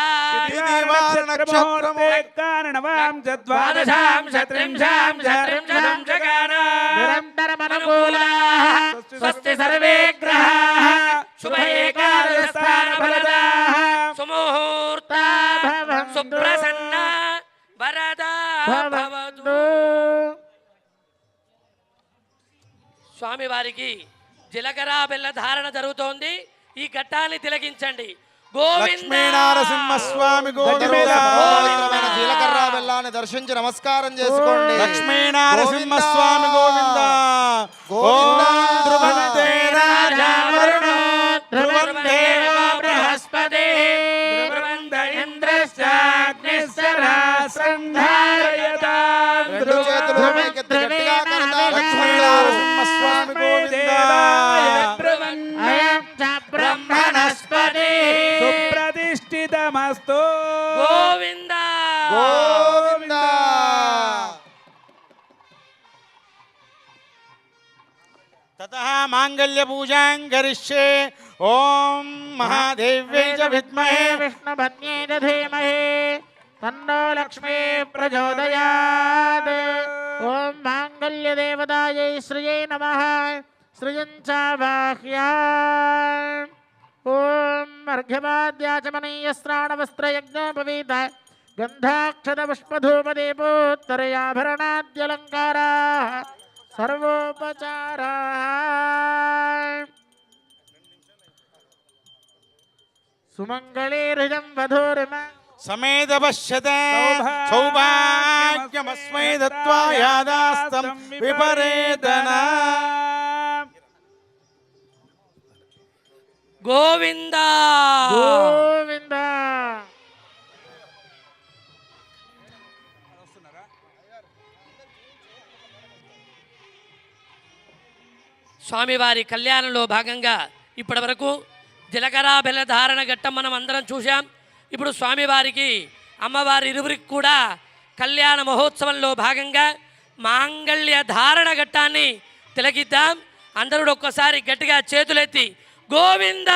తిథివార నక్షత్రము కారణవాం ద్వాదశాం శత్రింశాం శత్రింశతం జగాన నిరంతరమనుకూలాః స్వస్తి సర్వే గ్రహాః శుభ ఏకాదశస్థాన ఫలదాః సుముహూర్తా భవంతు సుప్రసన్న వరదా భవతు. స్వామివారికి జీలకర్ర బెల్ల ధారణ జరుగుతోంది. ఈ ఘట్టాన్ని తిలకించండి. లక్ష్మీ నారసింహస్వామి గోవింద పవిత్రమైన జీలకర్ర బెల్లాన్ని దర్శించి నమస్కారం చేసుకోండి. లక్ష్మీ నారసింహస్వామి గోవింద గోవింద ధ్రువంతే రాజా వరుణో ధ్రువంతే బృహస్పతి ధ్రువంత ఇంద్రశ్చాగ్నిశ్చరాసంధారయతాం రెండు చేతులు పైకెత్తి గట్టిగా కరతాళ లక్ష్మీ నారసింహస్వామి గోవింద అయం చ బ్రహ్మణస్పతి సుప్రతిష్ఠితమస్తు గోవింద గోవింద. తతః మాంగళ్య పూజాం కరిష్యే ఓం మహాదేవ్యై చ విద్మహే విష్ణుపత్న్యై చ ధీమహి తన్నో లక్ష్మీ ప్రచోదయాత్. ఓం మాంగళ్యదేవతాయై శ్రియై నమః శ్రియం చ బాహ్యా. ఓం అర్ఘ్యపాద్యాచమనీయస్త్రాణవస్త్రయజ్ఞోపవీత గంధాక్షతపుష్పధూపదీపోత్తరయాభరణాద్యలంకారాः సర్వోపచారాः. సుమంగళీర్హిజం వధూరిమ సమేత పశ్యత సౌభాగ్యమస్మై దత్వా యాదాస్తం విపరేతన. గోవింద గోవింద. స్వామివారి కళ్యాణంలో భాగంగా ఇప్పటి వరకు జీలకర్ర బెల్ల ధారణ ఘట్టం మనం అందరం చూశాం. ఇప్పుడు స్వామివారికి అమ్మవారి ఇరువురికి కూడా కళ్యాణ మహోత్సవంలో భాగంగా మాంగళ్య ధారణ ఘట్టాన్ని తిలకిద్దాం. అందరూ ఒక్కసారి గట్టిగా చేతులెత్తి గోవింద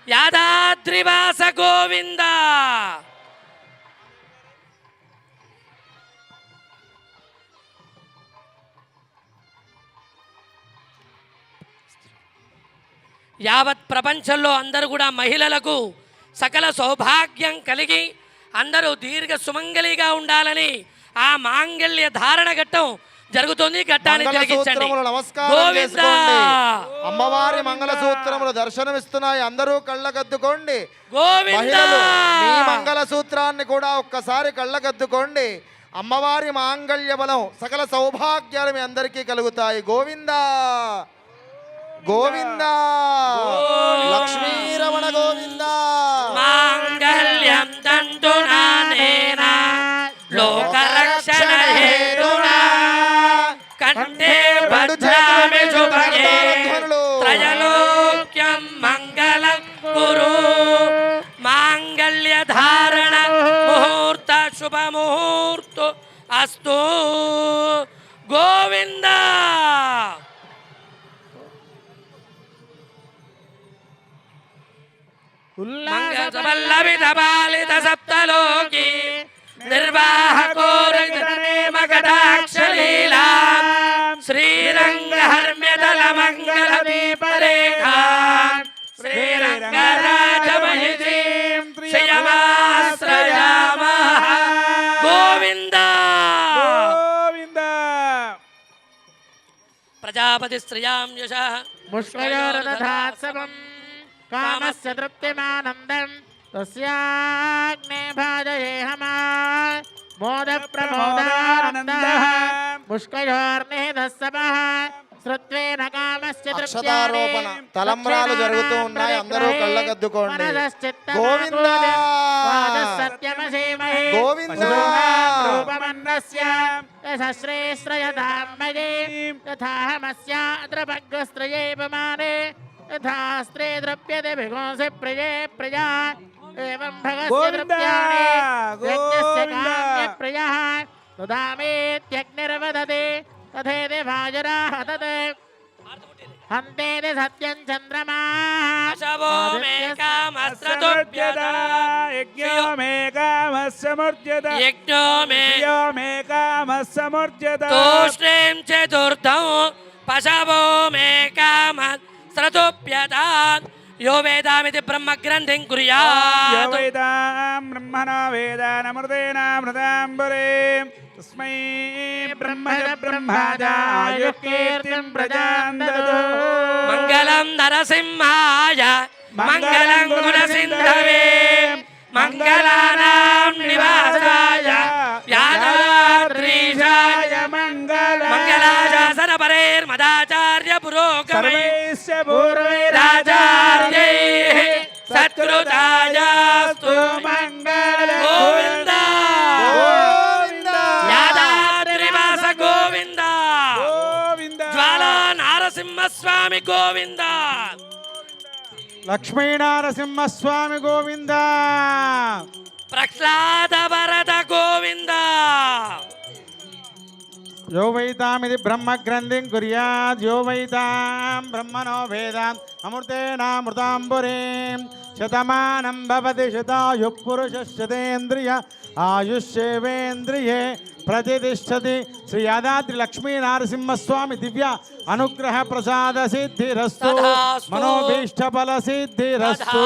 యాదాద్రివాస గోవింద. యావత్ ప్రపంచంలో అందరూ కూడా మహిళలకు సకల సౌభాగ్యం కలిగి అందరూ దీర్ఘ సుమంగళిగా ఉండాలని ఆ మాంగళ్య ధారణ ఘట్టం జరుగుతుంది. ఘట్టాన్ని తిలకించండి. మంగళసూత్రములు నమస్కారం గోవింద చేసుకోండి. అమ్మవారి మంగళసూత్రములు దర్శనమిస్తున్నాయి. అందరూ కళ్ళగద్దుకోండి. గోవింద మహిళలు మీ మంగళసూత్రాన్ని కూడా ఒక్కసారి కళ్ళగద్దుకోండి. అమ్మవారి మాంగళ్య బలం సకల సౌభాగ్యాలు మీ అందరికీ కలుగుతాయి. గోవింద గోవింద లక్ష్మీరమణ గోవింద. మాంగళ్యం తంతునానేన లోకరక్షణ హేతునా కంఠే భద్రామి శుభగే త్రయలోక్యం మంగళం కురు. మాంగళ్య ధారణ ముహూర్త శుభ ముహూర్త అస్తు. గోవింద మంగళవల్లవిధపాలిత సప్తలోకి నిర్వాహకోరకటాక్షలీలా శ్రీరంగహర్మ్యదల మంగళ దీపరేఖా శ్రీరంగరాజమహిషీం శ్రియమాశ్రయామః. గోవింద గోవింద ప్రజాపతి శ్రియాం యశః ముష్కయోరదధాత్సవం కామస్య తృప్తిమానందం తస్యాగ్నే భాజయేహమా మోద ప్రమోదానందః ముష్కయోర్నిధస్సవః శ్రుత్వేన కామస్య అక్షతారోపణ తలంబ్రాలు జరుగుతూ ఉన్నాయి. అందరూ కళ్ళకద్దుకోండి. గోవింద సత్యమసేమహే గోవింద రూపమన్నస్య యశశ్రేశ్రయధామయే యథాహమస్య ద్రభగ్రస్త్రయే పమానే యథాస్త్రే ద్రవ్యతే భిగోంసి ప్రియే ప్రజా ఏవం భగస్య గోవింద ద్రవ్యాణి యజ్ఞస్య గోవింద కామ్య ప్రియః తదామేత్యగ్నిర్వదతే తథేతి వాజరాః తత్ హంతేతి సత్యం చంద్రమాః శవో మే కామస్రతుభ్యత యజ్ఞోమేకామస్సమర్జ్యత యజ్ఞో మే యజ్ఞోమేకామస్సమర్జ్యత తూష్ణీం చతుర్థం పశవో మే కామస్రతుభ్యత యో వేదామితి బ్రహ్మగ్రంథిం కుర్యాత్. వేదాం బ్రహ్మణో వేదానమృతేనామృతాంబరే తస్మై బ్రహ్మజ బ్రహ్మజాయుః కీర్తిం ప్రజాం దదో. మంగళం నరసింహాయ మంగళం గుణసింధవే మంగళానాం నివాసాయ యాదాద్రీశాయ మంగళాశాసన పరేర్మదాచార్య పురోగమై సర్వైస్య రాజార్యైః సత్కృతాయాస్తు మంగళం గోవింద గోవింద యాదాద్రివాస గోవింద గోవింద జ్వాలా నారసింహస్వామి గోవింద లక్ష్మీనారసింహస్వామి గోవింద. ప్రహ్లాద వరద గోవింద యో వైతామిది బ్రహ్మగ్రంథిం కుర్యాద్ యో వైతాం బ్రహ్మణో వేదాం అమృతేనామృతాంబురీం శతమానం భవతి శతాయుః పురుషశతేంద్రియ ఆయుష్యేవేంద్రియే ప్రతిష్టతి. శ్రీ యాదాద్రి లక్ష్మీ నరసింహస్వామి దివ్య అనుగ్రహ ప్రసాద సిద్ధిరస్తు తథాస్తు. మనోభీష్ట ఫల సిద్ధిరస్తు.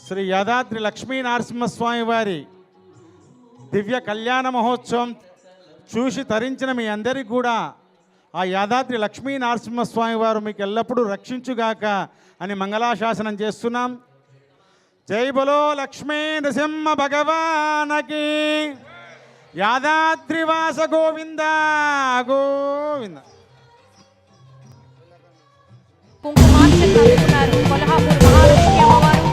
శ్రీ యాదాద్రి లక్ష్మీ నరసింహస్వామి వారి దివ్య కళ్యాణ మహోత్సవం చూసి తరించిన మీ అందరికీ కూడా ఆ యాదాద్రి లక్ష్మీ నరసింహస్వామి వారు మీకు ఎల్లప్పుడూ రక్షించుగాక అని మంగళాశాసనం చేస్తున్నాం. జై బలో లక్ష్మీ నరసింహ భగవానకి. యాదాద్రివాస గోవింద గోవింద. కుంకుమార్చన అందుకున్నారు కొల్హాపూర్ మహాలక్ష్మి అమ్మవారు,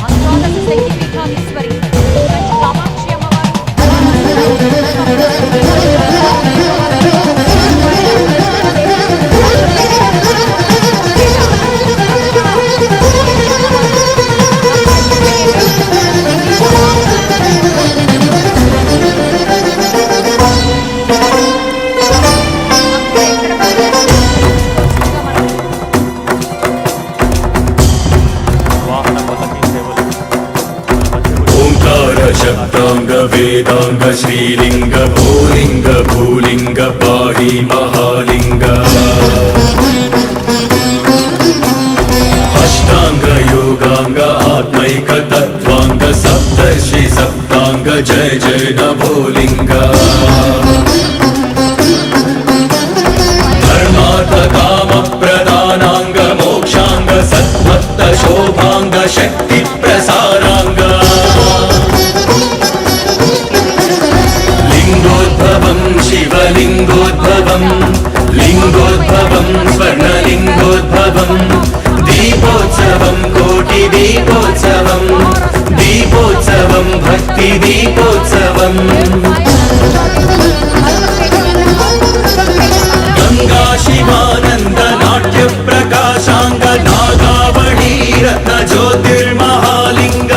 అష్టాదశ శక్తిపీఠాధీశ్వరి కంచి కామాక్షి అమ్మవారు, వాహన పల్లకి సేవలు ఓంకార శబ్దాంగ వేదాంగ శ్రీలింగ భూలింగ భూలింగ పాహి మహాలింగ అష్టాంగ యోగాంగ ఆత్మైక తత్వాంగ సప్తర్షి సప్తాంగ జయ జయ నభోలింగ ధర్మార్థ కామ ప్రదానాంగ మోక్షాంగ సత్వత్త శోభాంగ శక్తి ప్రసారాంగ లింగోద్భవం శివలింగోద్భవం లింగోద్భవం స్వర్ణలింగోద్భవం దీపోత్సవం కోటి దీపోత్సవం దీపోత్సవం భక్తి దీపోత్సవం గంగా శివానంద నాట్య ప్రకాశాంగ నాగావళీ రత్న జ్యోతిర్మహాలింగ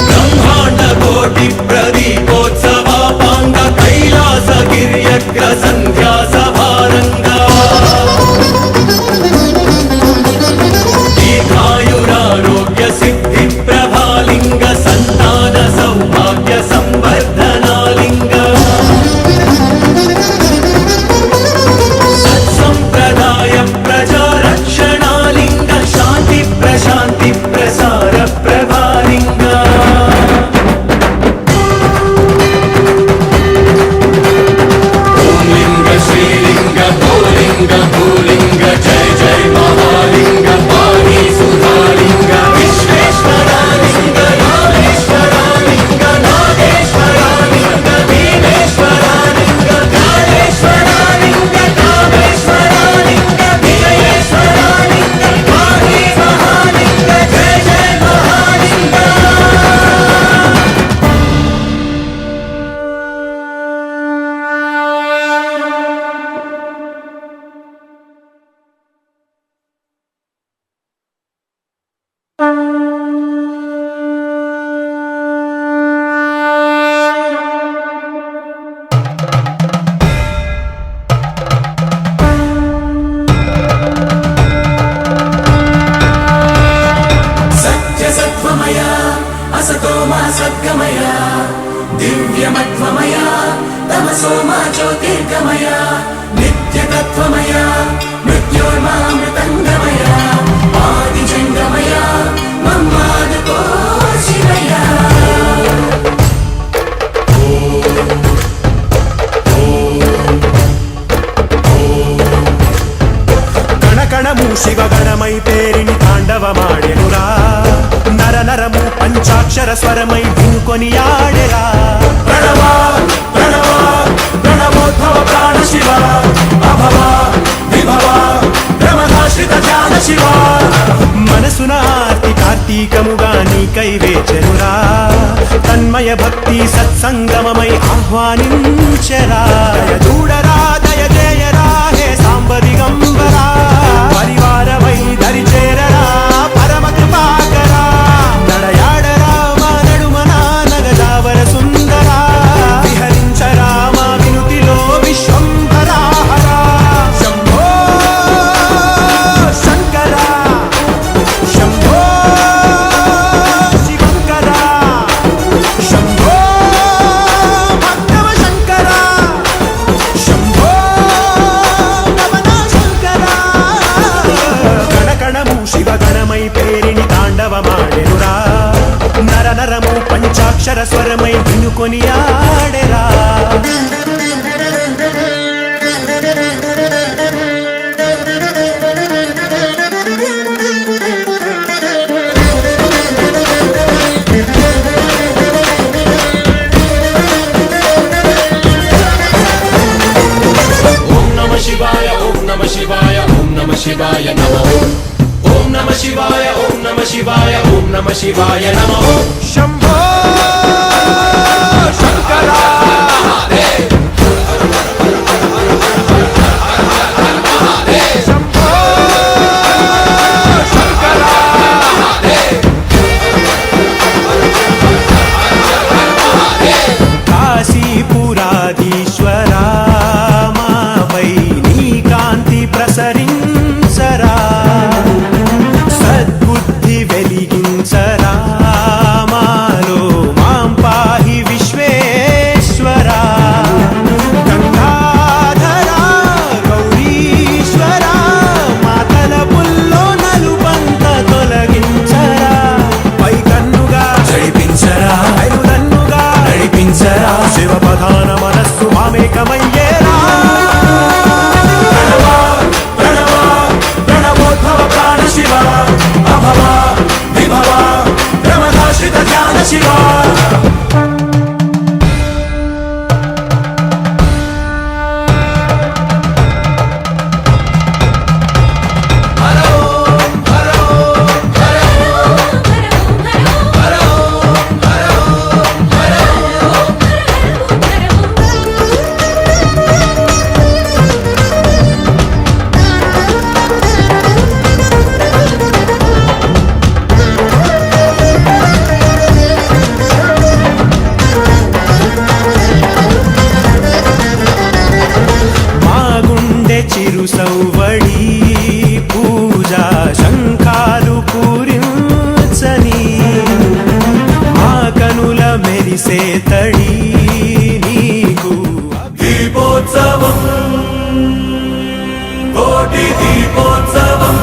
బ్రహ్మాండ కోటి ప్రదీపోత్సవాపాంగ కైలాస గిర్యగ్ర సంధ్యా సభా असतो मा सद्गमय दिव्यमत्वमय तमसो मा ज्योतिर्गमय नित्यतत्त्वमय मृत्योर्मामृतङ्गमय आदिजङ्गमय मम्मादको शिवय కణకణము శివగణమై పేరిని తాండవమాడెనురా నర నరము పంచాక్షర స్వరమై వినుకొని ఆడెరా प्रणवा प्रणवा प्रणवोद्भव प्राण शिव अभव विभव प्रमदाश्रित ध्यान शिव మనసున ఆర్తి కార్తీకముగా నీకై వేచెనురా తన్మయ భక్తి సత్సంగమమై ఆహ్వానించెరా చూడరా దయ జయరా హే సాంబ దిగంబరా పరివారమై దరి చేరరా పరమ కృపాకరా నడయాడరా మా నడుమన నగదావర సుందరా విహరించరా మా వినుతిలో విశ్వంభరా హరా శంభో శంకరా శంభో శివంకరా శంభో భక్తవ శంకరా శంభో నవన శంకరా కణకణము శివగణమై పేరిని తాండవమాడెనురా నర నరము పంచాక్షర స్వరమై వినుకొని ఆడెరా ओम नमः शिवाय ओम नमः शिवाय ओम नमः शिवाय नमः ओम नमः शिवाय ओम नमः शिवाय ओम नमः शिवाय नमः శంభో శంకరా శంభో శంకరా కాశీపురాధీశ్వరా మాపై నీ కాంతి ప్రసరించరా సద్బుద్ధి వెలిగించరా మాలో మాం పాహి విశ్వేశ్వరా గంగాధరా గౌరీశ్వరా మాతల పుల్లో నలుబంత తొలగించరా పై కన్నుగా జడిపించరా ఐదుదన్నుగా నడిపించరా శివపధాన మనస్సు మామేకమయ్యేరా प्रणवा प्रणवा प्रणवोद्भव प्राण शिव अभव विभव प्रमदाश्रित ध्यान शिव మా గుండె చిరు సౌవడి పూజా శంఖాలు పూరించని మా కనుల మెరిసే తడి నీకు दीपोत्सवम् कोटि दीपोत्सवम्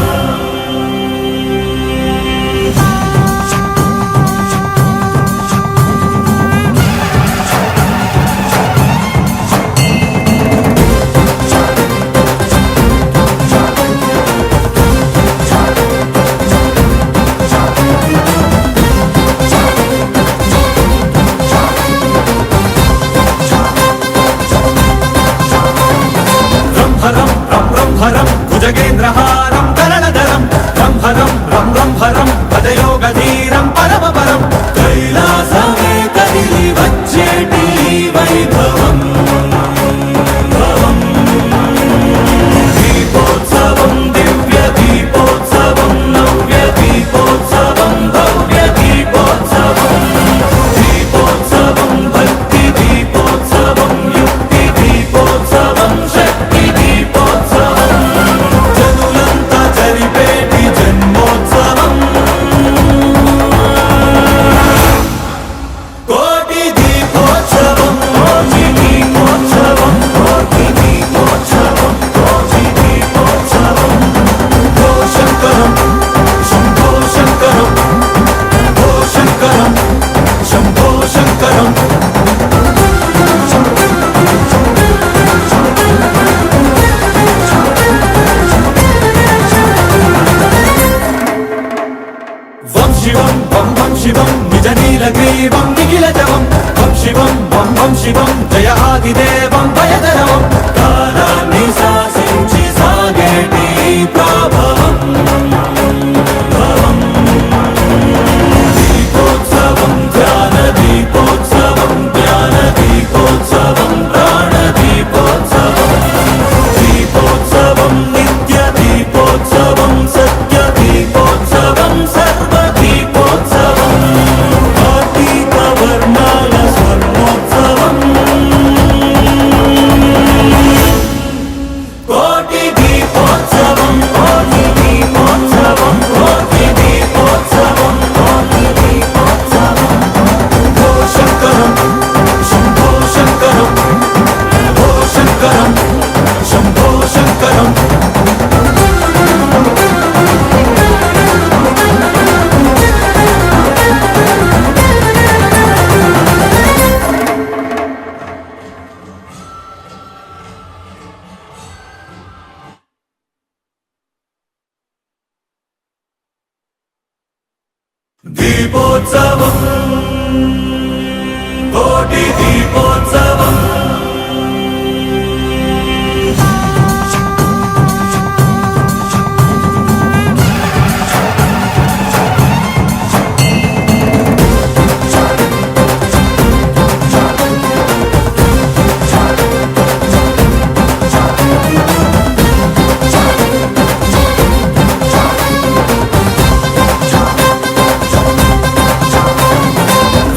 నీలగ్రీవం నిఖిలజవం వం శివం వం వం శివం జయ ఆదిదేవం భయదరవం కాలాన్ని శాసించి సాగేటి ప్రభవం దీపోత్సవం ధ్యాన దీపోత్సవం జ్ఞాన దీపోత్సవం ప్రాణ దీపోత్సవం దీపోత్సవం నిత్య దీపోత్సవం సత్య దీపోత్సవం సర్వ దీపోత్సవం కార్తీక వర్ణాల స్వర్ణోత్సవం కోటి దీపోత్సవం కోటి దీపోత్సవం కోటి దీపోత్సవం కోటి దీపోత్సవం ఓ శంకరం శంభో శంకరం ఓ శంకరం శంభో శంకరం దీపోత్సవం కోటి దీపోత్సవం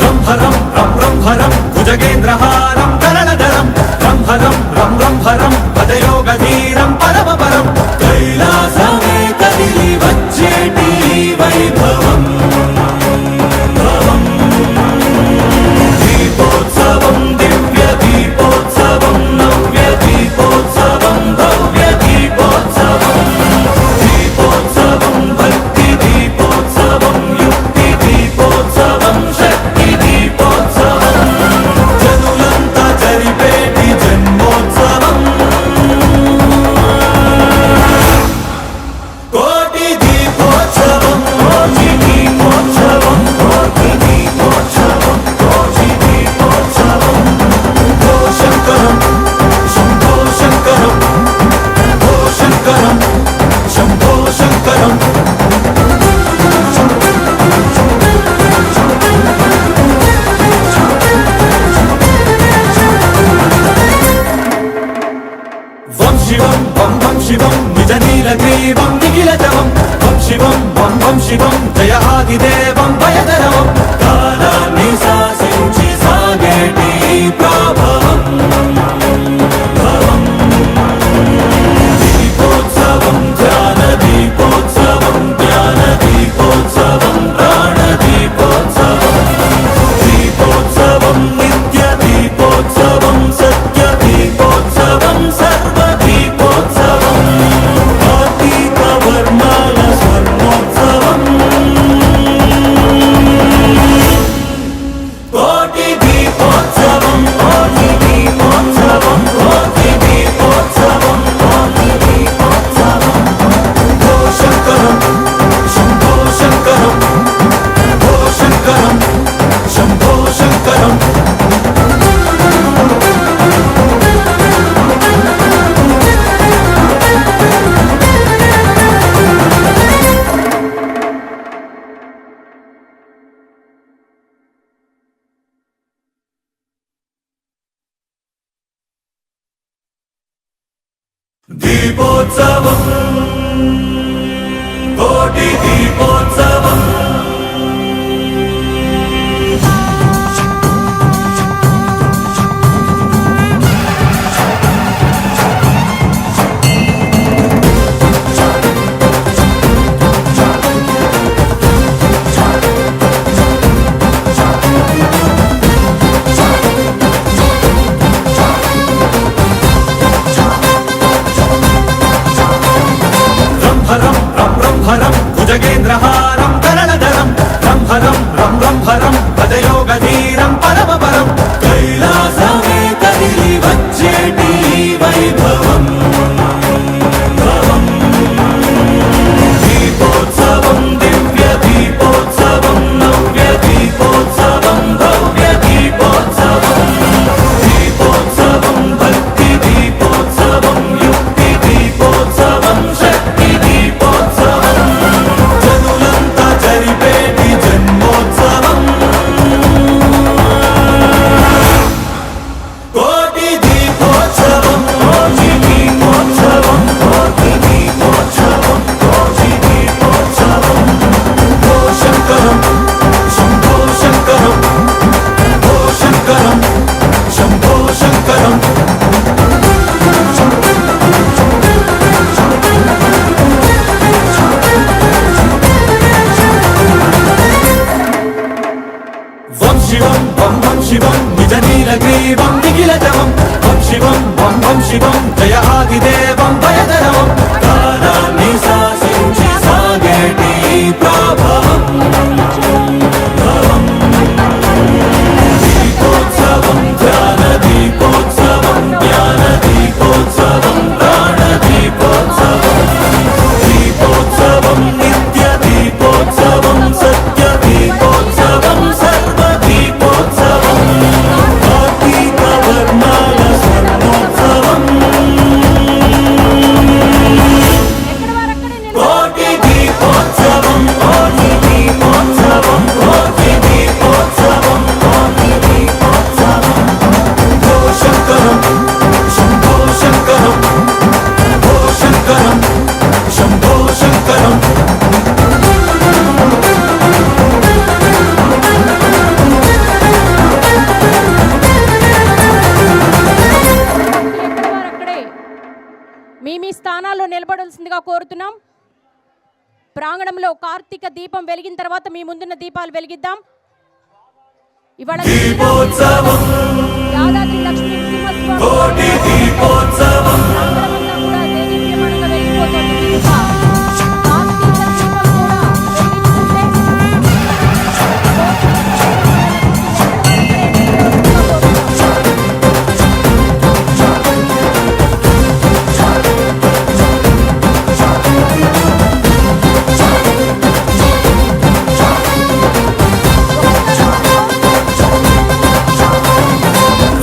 రంభరం రం రంభరం భుజగేంద్రహారం కరణధరం రంభరం రం రంభరం పదయోగధీరం పరమపరం కైలాసమే కదిలి వచ్చేటి వైభవం భవం దీపోత్సవం దివ్య దీపోత్సవం నవ్య దీపోత్సవం భవ్య దీపోత్సవం దీపోత్సవం భక్తి దీపోత్సవం యుక్తి దీపోత్సవం శక్తి దీపోత్సవం జనులంతా జరిపేటి జన్మోత్సవం కోటి దీపోత్సవం కోటి దీపోత్సవం కోటి దీపోత్సవం కోటి దీపోత్సవం ఓ శంకరం శంభో శంకరం ఓ శంకరం శంభో శంకరం వం శివం వం వం శివం నిజ నీలగ్రీవం నిఖిలజవం వం శివం వం వం శివం జయ ఆదిదేవం భయదరవం కాలాన్ని శాసించి సాగేటి ప్రభవం భవం దీపోత్సవం ధ్యాన దీపోత్సవం జ్ఞాన దీపోత్సవం ప్రాణ దీపోత్సవం దీపోత్సవం నిత్య దీపోత్సవం సత్య దీపోత్సవం సర్వ దీపోత్సవం కార్తీక వర్ణాల స్వర్ణోత్సవం కోటి దీపోత్సవం కోటి దీపోత్సవం కోటి దీపోత్సవం కోటి దీపోత్సవం ఓ శంకరం శంభో శంకరం ఓ శంకరం శంభో శంకరం దీపోత్సవం కోటి దీపోత్సవం శివం వం వం శివం నిజ నీలగ్రీవం నిఖిలజవం వం శివం వం వం శివం జయ ఆదిదేవం భయదరవం కాలాన్ని శాసించి సాగేటి ప్రభావం దీపోత్సవం ధ్యాన దీపోత్సవం జ్ఞాన దీపోత్సవం ప్రాణ దీపోత్సవం దీపోత్సవం నిత్య దీపోత్సవం సత్య దీపోత్సవం సర్వ దీపోత్సవం కార్తీక వర్ణాల స్వర్ణోత్సవం కోటి దీపోత్సవం కోటి దీపోత్సవం కోటి దీపోత్సవం కోటి దీపోత్సవం శంభో శంకరం శంభో శంకరం శంభో శంకరం శంభో శంకరం అక్కడే మీ స్థానాల్లో నిలబడాల్సిందిగా కోరుతున్నాం. ప్రాంగణంలో కార్తీక దీపం వెలిగిన తర్వాత మీ ముందున్న దీపాలు వెలిగిద్దాం. ఇవాళ దీపోత్సవం యాదాద్రి లక్ష్మీ నరసింహస్వామి కోటి దీపోత్సవం అంతరమంతా కూడా దేదీప్యమానంగా వెలిగిపోతోంది. దీప కార్తీక దీపం కూడా వెలిగించుకుంటే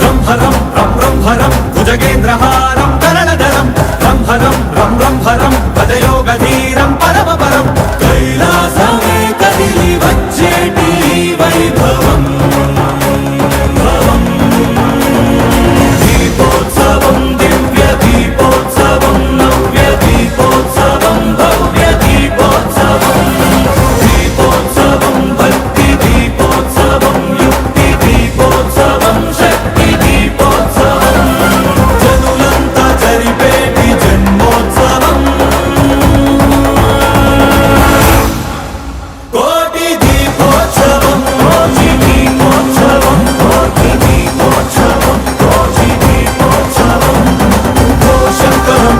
రంహరం రం రంహరం భుజగేంద్రహారం కరణధరం రంహరం రం రంహరం భజయోగధీరం పరమపరం కైలాసమే కదిలి వచ్చేటి వైభవం భవం దీపోత్సవం దివ్య దీపోత్సవం నవ్య దీపోత్సవం భవ్య దీపోత్సవం దీపోత్సవం భక్తి దీపోత్సవం యుక్తి దీపోత్సవం శక్తి దీపోత్సవం జనులంతా జరిపేటి జన్మోత్సవం కోటి దీపోత్సవం కోటి దీపోత్సవం కోటి దీపోత్సవం కోటి దీపోత్సవం శంభో శంకరం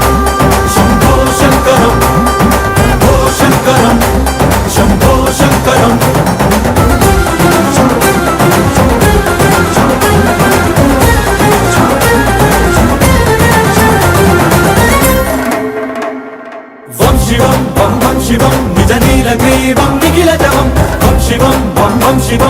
శంభో శంకరం శంభో శంకరం శంభో శంకరం వం శివం వం వం శివం నిజ నీలగ్రీవం నిఖిలజవం వం శివం వం వం శివం